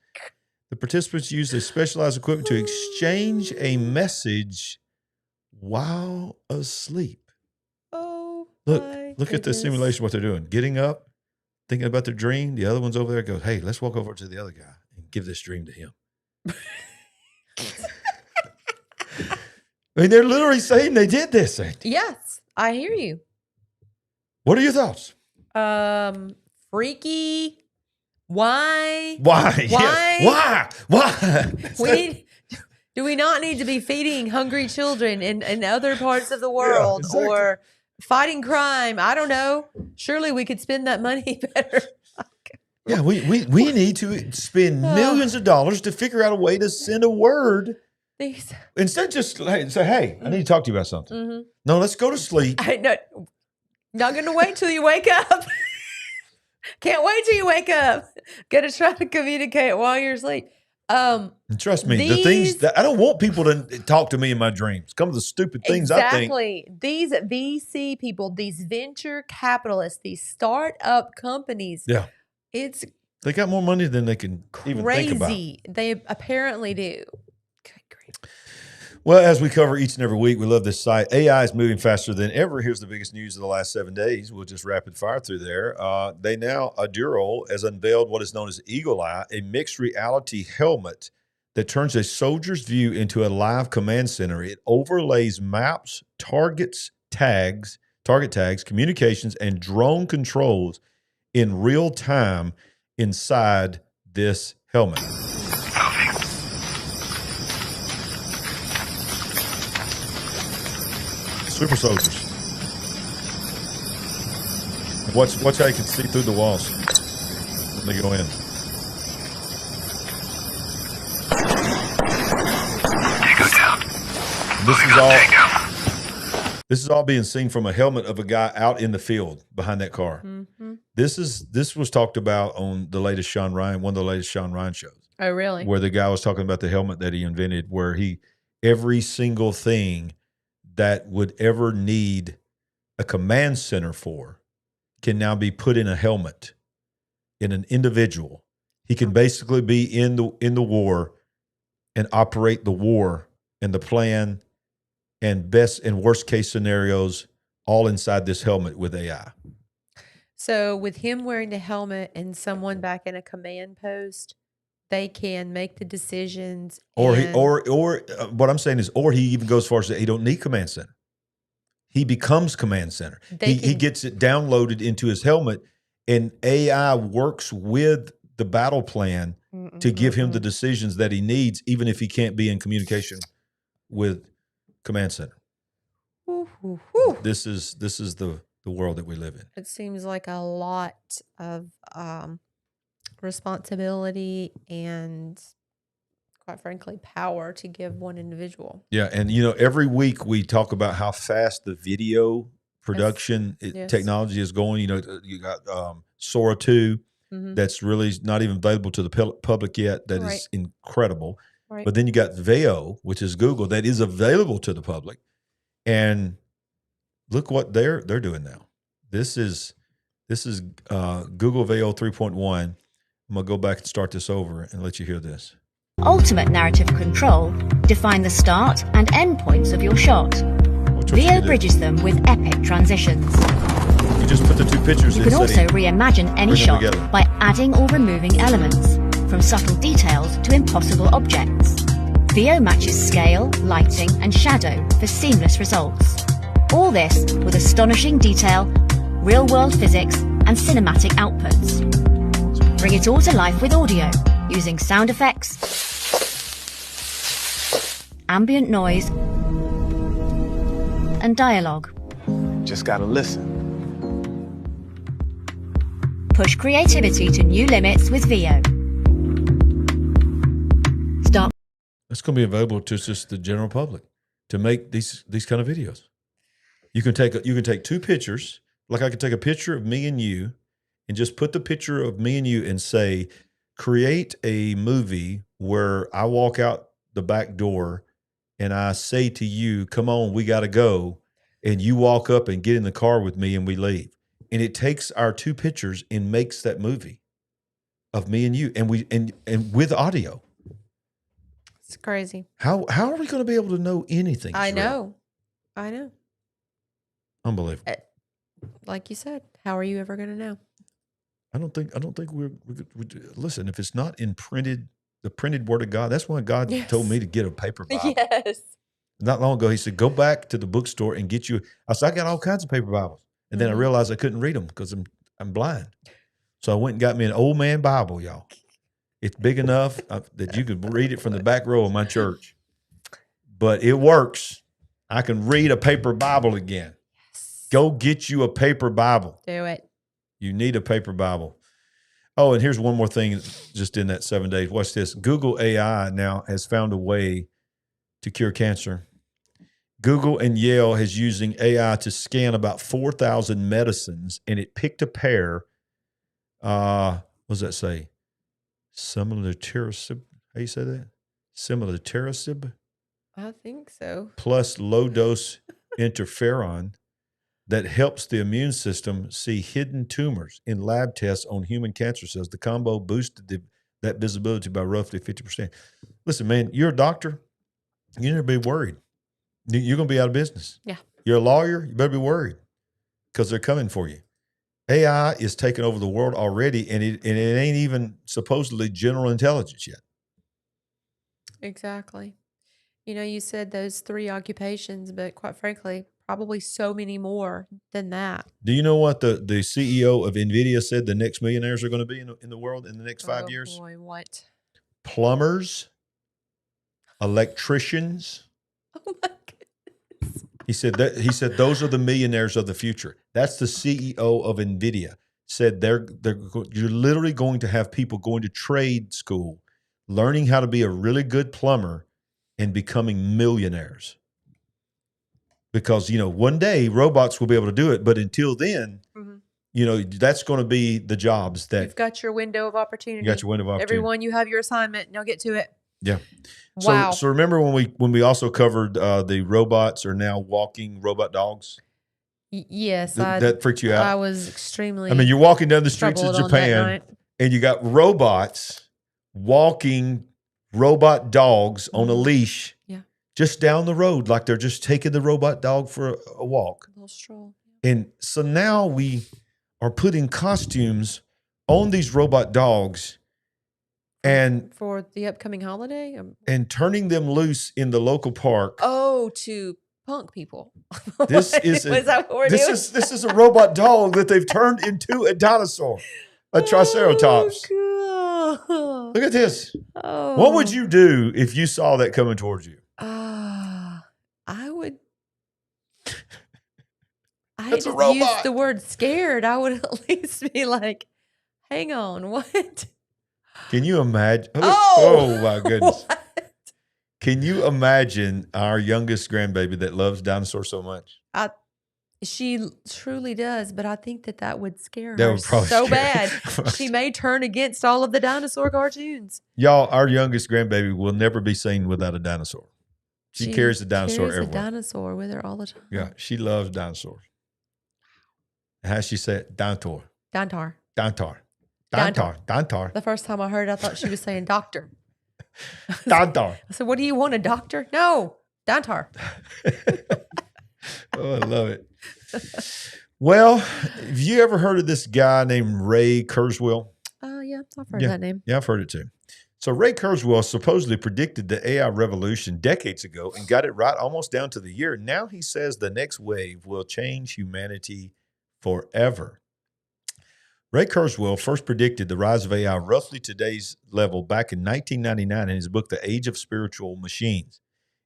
The participants use a specialized equipment to exchange a message while asleep. Oh, look at the simulation. What they're doing: getting up, thinking about their dream. The other one's over there goes, "Hey, let's walk over to the other guy and give this dream to him. I mean, they're literally saying they did this. Yes, I hear you. What are your thoughts? Freaky. Why? Why? Why? Yes. Why? Do we not need to be feeding hungry children in other parts of the world exactly. or fighting crime? I don't know. Surely we could spend that money better. Yeah, we need to spend millions of dollars to figure out a way to send a word. Instead of just say, hey, I need to talk to you about something. Mm-hmm. No, let's go to sleep. Not going to wait till you wake up. Can't wait till you wake up. Gonna try to communicate while you're asleep. And trust me, the things that I don't want people to talk to me in my dreams. Come to the stupid things I think. Exactly. These VC people, these venture capitalists, these startup companies. Yeah. It's They got more money than they can even think about. crazy. They apparently do. Well, as we cover each and every week, we love this site. AI is moving faster than ever. Here's the biggest news of the last 7 days. We'll just rapid fire through there. Aduro has unveiled what is known as Eagle Eye, a mixed reality helmet that turns a soldier's view into a live command center. It overlays maps, target tags, communications, and drone controls in real time inside this helmet. Super soldiers. Watch how you can see through the walls when they go in. This is all being seen from a helmet of a guy out in the field behind that car. Mm-hmm. This was talked about on the latest Sean Ryan, one of the latest Sean Ryan shows. Oh, really? Where the guy was talking about the helmet that he invented, where every single thing that would ever need a command center for can now be put in a helmet in an individual. He can basically be in the war and operate the war and the plan and best and worst case scenarios all inside this helmet with AI. So with him wearing the helmet and someone back in a command post, they can make the decisions. Or what I'm saying is, or he even goes as far as to say he don't need command center. He becomes command center. He gets it downloaded into his helmet, and AI works with the battle plan to give him the decisions that he needs, even if he can't be in communication with command center. This is the world that we live in. It seems like a lot of responsibility and, quite frankly, power to give one individual. Yeah, and every week we talk about how fast the video production technology is going. You got Sora 2 that's really not even available to the public yet. That is incredible. Right. But then you got Veo, which is Google, that is available to the public. And look what they're doing now. This is Google Veo 3.1. I'm gonna go back and start this over and let you hear this. Ultimate narrative control define the start and end points of your shot. Veo bridges them with epic transitions. You just put the two pictures in. You can also reimagine any shot by adding or removing elements, from subtle details to impossible objects. Veo matches scale, lighting, and shadow for seamless results. All this with astonishing detail, real-world physics, and cinematic outputs. Bring it all to life with audio, using sound effects, ambient noise, and dialogue. Just gotta listen. Push creativity to new limits with Veo. It's going to be available to just the general public to make these kind of videos. You can take two pictures, like I could take a picture of me and you, and just put the picture of me and you and say, create a movie where I walk out the back door and I say to you, come on, we got to go. And you walk up and get in the car with me and we leave. And it takes our two pictures and makes that movie of me and you, and with audio. It's crazy. How are we going to be able to know anything? I know. Unbelievable. Like you said, how are you ever going to know? I don't think we listen, if it's not in printed the printed word of God. That's why God told me to get a paper Bible. Yes. Not long ago, he said, go back to the bookstore and get you. I said, I got all kinds of paper Bibles. And then I realized I couldn't read them because I'm blind. So I went and got me an old man Bible, y'all. It's big enough that you could read it from the back row of my church. But it works. I can read a paper Bible again. Yes. Go get you a paper Bible. Do it. You need a paper Bible. Oh, and here's one more thing just in that 7 days. Watch this. Google AI now has found a way to cure cancer. Google and Yale is using AI to scan about 4,000 medicines, and it picked a pair. What does that say? Similitericib. How you say that? Similitericib? I think so. Plus low-dose interferon that helps the immune system see hidden tumors in lab tests on human cancer cells. The combo boosted that visibility by roughly 50%. Listen, man, you're a doctor. You never be worried. You're going to be out of business. Yeah. You're a lawyer. You better be worried because they're coming for you. AI is taking over the world already, and it ain't even supposedly general intelligence yet. Exactly. You know, you said those 3 occupations, but quite frankly, probably so many more than that. Do you know what the CEO of NVIDIA said the next millionaires are going to be in the world in the next 5 years? Oh, boy, what? Plumbers, electricians. Oh, my goodness. He said those are the millionaires of the future. That's the CEO of NVIDIA. Said you're literally going to have people going to trade school, learning how to be a really good plumber and becoming millionaires. Because, one day robots will be able to do it. But until then, that's going to be the jobs that you've got your window of opportunity. You got your window of opportunity. Everyone, you have your assignment. Now get to it. Yeah. Wow. So remember when we also covered the robots are now walking robot dogs? Yes. That freaked you out? I was extremely you're walking down the streets of Japan and you got robots walking robot dogs on a leash. Yeah. Just down the road, like they're just taking the robot dog for a walk. A little stroll. And so now we are putting costumes on these robot dogs and for the upcoming holiday and turning them loose in the local park. Oh, to punk people. This is is that what we're doing? This is a robot dog that they've turned into a dinosaur, a triceratops. Oh, cool. Look at this. Oh. What would you do if you saw that coming towards you? I would. I That's just a robot. use the word scared. I would at least be like, hang on, what? Can you imagine? Oh my goodness. What? Can you imagine our youngest grandbaby that loves dinosaurs so much? She truly does, but I think that would scare That her would probably so scare bad. She may turn against all of the dinosaur cartoons. Y'all, our youngest grandbaby will never be seen without a dinosaur. She carries a dinosaur everywhere. A dinosaur with her all the time. Yeah, she loves dinosaurs. How she say it? Dinosaur. Dinosaur. Dinosaur. Dinosaur. Dinosaur. The first time I heard it, I thought she was saying doctor. Dinosaur. I said, what do you want, a doctor? No, dinosaur. Oh, I love it. Well, have you ever heard of this guy named Ray Kurzweil? Yeah, I've heard that name. Yeah, I've heard it too. So Ray Kurzweil supposedly predicted the AI revolution decades ago and got it right almost down to the year. Now he says the next wave will change humanity forever. Ray Kurzweil first predicted the rise of AI roughly today's level back in 1999 in his book, The Age of Spiritual Machines.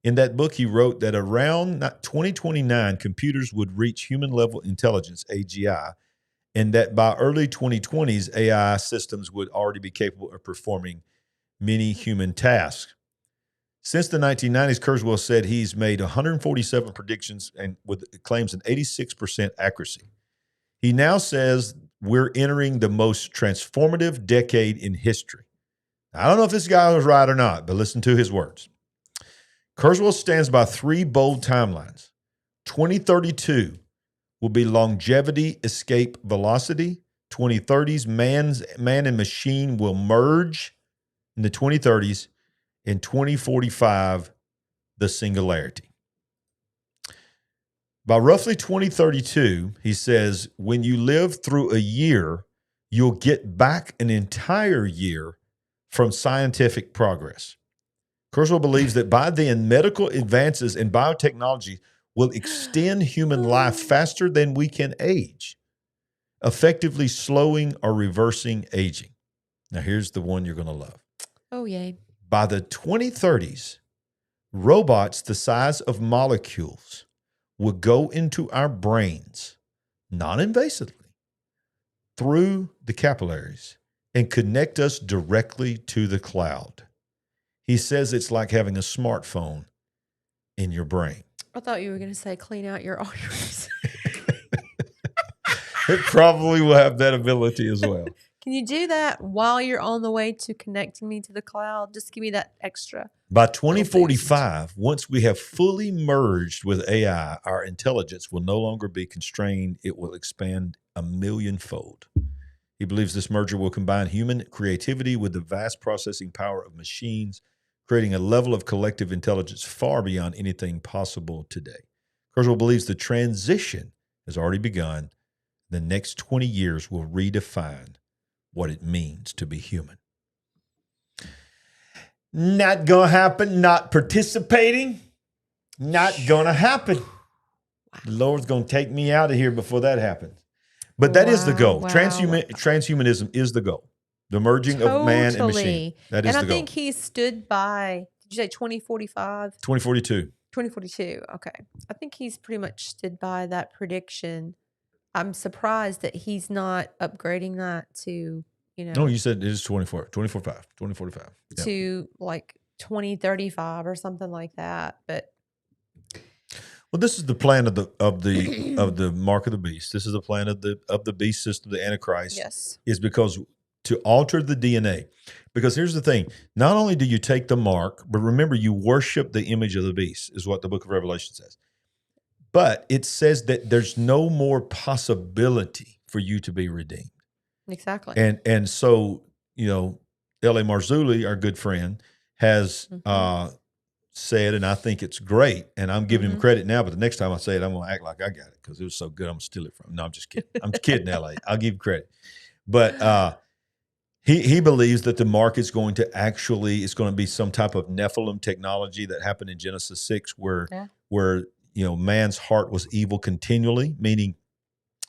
In that book, he wrote that around 2029, computers would reach human-level intelligence, AGI, and that by early 2020s, AI systems would already be capable of performing many human tasks. Since the 1990s, Kurzweil said he's made 147 predictions and claims an 86% accuracy. He now says we're entering the most transformative decade in history. I don't know if this guy was right or not, but listen to his words. Kurzweil stands by 3 bold timelines. 2032 will be longevity, escape, velocity. 2030s, man and machine will merge in the 2030s. In 2045, the singularity. By roughly 2032, he says, when you live through a year, you'll get back an entire year from scientific progress. Kurzweil believes that by then, medical advances in biotechnology will extend human life faster than we can age, effectively slowing or reversing aging. Now, here's the one you're going to love. Oh, yay. By the 2030s, robots the size of molecules will go into our brains, non-invasively, through the capillaries and connect us directly to the cloud. He says it's like having a smartphone in your brain. I thought you were going to say clean out your arteries. It probably will have that ability as well. Can you do that while you're on the way to connecting me to the cloud? Just give me that extra. By 2045, once we have fully merged with AI, our intelligence will no longer be constrained. It will expand 1,000,000-fold. He believes this merger will combine human creativity with the vast processing power of machines, creating a level of collective intelligence far beyond anything possible today. Kurzweil believes the transition has already begun. The next 20 years will redefine what it means to be human. Not going to happen. Not participating. Not going to happen. The Lord's going to take me out of here before that happens. But that is the goal. Transhumanism is the goal. The merging of man and machine. That is the goal. And I think he stood by, did you say 2045? 2042. 2042. Okay. I think he's pretty much stood by that prediction. I'm surprised that he's not upgrading that to, No, you said it is 2045. Yep. To like 2035 or something like that. But well, this is the plan of the mark of the beast. This is the plan of the beast system, the Antichrist. Yes. Is because to alter the DNA. Because here's the thing: not only do you take the mark, but remember, you worship the image of the beast, is what the book of Revelation says. But it says that there's no more possibility for you to be redeemed. Exactly. And so, L.A. Marzulli, our good friend, has said, and I think it's great, and I'm giving him credit now, but the next time I say it, I'm going to act like I got it because it was so good, I'm going to steal it from him. No, I'm just kidding. I'm just kidding, L.A. I'll give him credit. But he believes that the mark is going to it's going to be some type of Nephilim technology that happened in Genesis 6 where man's heart was evil continually, meaning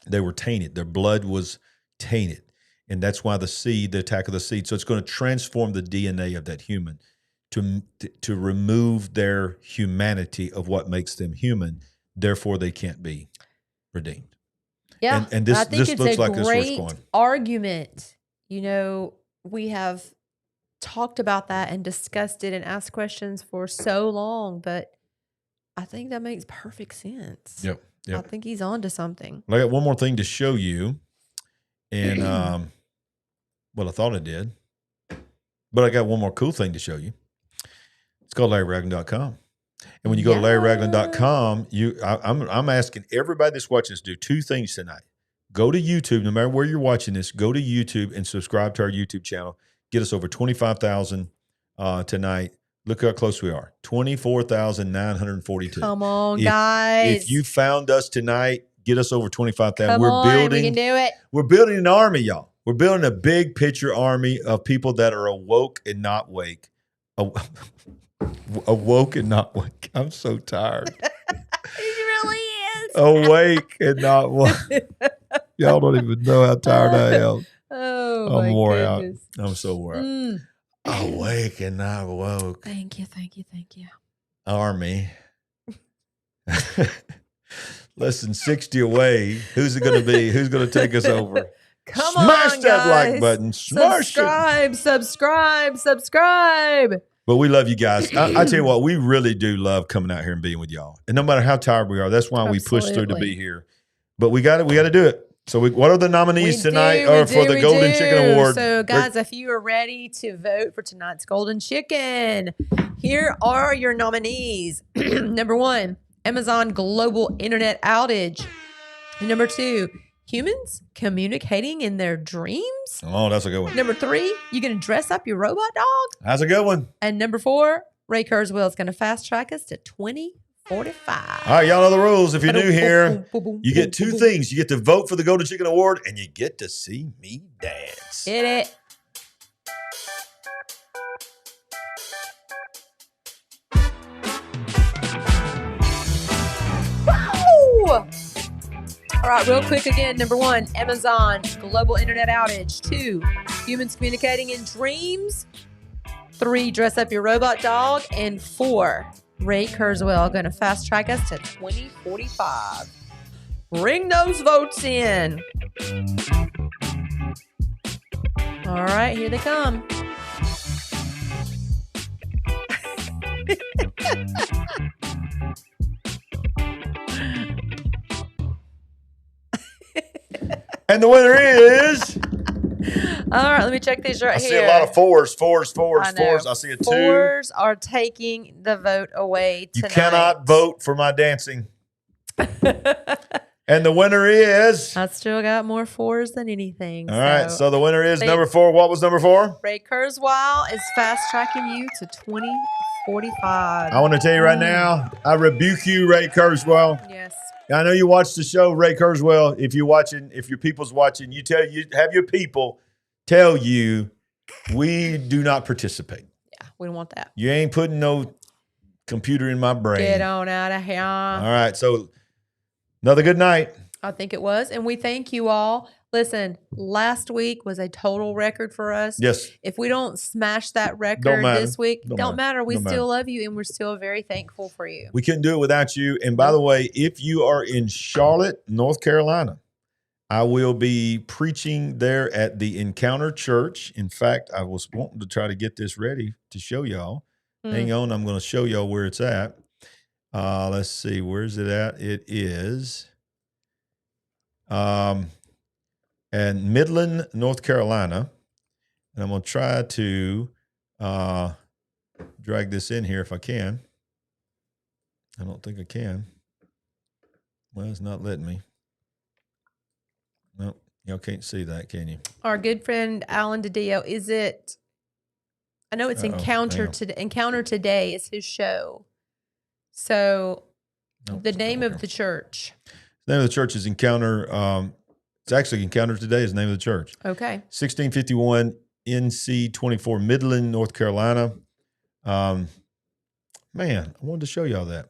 they were tainted. Their blood was tainted. And that's why the attack of the seed. So it's going to transform the DNA of that human to remove their humanity of what makes them human. Therefore, they can't be redeemed. Yeah. And this I think looks it's like a this was great going. argument. We have talked about that and discussed it and asked questions for so long, but I think that makes perfect sense. Yep. I think he's on to something. Well, I got one more thing to show you. And, well, I thought I did. But I got one more cool thing to show you. It's called LarryRagland.com. And when you go to LarryRagland.com, I'm asking everybody that's watching this to do two things tonight. Go to YouTube, no matter where you're watching this, go to YouTube and subscribe to our YouTube channel. Get us over 25,000 tonight. Look how close we are. 24,942. Come on, guys. If you found us tonight, get us over 25,000. We can do it. We're building an army, y'all. We're building a big picture army of people that are awoke and not wake. Awoke and not wake. I'm so tired. He really is. Awake and not wake. Y'all don't even know how tired I am. Oh, I'm wore out. goodness. I'm so wore out. Awake and not woke. Thank you. Army. Less than 60 away. Who's it going to be? Who's going to take us over? Smash on, that guys. like button. Smash it. Subscribe. But we love you guys. I tell you what, we really do love coming out here and being with y'all. And no matter how tired we are, that's why we push through to be here. But we got to do it. So what are the nominees tonight for the Golden Chicken Award? So guys, if you are ready to vote for tonight's Golden Chicken, here are your nominees. Number 1, Amazon Global Internet Outage. Number 2, humans communicating in their dreams. Oh, that's a good one. Number 3, you going to dress up your robot dog? That's a good one. And number 4, Ray Kurzweil is going to fast track us to 2045. All right, y'all know the rules. If you're new here, you get 2 things. You get to vote for the Golden Chicken Award, and you get to see me dance. Hit it. right, real quick again. Number 1, Amazon, global internet outage. 2, humans communicating in dreams. 3, dress up your robot dog. And 4, Ray Kurzweil going to fast track us to 2045. Bring those votes in. All right, here they come. And the winner is... All right, let me check these right here. I see a lot of fours. I see a 2. 4s are taking the vote away tonight. You cannot vote for my dancing. And the winner is... I still got more 4s than anything. All right, so the winner is number 4. What was number 4? Ray Kurzweil is fast-tracking you to 2045. I want to tell you right now, I rebuke you, Ray Kurzweil. Yes. I know you watch the show, Ray Kurzweil. If you're watching, if your people's watching, you have your people tell you we do not participate. Yeah, we don't want that. You ain't putting no computer in my brain. Get on out of here. All right, so another good night. I think it was, and we thank you all. Listen, last week was a total record for us. Yes. If we don't smash that record this week, don't matter. We still love you, and we're still very thankful for you. We couldn't do it without you. And by the way, if you are in Charlotte, North Carolina, I will be preaching there at the Encounter Church. In fact, I was wanting to try to get this ready to show y'all. Hang on, I'm going to show y'all where it's at. Let's see, where is it at? It is in Midland, North Carolina. And I'm going to try to drag this in here if I can. I don't think I can. Well, it's not letting me. No, y'all can't see that, can you? Our good friend Alan DiDio, is it? I know it's Encounter Today is his show. So the name of the church. The name of the church is Encounter. It's actually Encounter Today is the name of the church. Okay. 1651 NC 24, Midland, North Carolina. Man, I wanted to show y'all that.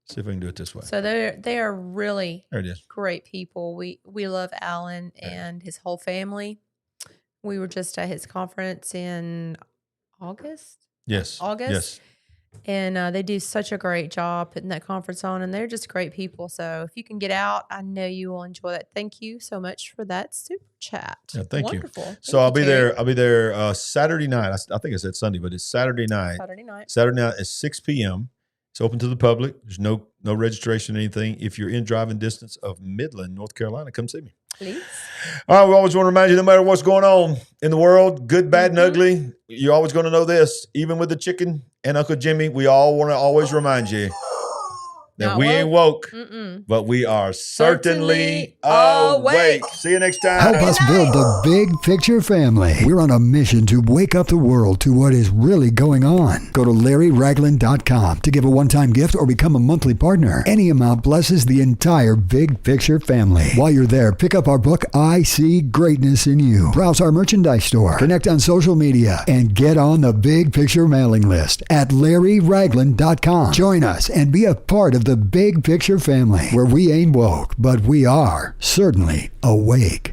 See if I can do it this way. So they are really there it is. Great people. We love Alan and his whole family. We were just at his conference in August. Yes. August. Yes. And they do such a great job putting that conference on, and they're just great people. So if you can get out, I know you will enjoy that. Thank you so much for that super chat. Yeah, thank Wonderful. you. So I'll be there. I'll be there Saturday night. I think I said Sunday, but it's Saturday night. Saturday night at 6 p.m. It's open to the public. There's no registration or anything. If you're in driving distance of Midland, North Carolina, come see me. Please. All right, we always want to remind you, no matter what's going on in the world, good, bad, and ugly, you're always going to know this. Even with the chicken and Uncle Jimmy, we all want to always remind you that we ain't woke, but we are certainly awake. See you next time. Help us build the big picture family. We're on a mission to wake up the world to what is really going on. Go to LarryRagland.com to give a one-time gift or become a monthly partner. Any amount blesses the entire big picture family. While you're there, pick up our book, I See Greatness in You. Browse our merchandise store, connect on social media, and get on the big picture mailing list at LarryRagland.com. Join us and be a part of the big picture family, where we ain't woke, but we are certainly awake.